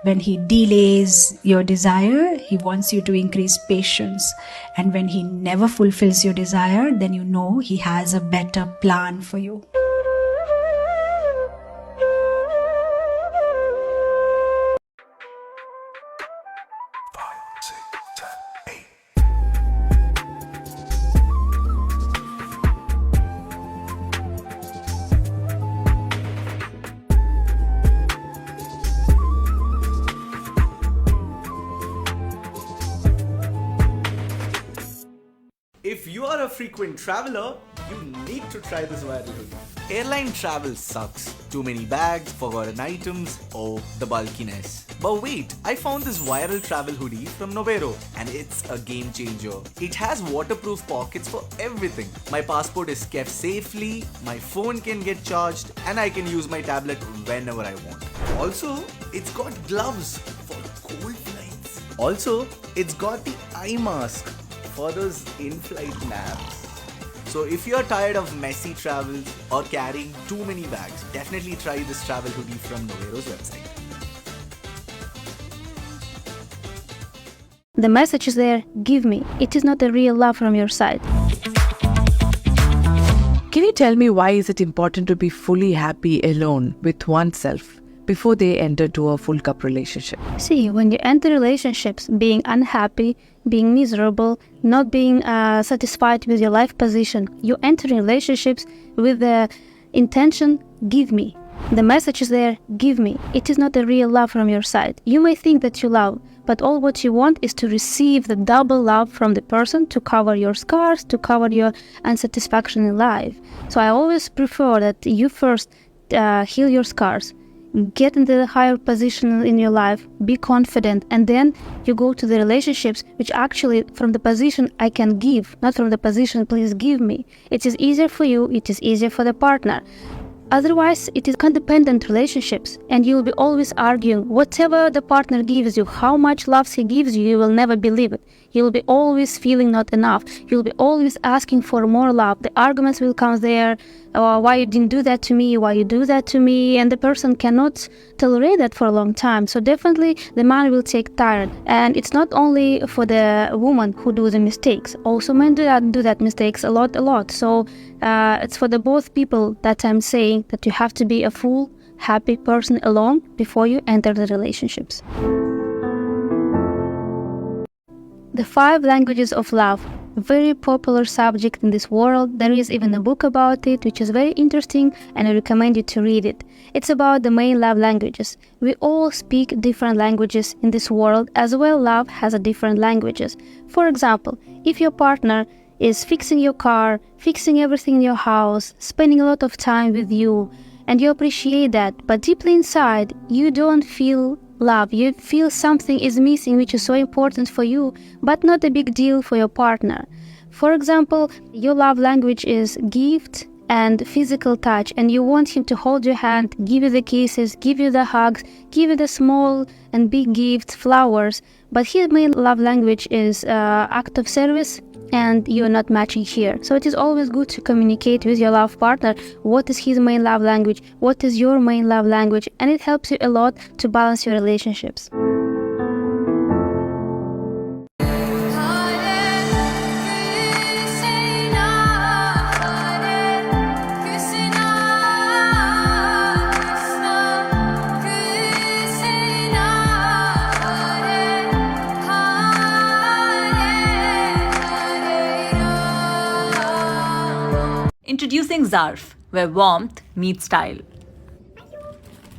When he delays your desire, he wants you to increase patience. And when he never fulfills your desire, then you know he has a better plan for you. If you are a frequent traveler, you need to try this viral hoodie. Airline travel sucks. Too many bags, forgotten items, or the bulkiness. But wait, I found this viral travel hoodie from Novero and it's a game changer. It has waterproof pockets for everything. My passport is kept safely, my phone can get charged, and I can use my tablet whenever I want. Also, it's got gloves for cold flights. Also, it's got the eye mask for those in-flight naps. So if you're tired of messy travels or carrying too many bags, definitely try this travel hoodie from Novero's website. The message is there, give me. It is not a real love from your side. Can you tell me why is it important to be fully happy alone with oneself before they enter to a full cup relationship? See, when you enter relationships, being unhappy, being miserable, not being satisfied with your life position, you enter relationships with the intention, give me. The message is there, give me. It is not a real love from your side. You may think that you love, but all what you want is to receive the double love from the person to cover your scars, to cover your unsatisfaction in life. So I always prefer that you first heal your scars, get into the higher position in your life, be confident, and then you go to the relationships which actually from the position I can give, not from the position please give me. It is easier for you, it is easier for the partner. Otherwise, it is codependent relationships, and you will be always arguing. Whatever the partner gives you, how much love he gives you, you will never believe it. You'll be always feeling not enough. You'll be always asking for more love. The arguments will come there. Why you didn't do that to me? Why you do that to me? And the person cannot tolerate that for a long time. So definitely the man will take tired. And it's not only for the woman who do the mistakes. Also men do that mistakes a lot. So it's for the both people that I'm saying that you have to be a full, happy person alone before you enter the relationships. The 5 languages of love. Very popular subject in this world. There is even a book about it, which is very interesting, and I recommend you to read it. It's about the main love languages. We all speak different languages in this world, as well love has a different languages. For example, if your partner is fixing your car, fixing everything in your house, spending a lot of time with you, and you appreciate that, but deeply inside, you don't feel love. You feel something is missing which is so important for you, but not a big deal for your partner. For example, your love language is gift and physical touch, and you want him to hold your hand, give you the kisses, give you the hugs, give you the small and big gifts, flowers, but his main love language is act of service, and you're not matching here. So it is always good to communicate with your love partner what is his main love language, what is your main love language, and it helps you a lot to balance your relationships. Introducing Zarf, where warmth meets style.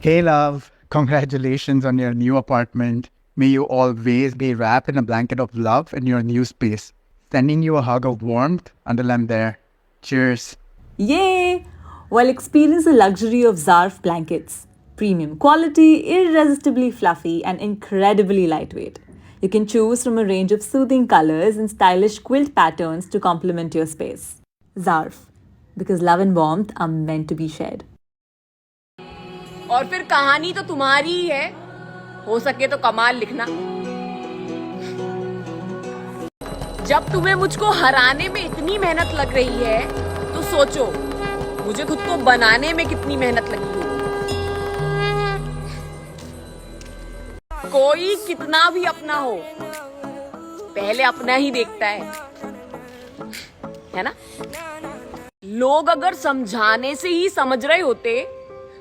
Hey love, congratulations on your new apartment. May you always be wrapped in a blanket of love in your new space. Sending you a hug of warmth until I'm there. Cheers. Yay! Well, experience the luxury of Zarf blankets. Premium quality, irresistibly fluffy, and incredibly lightweight. You can choose from a range of soothing colors and stylish quilt patterns to complement your space. Zarf, because love and warmth are meant to be shared. और फिर कहानी तो तुम्हारी ही है, हो सके तो कमाल लिखना। जब तुम्हें मुझको हराने में इतनी मेहनत लग रही है, तो सोचो मुझे खुद को बनाने में कितनी मेहनत लगी होगी। कोई कितना भी अपना हो, पहले अपना ही देखता है ना? लोग अगर समझाने से ही समझ रहे होते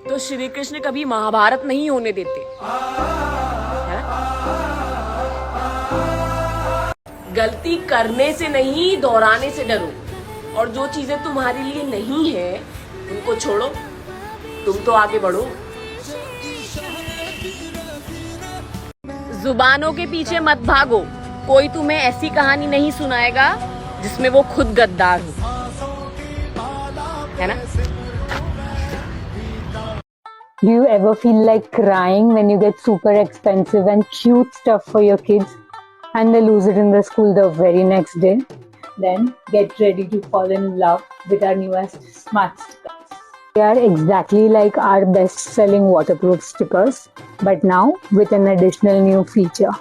तो श्री कृष्ण कभी महाभारत नहीं होने देते, है ना? गलती करने से नहीं, दोहराने से डरो, और जो चीजें तुम्हारे लिए नहीं है उनको छोड़ो, तुम तो आगे बढ़ो। जुबानों के पीछे मत भागो, कोई तुम्हें ऐसी कहानी नहीं सुनाएगा जिसमें वो खुद गद्दार हो, है ना? Do you ever feel like crying when you get super expensive and cute stuff for your kids and they lose it in the school the very next day? Then get ready to fall in love with our newest smart stickers. They are exactly like our best-selling waterproof stickers, but now with an additional new feature.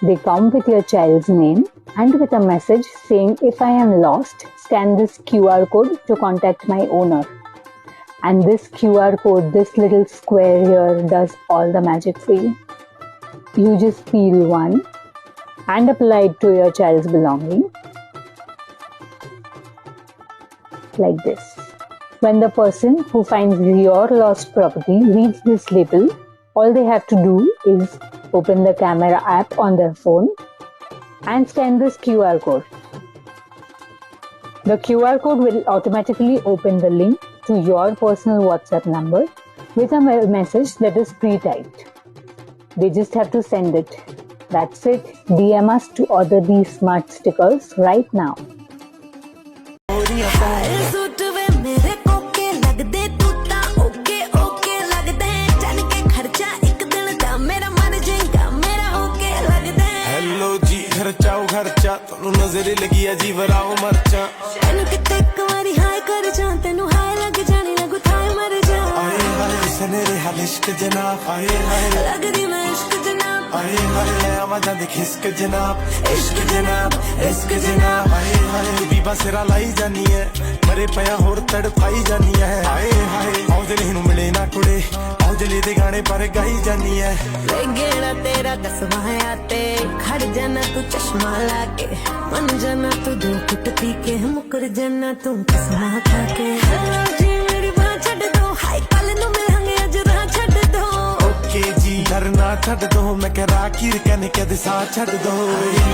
They come with your child's name and with a message saying, if I am lost, scan this QR code to contact my owner. And this QR code, this little square here, does all the magic for you. You just peel one and apply it to your child's belonging, like this. When the person who finds your lost property reads this label, all they have to do is open the camera app on their phone and scan this QR code. The QR code will automatically open the link to your personal WhatsApp number with a message that is pre-typed. They just have to send it. That's it. DM us to order these smart stickers right now. Hello ji खर्चाओ खर्चा तनु नजर लगी अजीब राव मरचा तेनु किते कवारी हाय कर जा तेनु हाय लग जाने लगू थाय मर जा आए हाय सनेरे हाल इश्क जनाब आए हाय लग दी मैं इश्क जनाब आए हाय आवाज़ां दे खिसक जनाब इश्क जनाब रिस्क जनाब आए हाय बीबा सिरा लाई जानी है मरे पिया होर तड़पाई जानी है आए हाय औजले नूं मिले ना कुड़े औजले दे गाने पर गाई जानी है गेड़ा तेरा कसवाया ते खड़ जाना तू चश्मा लाके मन जाना तू दो कुट पी के मुकर जाना तू कसमा खा के जी मेरी बात छड़ दो हाय कल नूं मिलांगे अज राह छड़ दो ओके जी डरना छड़ दो मैं कह राखीर कहने के दिशा छड़ दो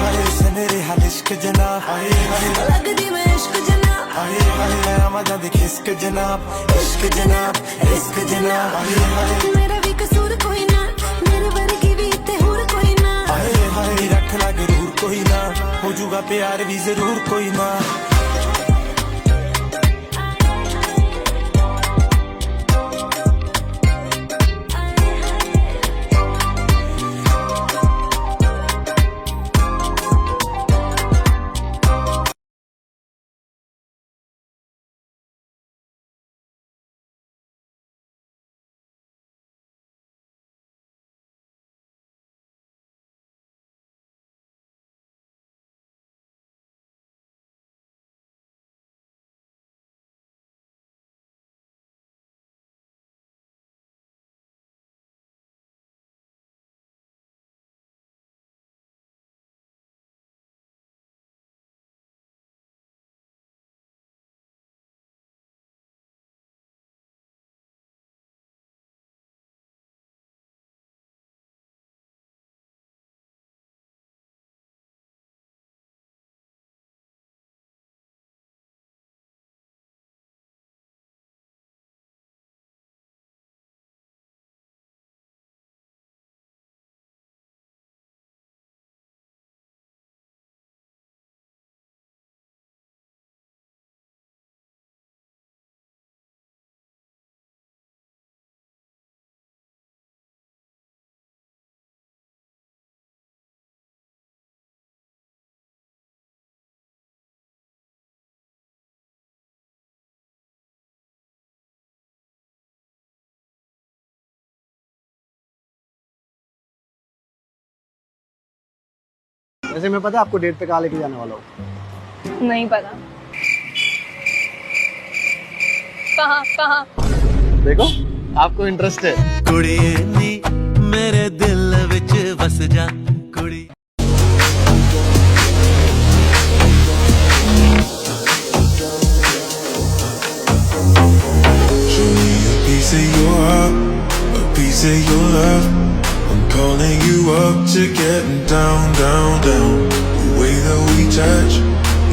हाय से मेरे हाल इश्क जनाब हाय हाय लगदी मैं इश्क जनाब हाय हाय आवाज़ां दे खिसक जनाब इश्क जनाब रिस्क जनाब हाय हाय मेरा भी कसूर कोई ना मेरे वर्गी भी ते होर कोई ना हाय हाय रख ला गरूर कोई ना हो जूगा प्यार भी जरूर कोई ना वैसे मैं पता है आपको डेट पे कहाँ लेके जाने वाला हूँ? नहीं पता। कहाँ कहाँ? देखो आपको इंटरेस्ट है। कुड़िए नी मेरे दिल विच बस जा कुड़ी Show me a piece of your heart, a piece of your love. I'm calling you up to getting down, down, down. The way that we touch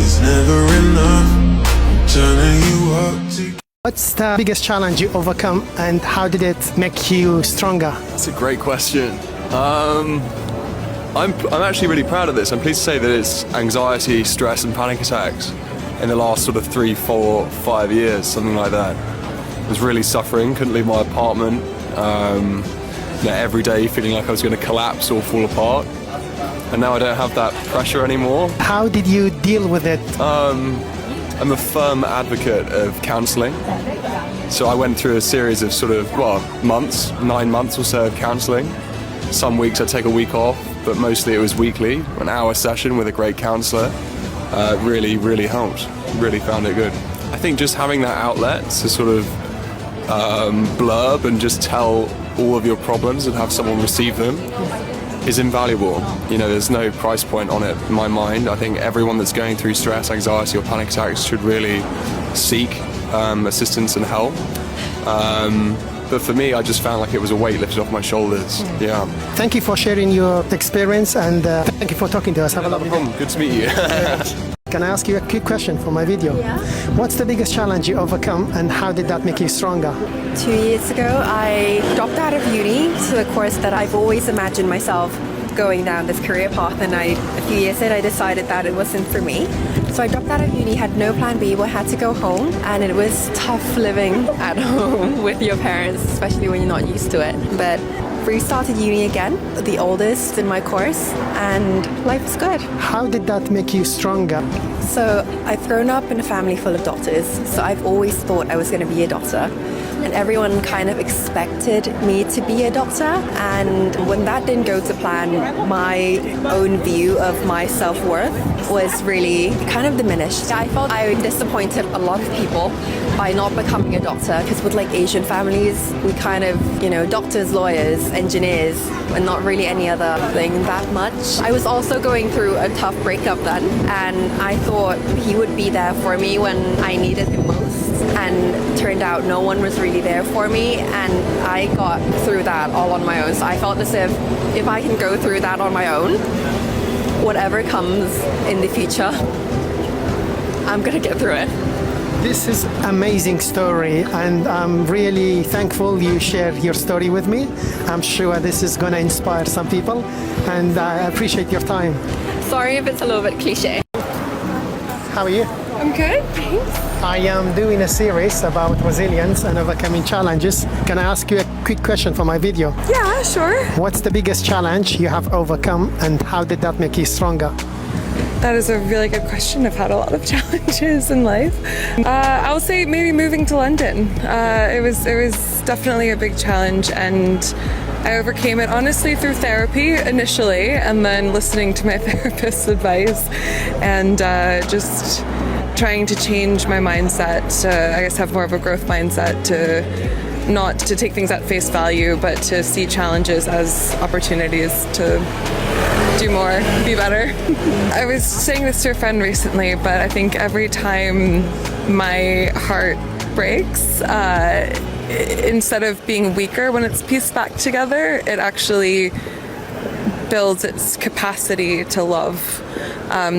is never enough. I'm turning you up to. What's the biggest challenge you overcome and how did it make you stronger? That's a great question. I'm actually really proud of this. I'm pleased to say that it's anxiety, stress and panic attacks in the last sort of 3, 4, 5 years, something like that. I was really suffering, couldn't leave my apartment, every day feeling like I was going to collapse or fall apart. And now I don't have that pressure anymore. How did you deal with it? I'm a firm advocate of counselling. So I went through a series of months, 9 months or so of counselling. Some weeks I'd take a week off, but mostly it was weekly, an hour session with a great counsellor. Really, really helped. Really found it good. I think just having that outlet to sort of blurb and just tell all of your problems and have someone receive them is invaluable. There's no price point on it in my mind. I think everyone that's going through stress, anxiety or panic attacks should really seek assistance and help. But for me, I just found like it was a weight lifted off my shoulders. Yeah. Thank you for sharing your experience and thank you for talking to us. Have a lovely day. Good to meet you. Can I ask you a quick question for my video? Yeah. What's the biggest challenge you overcome and how did that make you stronger? 2 years ago, I dropped out of uni to a course that I've always imagined myself going down this career path, and a few years in I decided that it wasn't for me. So I dropped out of uni, had no plan B, but had to go home, and it was tough living at home with your parents, especially when you're not used to it. But restarted uni again, the oldest in my course, and life is good. How did that make you stronger? So I've grown up in a family full of doctors, so I've always thought I was going to be a doctor. Everyone kind of expected me to be a doctor, and when that didn't go to plan, my own view of my self-worth was really kind of diminished. I felt I disappointed a lot of people by not becoming a doctor, because with like Asian families, we kind of, doctors, lawyers, engineers, and not really any other thing that much. I was also going through a tough breakup then, and I thought he would be there for me when I needed him most, and turned out no one was really there for me, and I got through that all on my own. So I felt as if I can go through that on my own, whatever comes in the future, I'm gonna get through it. This is amazing story, and I'm really thankful you shared your story with me. I'm sure this is gonna inspire some people, and I appreciate your time. Sorry if it's a little bit cliche. How are you? I'm good, thanks. I am doing a series about resilience and overcoming challenges. Can I ask you a quick question for my video? Yeah, sure. What's the biggest challenge you have overcome, and how did that make you stronger? That is a really good question. I've had a lot of challenges in life. I would say maybe moving to London. It was definitely a big challenge, and I overcame it honestly through therapy initially, and then listening to my therapist's advice, and just trying to change my mindset to, I guess, have more of a growth mindset, to not to take things at face value, but to see challenges as opportunities to do more, be better. I was saying this to a friend recently, but I think every time my heart breaks, instead of being weaker when it's pieced back together, it actually builds its capacity to love.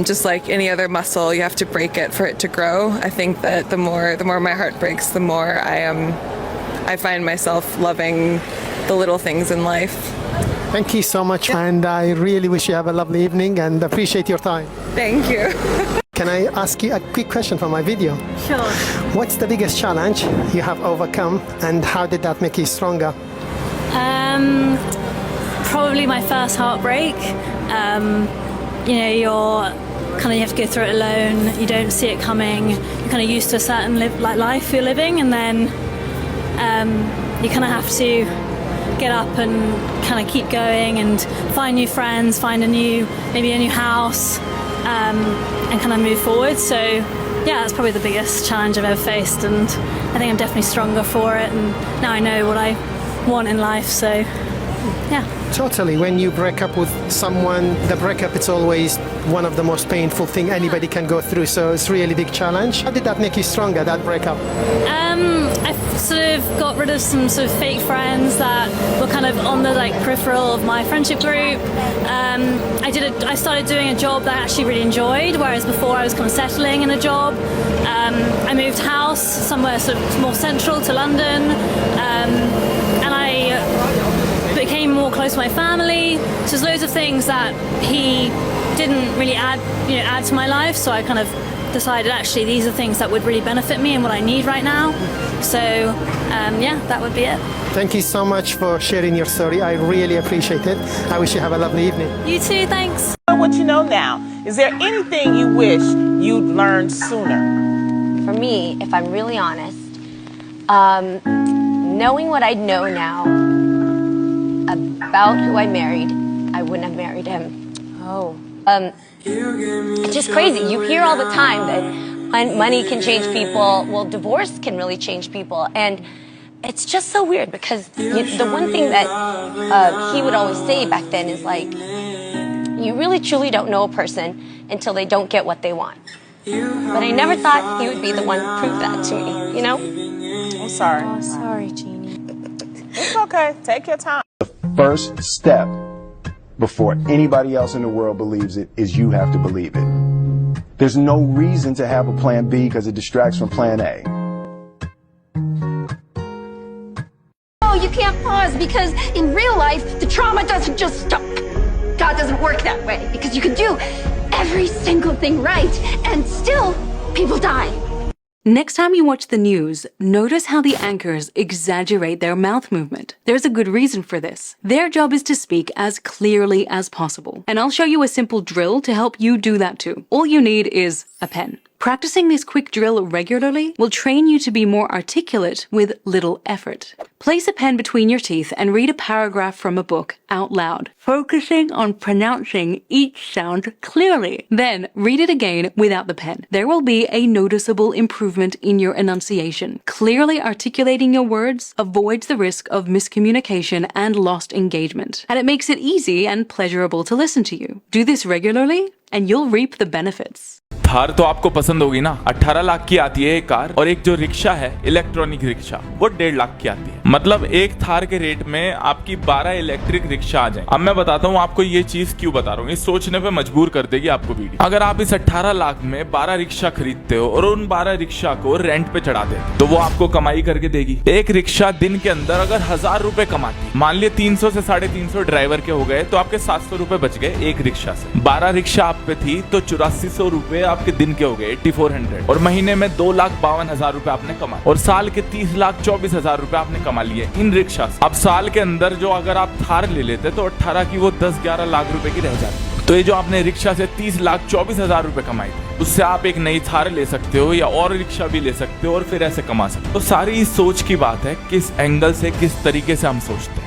Just like any other muscle, you have to break it for it to grow. I think that the more my heart breaks, the more I find myself loving the little things in life. Thank you so much, and I really wish you have a lovely evening and appreciate your time. Thank you. Can I ask you a quick question for my video? Sure. What's the biggest challenge you have overcome, and how did that make you stronger? Probably my first heartbreak. You have to go through it alone. You don't see it coming. You're kind of used to a certain life you're living, and then you kind of have to get up and kind of keep going and find new friends, find maybe a new house, and kind of move forward. So yeah, that's probably the biggest challenge I've ever faced, and I think I'm definitely stronger for it, and now I know what I want in life, so yeah. Totally. When you break up with someone, the breakup, it's always one of the most painful thing anybody can go through, so it's really big challenge. How did that make you stronger, that breakup? I've sort of got rid of some sort of fake friends that were kind of on the peripheral of my friendship group. I started doing a job that I actually really enjoyed, whereas before I was kind of settling in a job. I moved house somewhere sort of more central to London, and I became more close to my family. So there's loads of things that he didn't really add to my life. So I kind of decided actually these are things that would really benefit me and what I need right now. So yeah, that would be it. Thank you so much for sharing your story. I really appreciate it. I wish you have a lovely evening. You too, thanks. What you know now, is there anything you wish you'd learned sooner? For me, if I'm really honest, knowing what I know now about who I married, I wouldn't have married him. Oh. It's just crazy. You hear all the time that money can change people. Well, divorce can really change people. And it's just so weird because the one thing that he would always say back then is like, you really truly don't know a person until they don't get what they want. But I never thought he would be the one to prove that to me, you know? I'm sorry. Oh, sorry, Jeannie. It's okay. Take your time. The first step before anybody else in the world believes it is you have to believe it. There's no reason to have a plan B because it distracts from plan A. Oh, you can't pause because in real life, the trauma doesn't just stop. God doesn't work that way because you can do every single thing right and still people die. Next time you watch the news, notice how the anchors exaggerate their mouth movement. There's a good reason for this. Their job is to speak as clearly as possible. And I'll show you a simple drill to help you do that too. All you need is a pen. Practicing this quick drill regularly will train you to be more articulate with little effort. Place a pen between your teeth and read a paragraph from a book out loud, focusing on pronouncing each sound clearly. Then read it again without the pen. There will be a noticeable improvement in your enunciation. Clearly articulating your words avoids the risk of miscommunication and lost engagement, and it makes it easy and pleasurable to listen to you. Do this regularly, and you'll reap the benefits. Thar तो आपको पसंद होगी ना। 18 लाख की आती है एक car, और एक जो रिक्शा है इलेक्ट्रॉनिक रिक्शा वो 1.5 लाख की आती है। मतलब एक थार के रेट में आपकी 12 इलेक्ट्रिक रिक्शा आ जाए। अब मैं बताता हूँ आपको ये चीज क्यों बता रहा हूँ, ये सोचने पे मजबूर कर देगी आपको वीडियो। अगर आप इस 18 लाख में 12 रिक्शा खरीदते हो और उन 12 रिक्शा को रेंट पे चढ़ा देते तो वो आपको कमाई करके देगी। एक रिक्शा दिन के अंदर अगर 1000 रुपए कमाती, मान लिया 300 से 350 ड्राइवर के हो गए तो आपके 700 रुपए बच गए एक रिक्शा से। 12 रिक्शा आप पे थी तो 8400 रुपए आपके दिन के हो गए 8400, और महीने में 2,52,000 रुपए आपने कमाए, और साल के 30,24,000 रुपए आपने कमा लिए इन रिक्शा से। अब साल के अंदर जो अगर आप थार ले लेते तो 18 की वो 10-11 लाख रुपए की रह जाती। तो ये जो आपने रिक्शा से 30,24,000 रुपए कमाए उससे आप एक नई थार ले सकते हो या और रिक्शा भी ले सकते हो और फिर ऐसे कमा सकते हो। तो सारी इस सोच की बात है, किस एंगल से किस तरीके से हम सोचते हैं।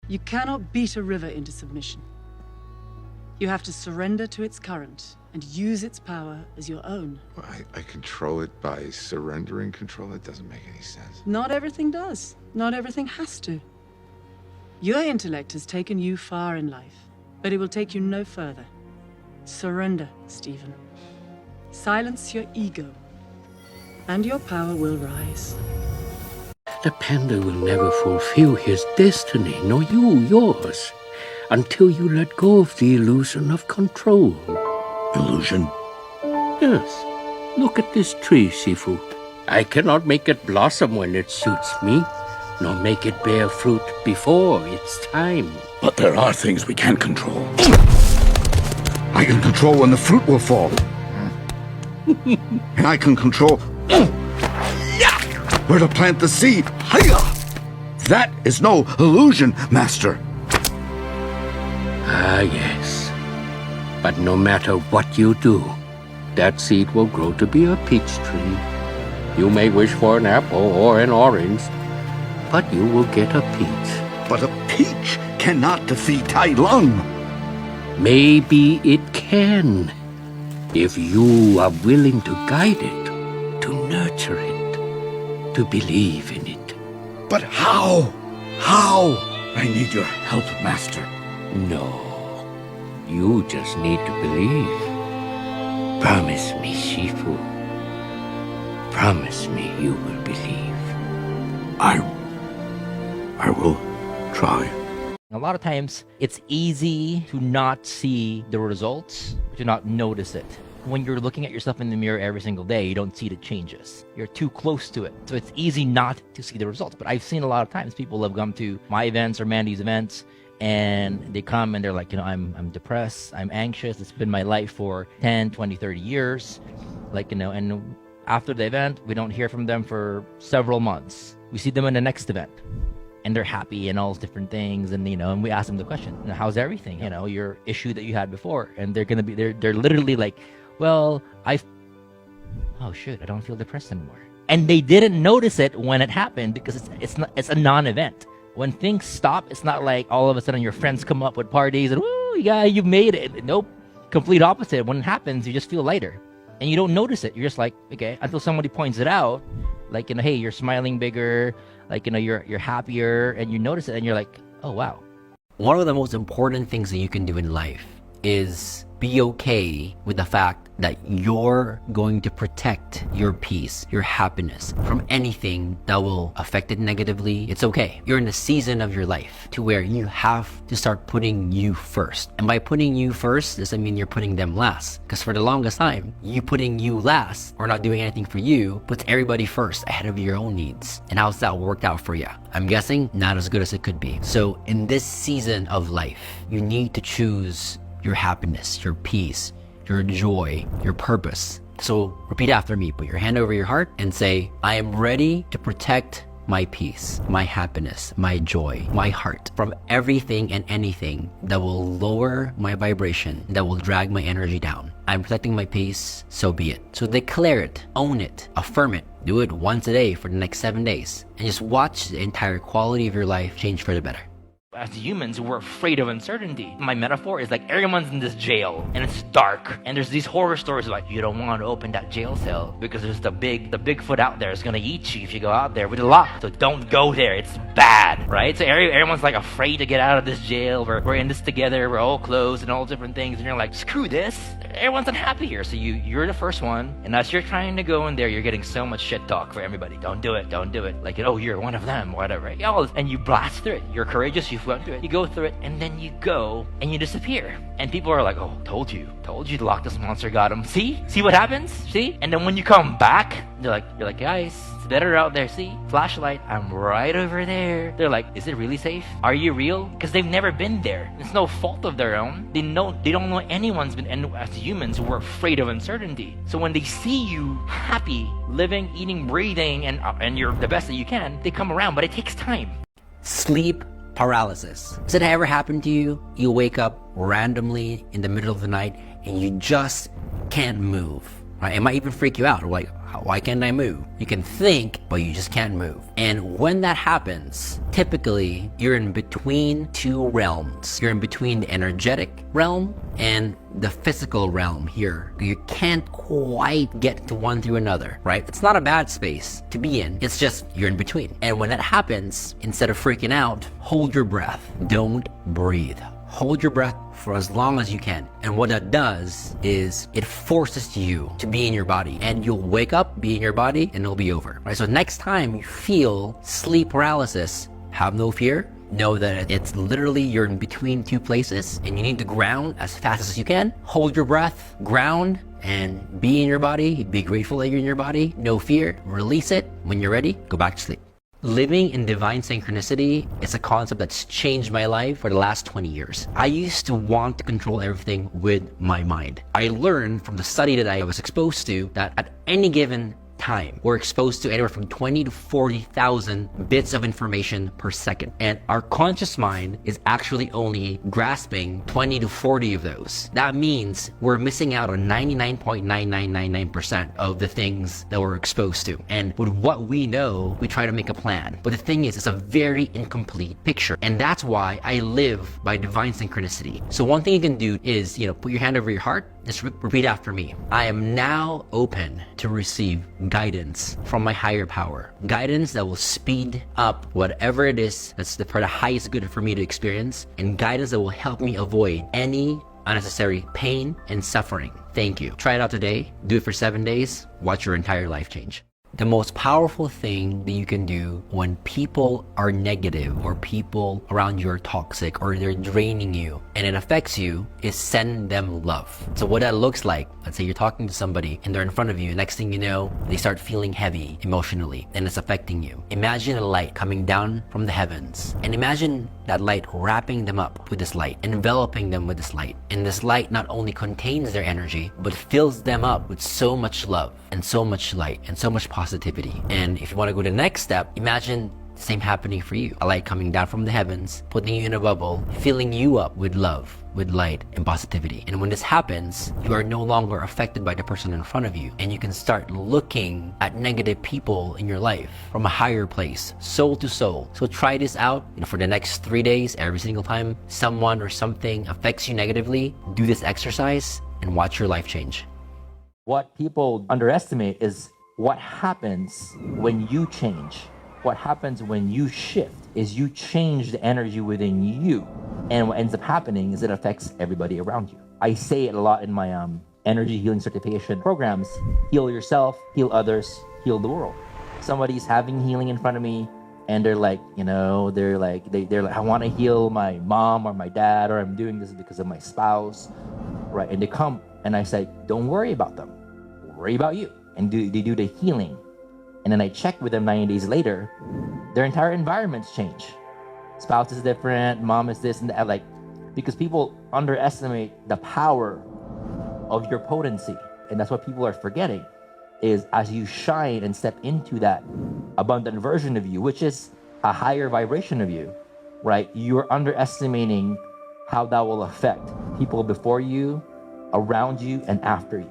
You cannot beat a river into submission. You have to surrender to its current and use its power as your own. Well, I control it by surrendering control? It doesn't make any sense. Not everything does. Not everything has to. Your intellect has taken you far in life, but it will take you no further. Surrender, Stephen. Silence your ego, and your power will rise. The panda will never fulfill his destiny, nor you yours, until you let go of the illusion of control. Illusion? Yes. Look at this tree, Sifu. I cannot make it blossom when it suits me, nor make it bear fruit before its time. But there are things we can control. I can control when the fruit will fall. And I can control where to plant the seed. Hiya! That is no illusion, Master. Ah, yes. But no matter what you do, that seed will grow to be a peach tree. You may wish for an apple or an orange, but you will get a peach. But a peach cannot defeat Tai Lung. Maybe it can, if you are willing to guide it, to nurture it, to believe in it. But how? How? I need your help, Master. No. You just need to believe. Promise me, Shifu. Promise me you will believe. I will try. A lot of times, it's easy to not see the results, to not notice it. When you're looking at yourself in the mirror every single day, you don't see the changes. You're too close to it. So it's easy not to see the results. But I've seen a lot of times people have come to my events or Mandy's events, and they come and they're like, you know, I'm depressed, I'm anxious, it's been my life for 10, 20, 30 years. Like, you know, and After the event, we don't hear from them for several months. We see them in the next event, and they're happy and all those different things. And and we ask them the question, how's everything? Your issue that you had before, and they're literally like, well, oh shoot, I don't feel depressed anymore. And they didn't notice it when it happened because it's a non-event. When things stop, it's not like all of a sudden your friends come up with parties and woo, yeah, you made it. Nope, complete opposite. When it happens, you just feel lighter. And you don't notice it. You're just like, okay, until somebody points it out, like, hey, you're smiling bigger, like, you're happier, and you notice it, and you're like, oh, wow. One of the most important things that you can do in life is be okay with the fact that you're going to protect your peace, your happiness from anything that will affect it negatively. It's okay. You're in a season of your life to where you have to start putting you first. And by putting you first doesn't mean you're putting them last. Because for the longest time, you putting you last or not doing anything for you puts everybody first ahead of your own needs. And how's that worked out for you? I'm guessing not as good as it could be. So in this season of life, you need to choose your happiness, your peace, your joy, your purpose. So repeat after me. Put your hand over your heart and say, I am ready to protect my peace, my happiness, my joy, my heart from everything and anything that will lower my vibration, that will drag my energy down. I'm protecting my peace, so be it. So declare it, own it, affirm it. Do it once a day for the next 7 days. And just watch the entire quality of your life change for the better. As humans, we're afraid of uncertainty. My metaphor is like everyone's in this jail and it's dark, and there's these horror stories like you don't want to open that jail cell because there's the Bigfoot out there is gonna eat you if you go out there with a lock. So don't go there. It's bad, right? So everyone's like afraid to get out of this jail. We're in this together. We're all closed and all different things, and you're like, screw this. Everyone's unhappy here. So you're the first one, and as you're trying to go in there, you're getting so much shit talk for everybody. Don't do it. Don't do it. Like, oh, you're one of them, whatever. And you blast through it. You're courageous. You went through it. You go through it, and then you go and you disappear. And people are like, oh, told you the Loch Ness monster got him. See what happens? See? And then when you come back, you're like, guys, it's better out there. See, flashlight, I'm right over there. They're like, is it really safe? Are you real? Because they've never been there. It's no fault of their own. They don't know anyone's been. And as humans, we're afraid of uncertainty. So when they see you happy, living, eating, breathing, and you're the best that you can, they come around. But it takes time. Sleep paralysis. Has it ever happened to you? You wake up randomly in the middle of the night and you just can't move, right? It might even freak you out. Like, why can't I move? You can think, but you just can't move. And when that happens, typically you're in between two realms. You're in between the energetic realm and the physical realm here. You can't quite get to one through another, right? It's not a bad space to be in. It's just you're in between. And when that happens, instead of freaking out, hold your breath. Don't breathe. Hold your breath for as long as you can. And what that does is it forces you to be in your body, and you'll wake up, be in your body, and it'll be over, right? So next time you feel sleep paralysis, have no fear. Know that it's literally you're in between two places and you need to ground as fast as you can. Hold your breath, ground, and be in your body. Be grateful that you're in your body. No fear. Release it. When you're ready, go back to sleep. Living in divine synchronicity is a concept that's changed my life for the last 20 years. I used to want to control everything with my mind. I learned from the study that I was exposed to that at any given time, we're exposed to anywhere from 20 to 40,000 bits of information per second. And our conscious mind is actually only grasping 20 to 40 of those. That means we're missing out on 99.9999% of the things that we're exposed to. And with what we know, we try to make a plan. But the thing is, it's a very incomplete picture. And that's why I live by divine synchronicity. So one thing you can do is, put your hand over your heart. Just repeat after me. I am now open to receive guidance from my higher power. Guidance that will speed up whatever it is that's for the highest good for me to experience, and guidance that will help me avoid any unnecessary pain and suffering. Thank you. Try it out today. Do it for 7 days. Watch your entire life change. The most powerful thing that you can do when people are negative or people around you are toxic or they're draining you and it affects you is send them love. So what that looks like, let's say you're talking to somebody and they're in front of you, next thing you know, they start feeling heavy emotionally and it's affecting you. Imagine a light coming down from the heavens and imagine that light wrapping them up with this light, enveloping them with this light. And this light not only contains their energy, but fills them up with so much love and so much light and so much positivity. And if you want to go to the next step, imagine the same happening for you. A light coming down from the heavens, putting you in a bubble, filling you up with love, with light and positivity. And when this happens, you are no longer affected by the person in front of you. And you can start looking at negative people in your life from a higher place, soul to soul. So try this out, for the next 3 days. Every single time someone or something affects you negatively, do this exercise and watch your life change. What people underestimate is what happens when you change. What happens when you shift is you change the energy within you. And what ends up happening is it affects everybody around you. I say it a lot in my energy healing certification programs. Heal yourself, heal others, heal the world. Somebody's having healing in front of me and they're like, they're like, I want to heal my mom or my dad, or I'm doing this because of my spouse, right? And they come and I say, don't worry about them. Worry about you. And they do the healing. And then I check with them 90 days later, their entire environments change. Spouse is different, mom is this and that, because people underestimate the power of your potency. And that's what people are forgetting, is as you shine and step into that abundant version of you, which is a higher vibration of you, right? You're underestimating how that will affect people before you, around you, and after you.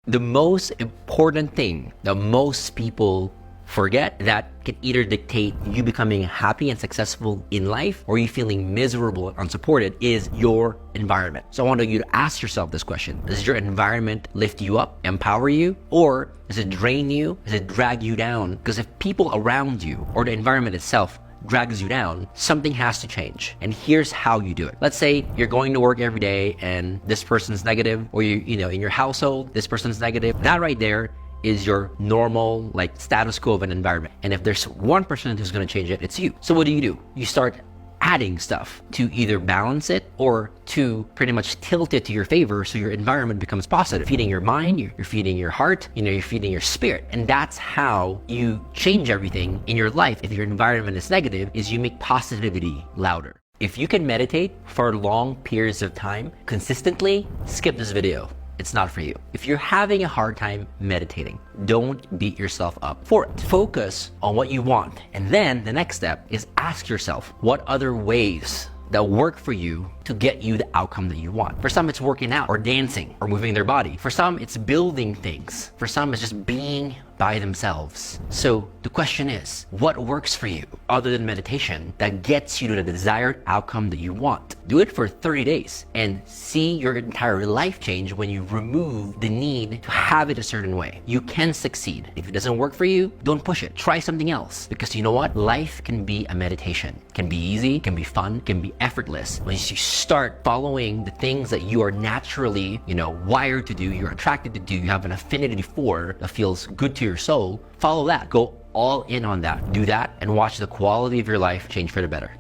The most important thing that most people forget that can either dictate you becoming happy and successful in life or you feeling miserable and unsupported is your environment. So I want you to ask yourself this question. Does your environment lift you up, empower you, or does it drain you? Does it drag you down? Because if people around you or the environment itself drags you down, something has to change. And here's how you do it. Let's say you're going to work every day and this person's negative, or in your household, this person's negative. That right there is your normal status quo of an environment. And if there's one person who's going to change it, it's you. So what do? You start adding stuff to either balance it or to pretty much tilt it to your favor so your environment becomes positive. Feeding your mind, you're feeding your heart, you're feeding your spirit. And that's how you change everything in your life. If your environment is negative, is you make positivity louder. If you can meditate for long periods of time consistently, skip this video. It's not for you. If you're having a hard time meditating, don't beat yourself up for it. Focus on what you want. And then the next step is ask yourself what other ways that work for you to get you the outcome that you want. For some, it's working out or dancing or moving their body. For some, it's building things. For some, it's just being by themselves. So the question is, what works for you other than meditation that gets you to the desired outcome that you want? Do it for 30 days and see your entire life change when you remove the need to have it a certain way. You can succeed. If it doesn't work for you, don't push it. Try something else, because you know what? Life can be a meditation. It can be easy, can be fun, can be effortless. When you start following the things that you are naturally, wired to do, you're attracted to do, you have an affinity for, that feels good to your soul, follow that. Go all in on that. Do that and watch the quality of your life change for the better.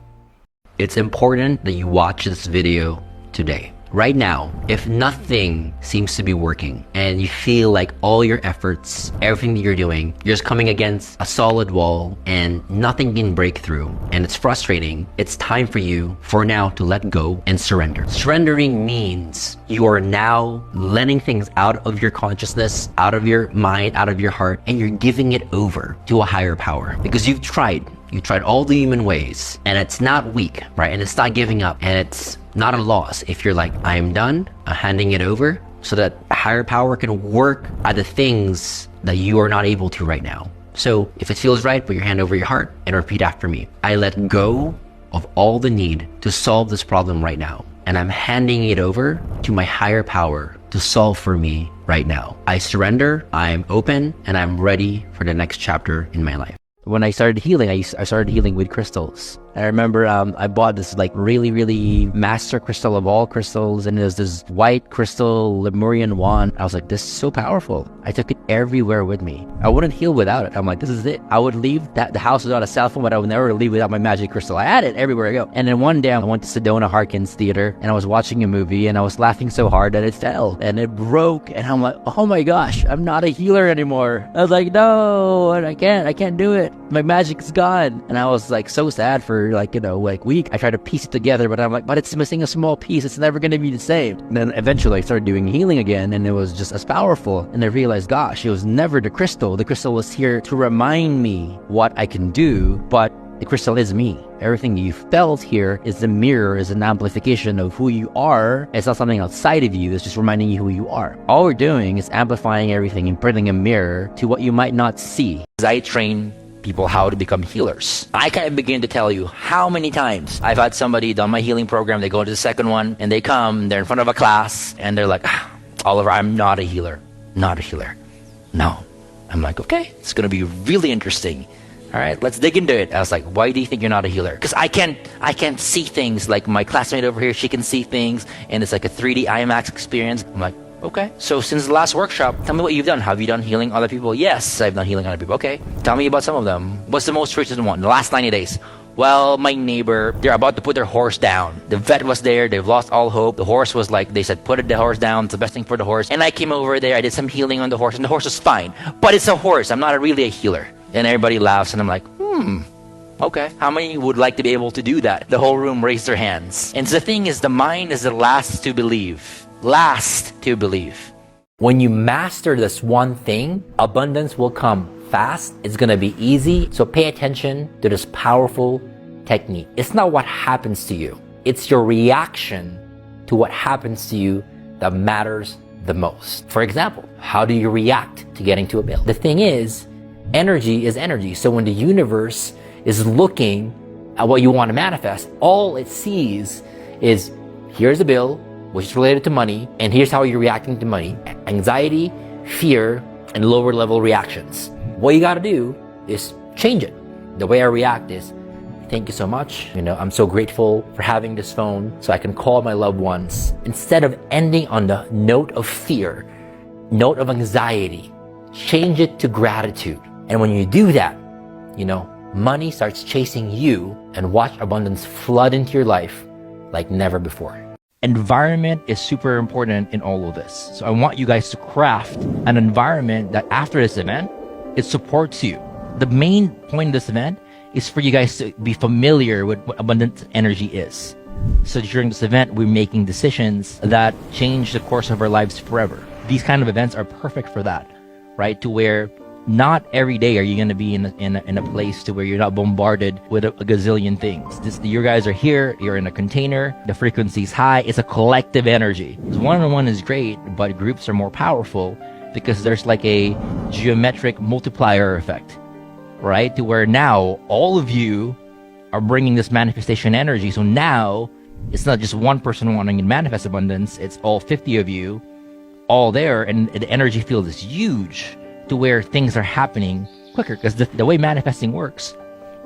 It's important that you watch this video today. Right now, if nothing seems to be working and you feel like all your efforts, everything that you're doing, you're just coming against a solid wall and nothing can break through and it's frustrating, it's time for you for now to let go and surrender. Surrendering means you are now letting things out of your consciousness, out of your mind, out of your heart, and you're giving it over to a higher power because you've tried. You tried all the human ways and it's not weak, right? And it's not giving up and it's not a loss. If you're like, I am done, I'm handing it over so that a higher power can work at the things that you are not able to right now. So if it feels right, put your hand over your heart and repeat after me. I let go of all the need to solve this problem right now. And I'm handing it over to my higher power to solve for me right now. I surrender, I'm open, and I'm ready for the next chapter in my life. When I started healing, I started healing with crystals. I remember I bought this like really master crystal of all crystals, and there's this white crystal Lemurian wand. I was like, this is so powerful. I took it everywhere with me. I wouldn't heal without it. I'm like, this is it. I would leave the house without a cell phone, but I would never leave without my magic crystal. I had it everywhere I go. And then one day I went to Sedona Harkins Theater and I was watching a movie and I was laughing so hard that it fell and it broke. And I'm like, oh my gosh, I'm not a healer anymore. I was like, no, I can't do it. My magic is gone. And I was like so sad for like week. I tried to piece it together, but I'm like, but it's missing a small piece. It's never going to be the same. And then eventually I started doing healing again and it was just as powerful. And I realized, gosh, it was never the crystal. The crystal was here to remind me what I can do, but the crystal is me. Everything you felt here is a mirror, is an amplification of who you are. It's not something outside of you. It's just reminding you who you are. All we're doing is amplifying everything and putting a mirror to what you might not see. As I train people how to become healers, I can't begin to tell you how many times I've had somebody done my healing program. They go to the second one and they come, they're in front of a class and they're like, Oliver, I'm not a healer. Not a healer. No. I'm like, okay, it's going to be really interesting. All right, let's dig into it. I was like, why do you think you're not a healer? Because I can't see things like my classmate over here. She can see things and it's like a 3D IMAX experience. I'm like, okay. So since the last workshop, tell me what you've done. Have you done healing other people? Yes, I've done healing other people. Okay. Tell me about some of them. What's the most recent one? The last 90 days. Well, my neighbor, they're about to put their horse down. The vet was there. They've lost all hope. The horse was like, they said, put the horse down. It's the best thing for the horse. And I came over there. I did some healing on the horse and the horse was fine. But it's a horse. I'm not really a healer. And everybody laughs and I'm like, okay. How many would like to be able to do that? The whole room raised their hands. And so the thing is, the mind is the last to believe. Last to believe. When you master this one thing, abundance will come fast. It's going to be easy. So pay attention to this powerful technique. It's not what happens to you. It's your reaction to what happens to you that matters the most. For example, how do you react to getting to a bill? The thing is, energy is energy. So when the universe is looking at what you want to manifest, all it sees is, here's a bill, which is related to money, and here's how you're reacting to money. Anxiety, fear, and lower level reactions. What you gotta do is change it. The way I react is, thank you so much. I'm so grateful for having this phone so I can call my loved ones. Instead of ending on the note of fear, note of anxiety, change it to gratitude. And when you do that, money starts chasing you, and watch abundance flood into your life like never before. Environment is super important in all of this. So I want you guys to craft an environment that after this event, it supports you. The main point of this event is for you guys to be familiar with what abundant energy is. So during this event, we're making decisions that change the course of our lives forever. These kind of events are perfect for that, right? To where not every day are you going to be in a place to where you're not bombarded with a gazillion things. You guys are here, you're in a container, the frequency is high, it's a collective energy. One-on-one is great, but groups are more powerful because there's like a geometric multiplier effect, right? To where now all of you are bringing this manifestation energy. So now it's not just one person wanting to manifest abundance, it's all 50 of you all there, and the energy field is huge, to where things are happening quicker. Because the way manifesting works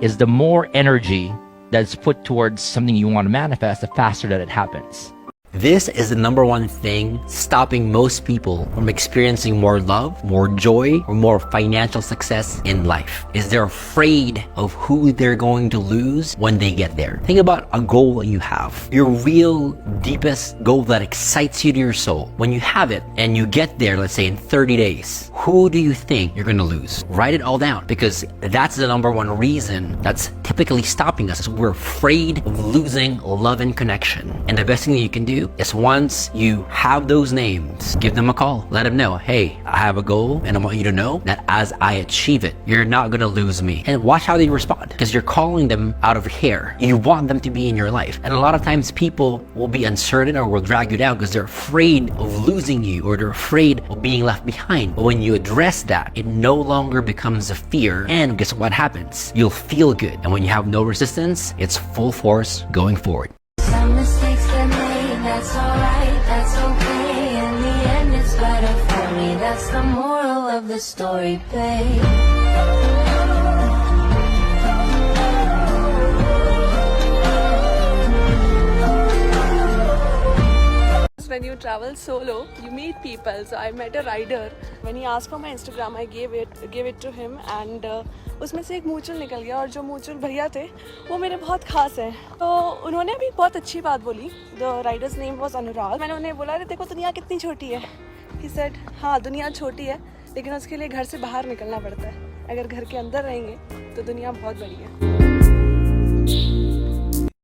is the more energy that's put towards something you want to manifest, the faster that it happens. This is the number one thing stopping most people from experiencing more love, more joy, or more financial success in life. Is they're afraid of who they're going to lose when they get there. Think about a goal that you have. Your real deepest goal that excites you to your soul. When you have it and you get there, let's say in 30 days, who do you think you're going to lose? Write it all down, because that's the number one reason that's typically stopping us. Is we're afraid of losing love and connection. And the best thing that you can do is, once you have those names, give them a call. Let them know, hey, I have a goal and I want you to know that as I achieve it, you're not going to lose me. And watch how they respond, because you're calling them out of care. You want them to be in your life. And a lot of times people will be uncertain or will drag you down because they're afraid of losing you, or they're afraid of being left behind. But when you address that, it no longer becomes a fear. And guess what happens? You'll feel good. And when you have no resistance, it's full force going forward. Some mistakes get made, that's alright, that's okay. In the end, it's better for me. That's the moral of the story, babe. sometimes when you travel solo, you meet people. So I met a rider. When he asked for my Instagram, I gave it to him, and उसमें से एक मूचल निकल गया, और जो मूचल भैया थे वो मेरे बहुत खास हैं. तो उन्होंने भी बहुत अच्छी बात बोली. The rider's name was Anurag. मैंने उन्हें बोला, देखो दुनिया कितनी छोटी है. He said, हाँ दुनिया छोटी है, लेकिन उसके लिए घर से बाहर निकलना पड़ता है. अगर घर के अंदर रहेंगे तो दुनिया बहुत बड़ी है.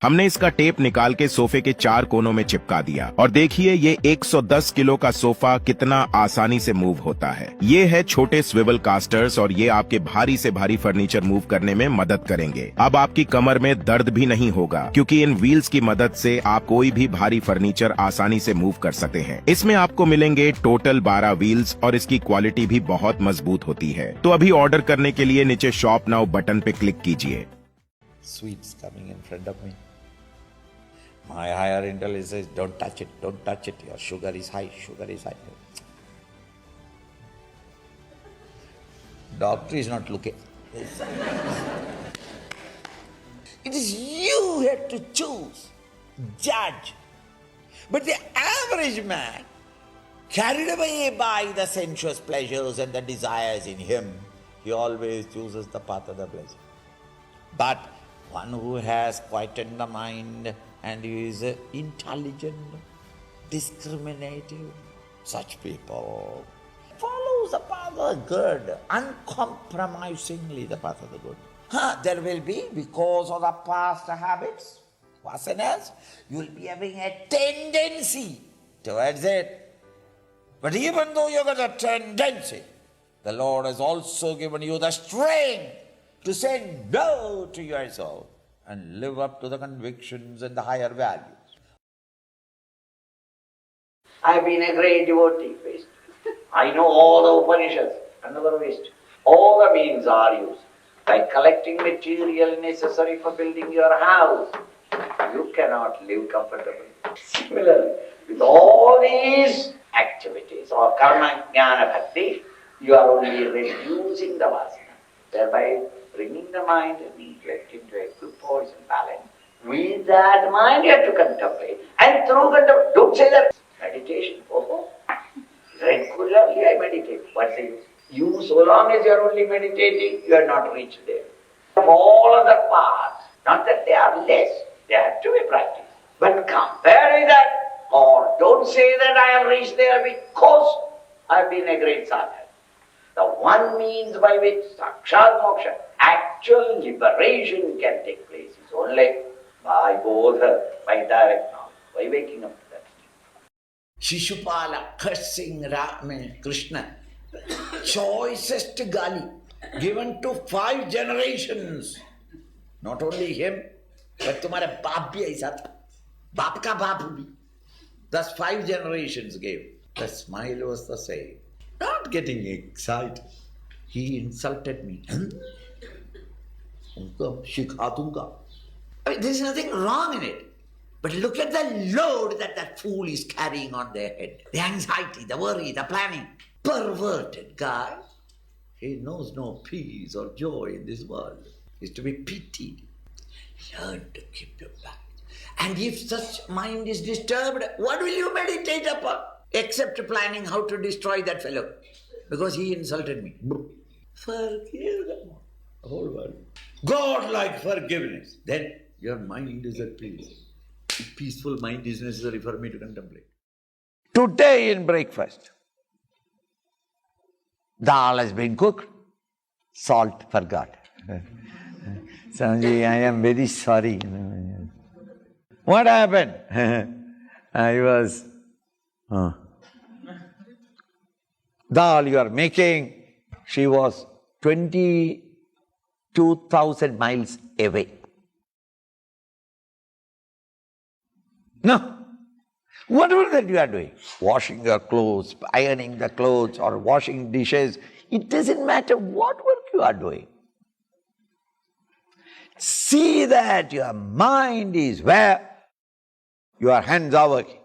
हमने इसका टेप निकाल के सोफे के 4 कोनों में चिपका दिया और देखिए ये 110 किलो का सोफा कितना आसानी से मूव होता है. ये है छोटे स्विवल कास्टर्स और ये आपके भारी से भारी फर्नीचर मूव करने में मदद करेंगे. अब आपकी कमर में दर्द भी नहीं होगा क्योंकि इन व्हील्स की मदद से आप कोई भी भारी फर्नीचर आसानी से मूव कर सकते हैं. इसमें आपको मिलेंगे टोटल 12 व्हील्स और इसकी क्वालिटी भी बहुत मजबूत होती है. तो अभी ऑर्डर करने के लिए नीचे शॉप नाउ बटन पे क्लिक कीजिए. Sweets coming in front of me. My higher intelligence says, don't touch it, your sugar is high. Doctor is not looking. It is you who have to choose, judge. But the average man, carried away by the sensuous pleasures and the desires in him, he always chooses the path of the pleasure. But one who has quietened the mind and is intelligent, discriminative, such people follows the path of the good, uncompromisingly the path of the good. There will be, because of the past habits, vasanas, you will be having a tendency towards it. But even though you got a tendency, the Lord has also given you the strength to say no to yourself and live up to the convictions and the higher values. I've been a great devotee, Vishnu. I know all the Upanishads, another Vishnu. All the means are used. By collecting material necessary for building your house, you cannot live comfortably. Similarly, with all these activities or karma, jnana, bhakti, you are only reducing the vasana, thereby bringing the mind and intellect into a good poise and balance. With that mind you have to contemplate. And through contemplation, don't say that meditation. Regularly I meditate. What's the use? You, so long as you are only meditating, you are not reached there. All other paths, not that they are less, they have to be practiced. But compare with that, or don't say that I have reached there because I have been a great sadhaka. The one means by which sakshat moksha, actual liberation can take place is only by bodha, by direct knowledge, by waking up to that state. Shishupala cursing Krishna, choicest gali, given to 5 generations. Not only him, but tumhara baap bhi aisa tha. Baap ka baap bhi. Thus 5 generations gave. The smile was the same. Not getting excited. He insulted me. Sikha dunga. There's nothing wrong in it. But look at the load that fool is carrying on their head. The anxiety, the worry, the planning. Perverted guy. He knows no peace or joy in this world. He's to be pitied. Learn to keep your balance. And if such mind is disturbed, what will you meditate upon? Except planning how to destroy that fellow. Because he insulted me. Forgive them. The whole world. God-like forgiveness. Then your mind is at peace. A peaceful mind is necessary for me to contemplate. Today in breakfast, dal has been cooked, salt forgot. Sanji, I am very sorry. What happened? I was... Dal you are making, she was 22,000 miles away. No. Whatever that you are doing, washing your clothes, ironing the clothes, or washing dishes, it doesn't matter what work you are doing. See that your mind is where your hands are working.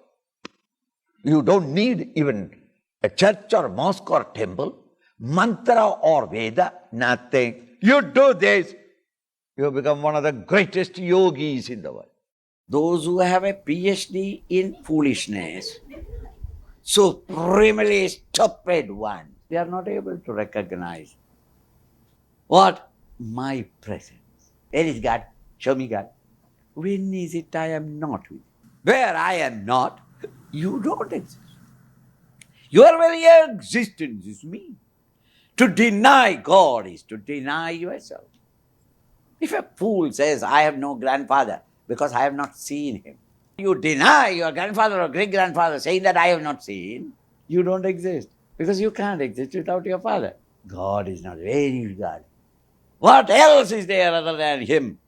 You don't need even a church or mosque or temple, mantra or Veda, nothing. You do this, you become one of the greatest yogis in the world. Those who have a PhD in foolishness, supremely stupid ones, they are not able to recognize what? My presence. Where is God? Show me God. When is it I am not with you? Where I am not, you don't exist. Your very existence is me. To deny God is to deny yourself. If a fool says, I have no grandfather because I have not seen him, you deny your grandfather or great-grandfather saying that I have not seen, you don't exist. Because you can't exist without your father. God is not. Where is God? What else is there other than him?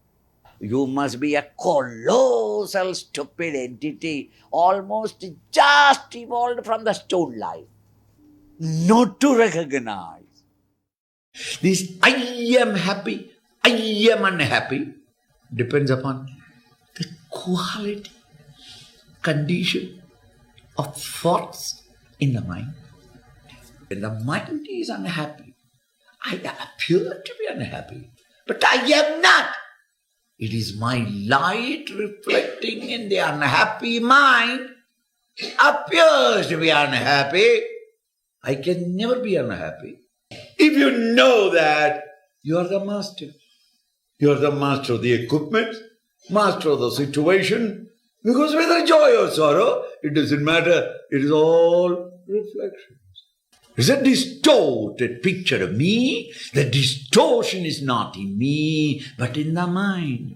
You must be a colossal stupid entity, almost just evolved from the stone life, not to recognize. This I am happy, I am unhappy depends upon the quality, condition of thoughts in the mind. When the mind is unhappy, I appear to be unhappy, but I am not. It is my light reflecting in the unhappy mind appears to be unhappy. I can never be unhappy. If you know that, you are the master. You are the master of the equipment, master of the situation, because whether joy or sorrow, it doesn't matter. It is all reflections. It's a distorted picture of me. The distortion is not in me, but in the mind.